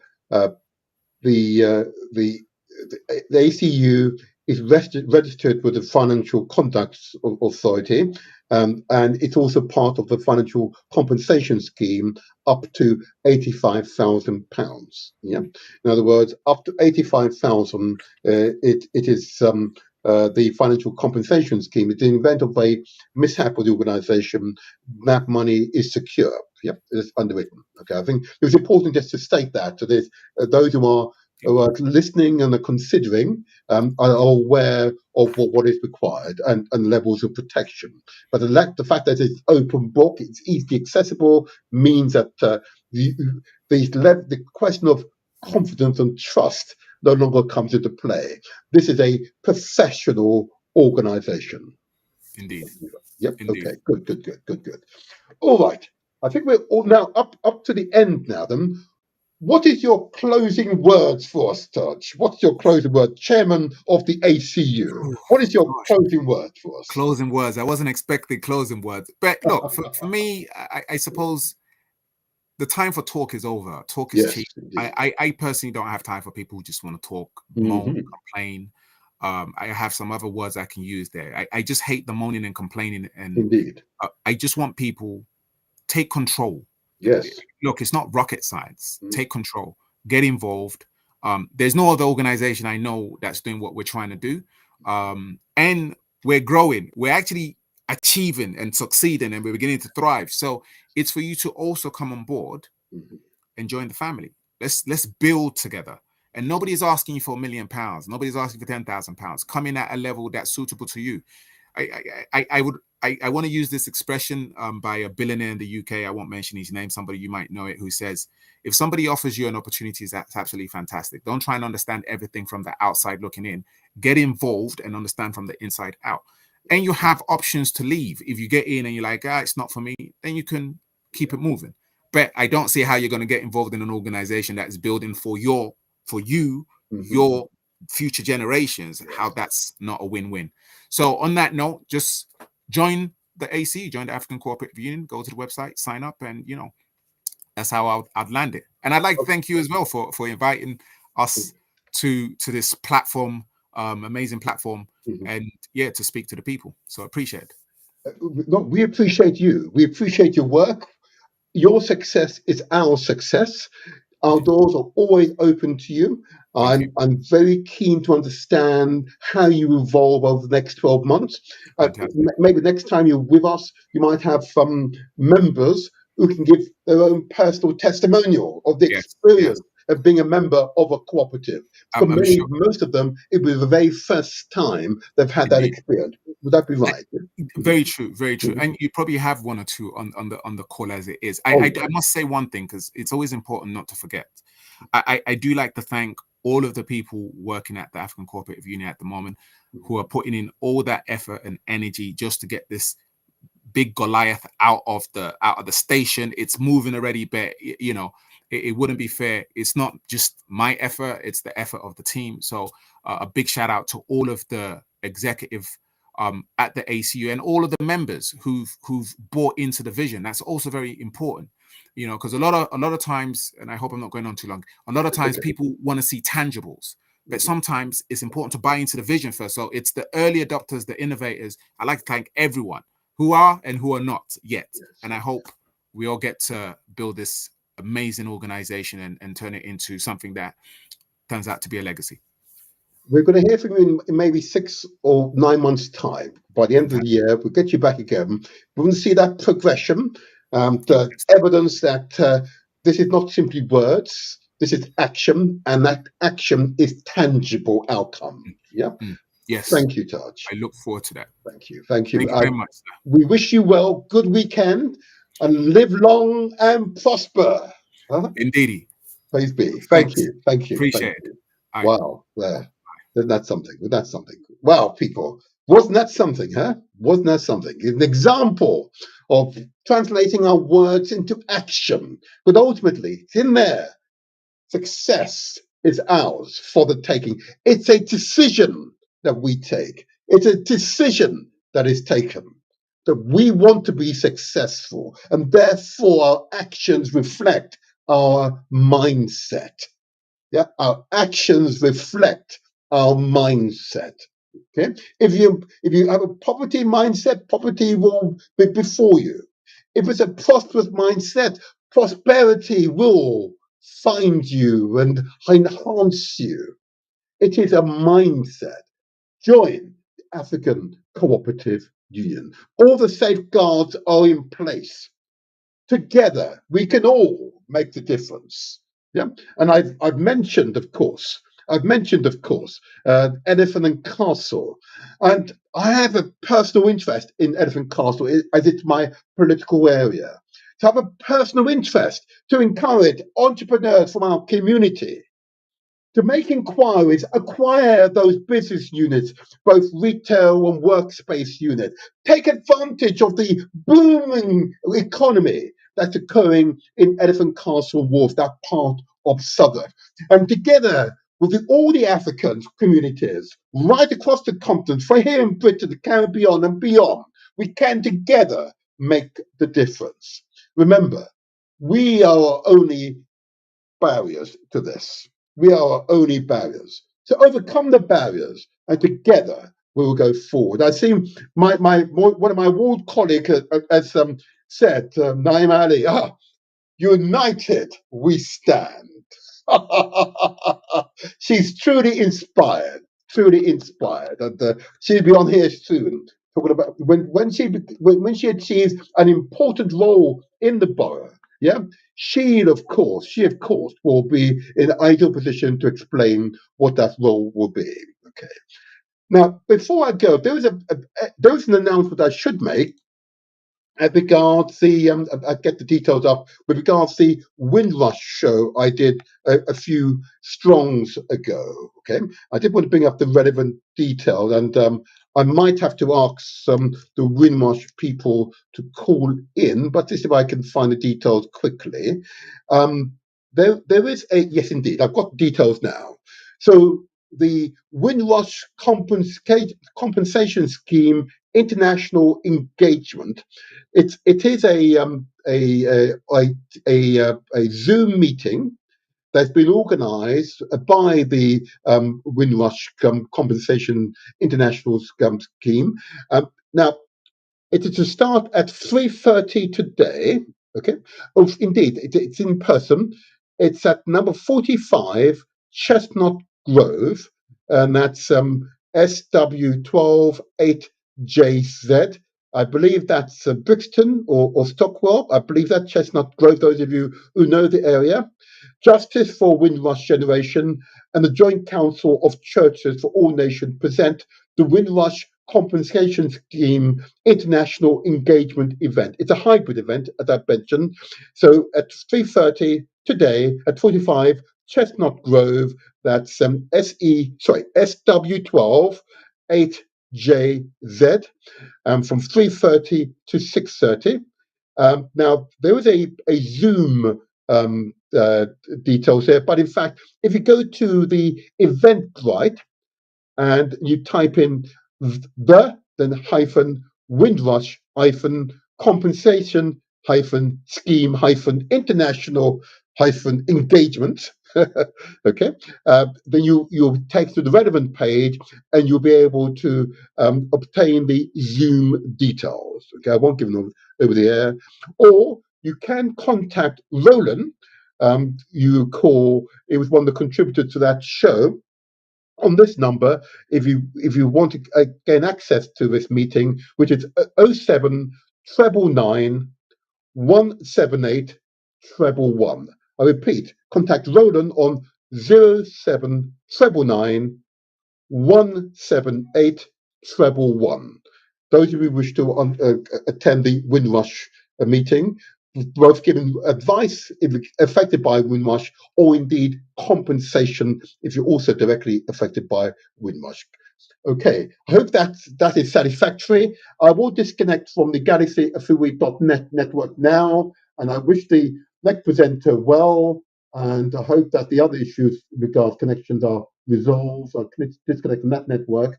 ACU is registered with the Financial Conduct Authority, and it's also part of the financial compensation scheme up to £85,000. Yeah, in other words, up to 85,000. It is the financial compensation scheme. In the event of a mishap with the organisation, that money is secure. Yep, it's underwritten. Okay, I think it was important just to state that. So there's those who are listening and are considering are aware of what is required and levels of protection. But the fact that it's open book, it's easily accessible, means that the question of confidence and trust no longer comes into play. This is a professional organisation. Indeed. Yep. Indeed. Okay. Good. All right. I think we're all now up to the end now. Then, what is your closing words for us, Taj? What's your closing word, Chairman of the ACU? What is your closing word for us? Closing words. I wasn't expecting closing words, but look, for me, I suppose the time for talk is over. Talk is cheap. I personally don't have time for people who just want to talk, moan, complain. I have some other words I can use there. I just hate the moaning and complaining. And indeed, I just want people take control. Yes. Look, it's not rocket science. Take control. Get involved. There's no other organization I know that's doing what we're trying to do. And we're growing. We're actually achieving and succeeding, and we're beginning to thrive. So it's for you to also come on board and join the family. Let's build together. And nobody's asking you for £1 million. Nobody's asking for £10,000. Come in at a level that's suitable to you. I want to use this expression by a billionaire in the UK. I won't mention his name. Somebody you might know it, who says, if somebody offers you an opportunity, that's absolutely fantastic. Don't try and understand everything from the outside looking in. Get involved and understand from the inside out. And you have options to leave. If you get in and you're like, it's not for me, then you can keep it moving. But I don't see how you're going to get involved in an organization that is building for you, your future generations, how that's not a win-win. So on that note, just join the ACU, join the African Cooperative Union, go to the website, sign up, and that's how I'd land it. And I'd like to thank you as well for inviting us to this platform amazing platform, and to speak to the people. So I appreciate it. No, we appreciate you. We appreciate your work. Your success is our success. Our doors are always open to you. I'm very keen to understand how you evolve over the next 12 months. Maybe next time you're with us, you might have members who can give their own personal testimonial of the experience of being a member of a cooperative. For most of them, it was the very first time they've had that experience. Would that be right? Very true, very true. And you probably have one or two on the call as it is. I must say one thing, because it's always important not to forget. I do like to thank all of the people working at the African Cooperative Union at the moment, who are putting in all that effort and energy just to get this big Goliath out of the station. It's moving already, but you know, it wouldn't be fair. It's not just my effort, it's the effort of the team. So a big shout out to all of the executive at the ACU and all of the members who've bought into the vision. That's also very important, you know, because a lot of times, and I hope I'm not going on too long, a lot of times people want to see tangibles, but sometimes it's important to buy into the vision first. So it's the early adopters, the innovators. I'd like to thank everyone who are and who are not yet. And I hope we all get to build this amazing organization and turn it into something that turns out to be a legacy. We're going to hear from you in maybe 6 or 9 months' time. By the end of the year, we'll get you back again. We want to see that progression, the evidence that this is not simply words, this is action, and that action is tangible outcome. Yeah? Yes. Thank you, Taj. I look forward to that. Thank you. Thank you. Thank you very much, sir. We wish you well. Good weekend, and live long and prosper. Indeedy. Please be. Thank you. Thank you. Appreciate it. Wow. There. Isn't that something? Isn't that something? Wow, people. Wasn't that something, huh? Wasn't that something? It's an example of translating our words into action. But ultimately, it's in there. Success is ours for the taking. It's a decision that we take. It's a decision that is taken. That we want to be successful. And therefore, our actions reflect our mindset. Yeah, our actions reflect our mindset. Okay, if you have a poverty mindset, poverty will be before you. If it's a prosperous mindset, prosperity will find you and enhance you. It is a mindset. Join the African Cooperative Union. All the safeguards are in place. Together, we can all make the difference. Yeah, and I've mentioned, of course, Elephant and Castle, and I have a personal interest in Elephant Castle as it's my political area. To have a personal interest to encourage entrepreneurs from our community to make inquiries, acquire those business units, both retail and workspace units. Take advantage of the booming economy that's occurring in Elephant Castle Wharf, that part of Southwark. And together with all the African communities right across the continent, for here in Britain, the Caribbean and beyond, we can together make the difference. Remember, we are our only barriers to this. We are our only barriers. To overcome the barriers, and together we will go forward. I see one of my ward colleagues has said, Naim Ali, united we stand. She's truly inspired, and she'll be on here soon talking about when she achieves an important role in the borough. Yeah, she of course will be in an ideal position to explain what that role will be. Okay. Now, before I go, there was an announcement I should make. As regards the, I get the details up with regards the Windrush show I did a few strongs ago. Okay, I did want to bring up the relevant detail, and I might have to ask the Windrush people to call in, but this is if I can find the details quickly. There is a yes, indeed, I've got details now. So the Windrush compensation scheme international engagement. It is a Zoom meeting that's been organised by the Windrush Compensation International Scheme. Now, it is to start at 3:30 today. Okay. Oh, indeed, it's in person. It's at number 45 Chestnut Grove, and that's SW128JZ. I believe that's Brixton or Stockwell. I believe that Chestnut Grove, those of you who know the area. Justice for Windrush Generation and the Joint Council of Churches for All Nations present the Windrush Compensation Scheme International Engagement Event. It's a hybrid event, as I mentioned. So at 3:30 today at 45 Chestnut Grove, that's SW12 8JZ, from 3:30 to 6:30. Now, there is a Zoom details here, but in fact, if you go to the Eventbrite and you type in then hyphen Windrush hyphen compensation hyphen scheme hyphen international hyphen engagement, okay, then you'll take to the relevant page and you'll be able to obtain the Zoom details. Okay, I won't give them over the air, or you can contact Roland. You call, it was one of the contributors to that show, on this number if you want to gain access to this meeting, which is 07 999 178 111. I repeat, contact Roland on 07 999 178 111. Those of you who wish to attend the Windrush meeting, both giving advice if affected by Windrush, or indeed compensation if you're also directly affected by Windrush. Okay, I hope that is satisfactory. I will disconnect from the GalaxyAfui.net network now, and I wish the next presenter well, and I hope that the other issues regarding connections are resolved or disconnect from that network.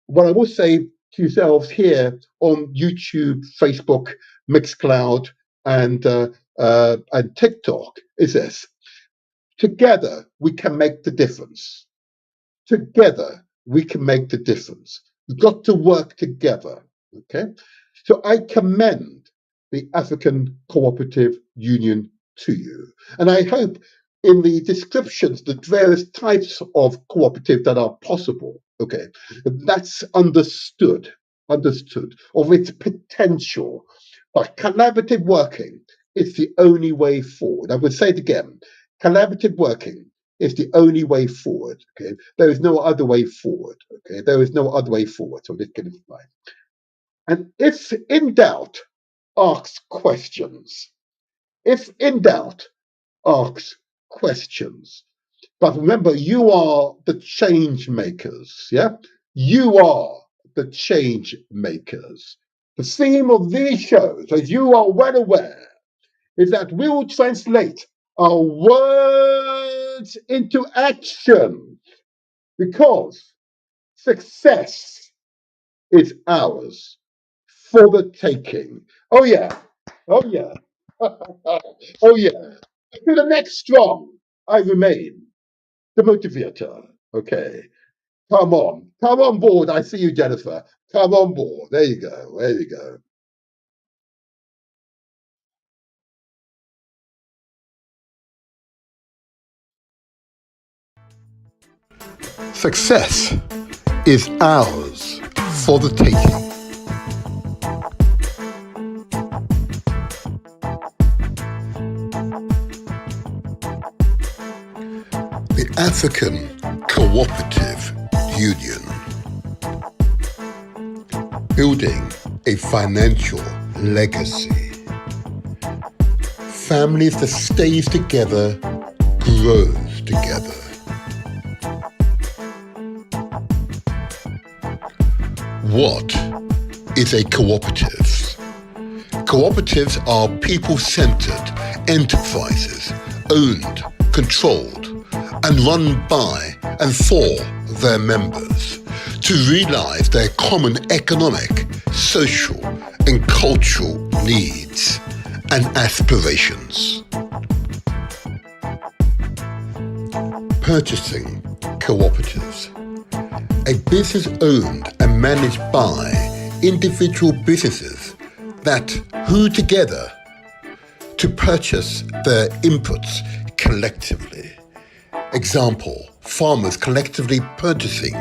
What I will say to yourselves here on YouTube, Facebook, Mixcloud, and TikTok is this: together we can make the difference. Together we can make the difference. We've got to work together. Okay, so I commend the African Cooperative Union to you, and I hope in the descriptions the various types of cooperative that are possible, okay, that's understood of its potential. But collaborative working is the only way forward. I would say it again: collaborative working is the only way forward. Okay, there is no other way forward. Okay, there is no other way forward. So let's get it right. And if in doubt, ask questions. If in doubt, ask questions. But remember, you are the change makers. Yeah, you are the change makers. The theme of these shows, as you are well aware, is that we will translate our words into action, because success is ours for the taking. Oh yeah, oh yeah, oh yeah. To the next strong, I remain the motivator. Okay, come on board. I see you, Jennifer. Come on board. There you go. There you go. Success is ours for the taking. The African Cooperative Union. Building a financial legacy. Families that stays together, grows together. What is a cooperative? Cooperatives are people-centered enterprises owned, controlled, and run by and for their members to realize their common economic, social, and cultural needs and aspirations. Purchasing cooperatives. A business owned and managed by individual businesses that who together to purchase their inputs collectively. Example, farmers collectively purchasing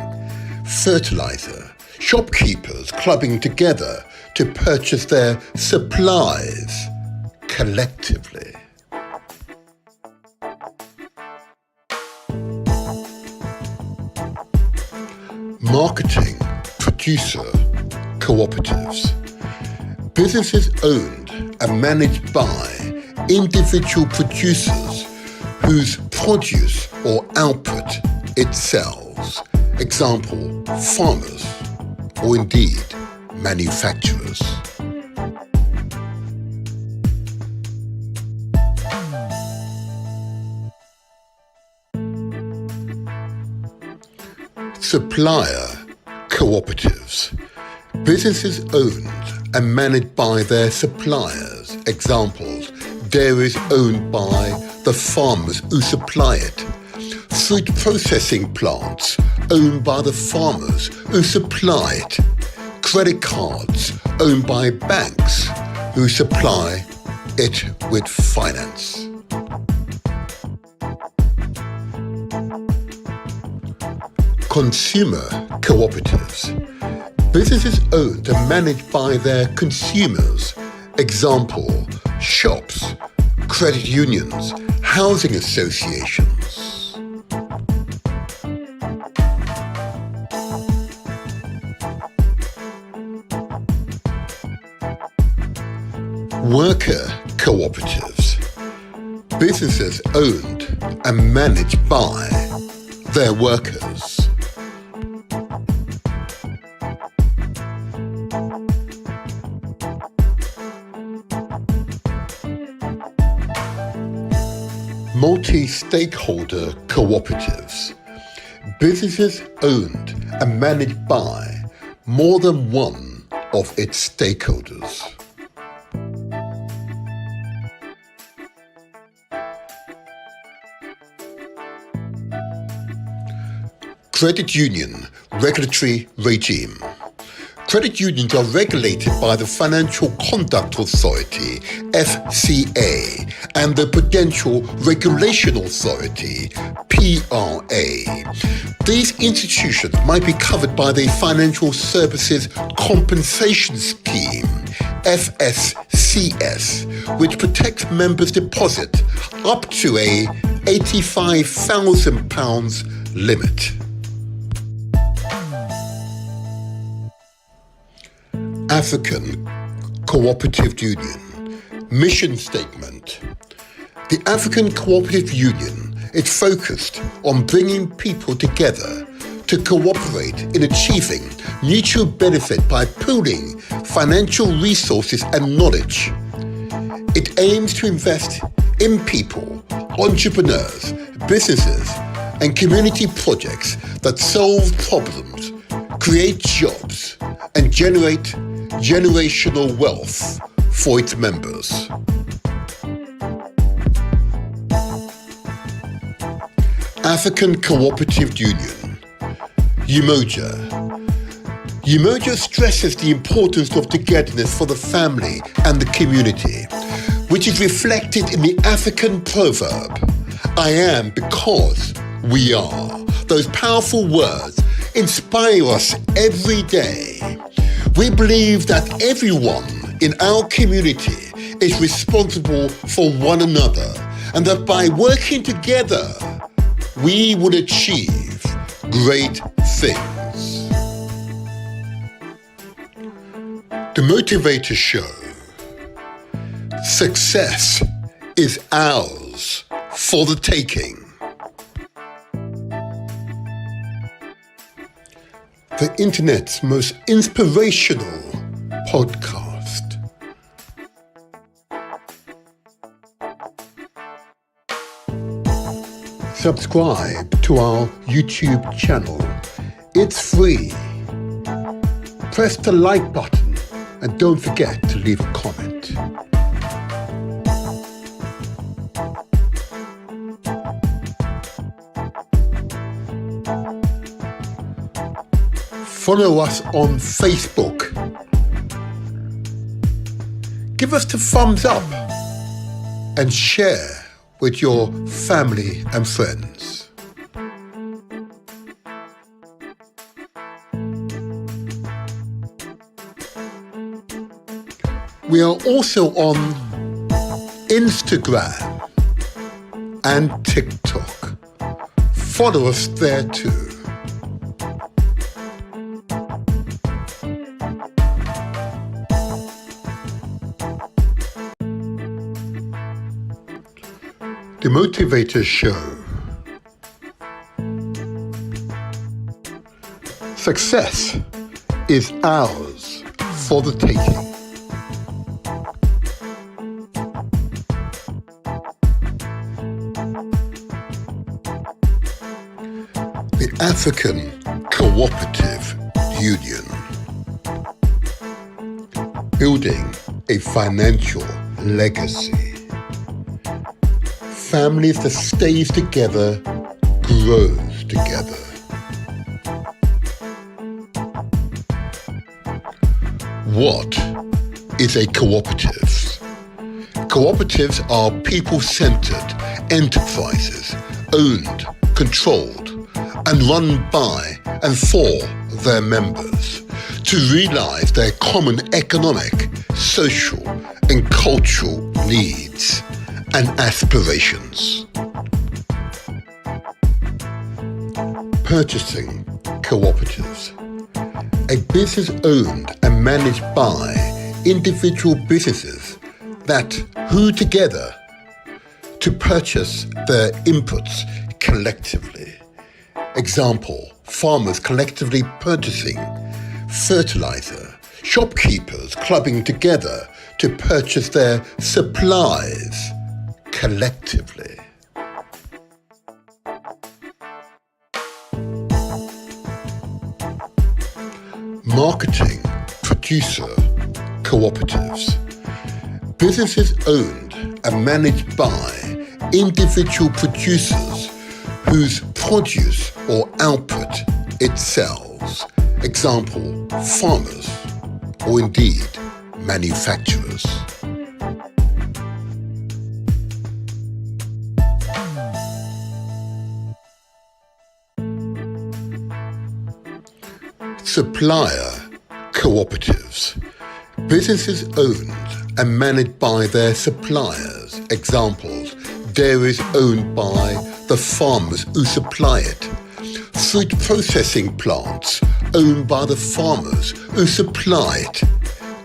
fertilizer, shopkeepers clubbing together to purchase their supplies collectively. Marketing producer cooperatives. Businesses owned and managed by individual producers whose produce or output it sells. Example, farmers, or indeed manufacturers. Supplier cooperatives. Businesses owned and managed by their suppliers. Examples, dairies owned by the farmers who supply it. Fruit processing plants owned by the farmers who supply it. Credit cards owned by banks who supply it with finance. Consumer cooperatives. Businesses owned and managed by their consumers. Example, shops, credit unions, housing associations. Worker cooperatives. Businesses owned and managed by their workers. Multi-stakeholder cooperatives. Businesses owned and managed by more than one of its stakeholders. Credit union regulatory regime. Credit unions are regulated by the Financial Conduct Authority, FCA, and the Prudential Regulation Authority, PRA. These institutions might be covered by the Financial Services Compensation Scheme, FSCS, which protects members' deposit up to a £85,000 limit. African Cooperative Union Mission Statement. The African Cooperative Union is focused on bringing people together to cooperate in achieving mutual benefit by pooling financial resources and knowledge. It aims to invest in people, entrepreneurs, businesses, and community projects that solve problems, create jobs, and generate generational wealth for its members. African Cooperative Union, UMOJA. UMOJA stresses the importance of togetherness for the family and the community, which is reflected in the African proverb, I am because we are. Those powerful words inspire us every day. We believe that everyone in our community is responsible for one another, and that by working together, we will achieve great things. The Motivator Show. Success is ours for the taking. The internet's most inspirational podcast. Subscribe to our YouTube channel. It's free. Press the like button and don't forget to leave a comment. Follow us on Facebook. Give us the thumbs up and share with your family and friends. We are also on Instagram and TikTok. Follow us there too. The Motivator Show. Success is ours for the taking. The African Cooperative Union. Building a financial legacy. Families that stays together, grows together. What is a cooperative? Cooperatives are people-centered enterprises owned, controlled, and run by and for their members to realize their common economic, social, and cultural needs and aspirations. Purchasing cooperatives. A business owned and managed by individual businesses that who together to purchase their inputs collectively. Example, farmers collectively purchasing fertilizer, shopkeepers clubbing together to purchase their supplies collectively. Marketing producer cooperatives. Businesses owned and managed by individual producers whose produce or output it sells. Example, farmers, or indeed manufacturers. Supplier cooperatives. Businesses owned and managed by their suppliers. Examples, dairies owned by the farmers who supply it. Food processing plants owned by the farmers who supply it.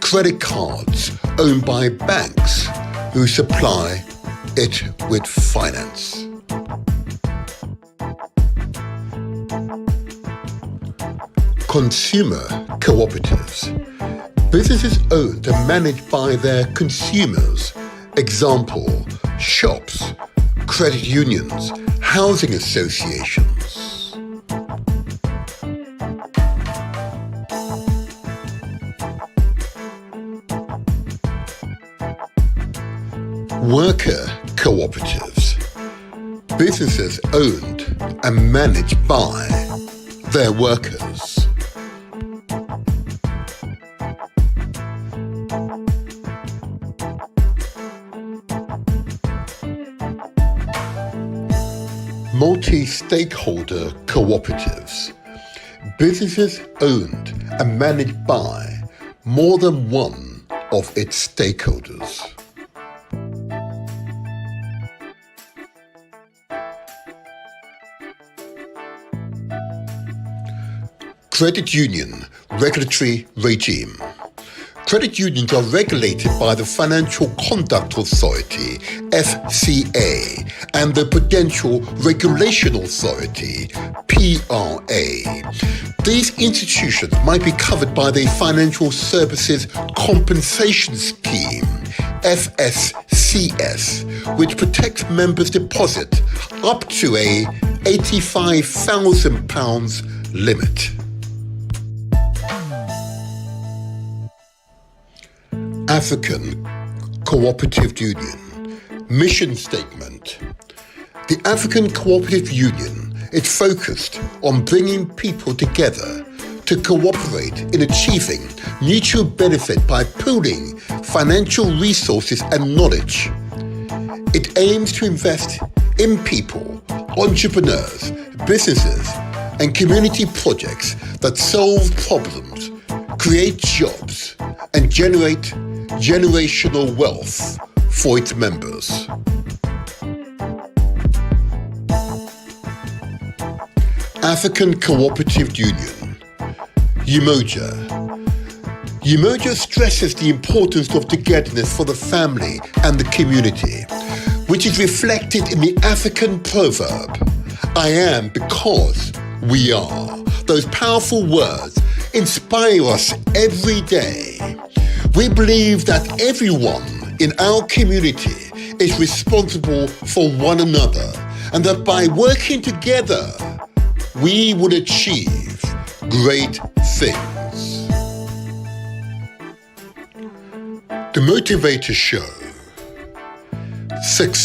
Credit cards owned by banks who supply it with finance. Consumer cooperatives. Businesses owned and managed by their consumers. Example, shops, credit unions, housing associations. Worker cooperatives. Businesses owned and managed by their workers. Multi-stakeholder cooperatives. Businesses owned and managed by more than one of its stakeholders. Credit union regulatory regime. Credit unions are regulated by the Financial Conduct Authority, FCA, and the Prudential Regulation Authority, PRA. These institutions might be covered by the Financial Services Compensation Scheme, FSCS, which protects members' deposit up to a £85,000 limit. African Cooperative Union. Mission statement. The African Cooperative Union It's focused on bringing people together to cooperate in achieving mutual benefit by pooling financial resources and knowledge. It aims to invest in people, entrepreneurs, businesses, and community projects that solve problems, create jobs, and generate generational wealth for its members. African Cooperative Union, UMOJA. UMOJA stresses the importance of togetherness for the family and the community, which is reflected in the African proverb, I am because we are. Those powerful words inspire us every day. We believe that everyone in our community is responsible for one another, and that by working together, we will achieve great things. The Motivator Show. Success.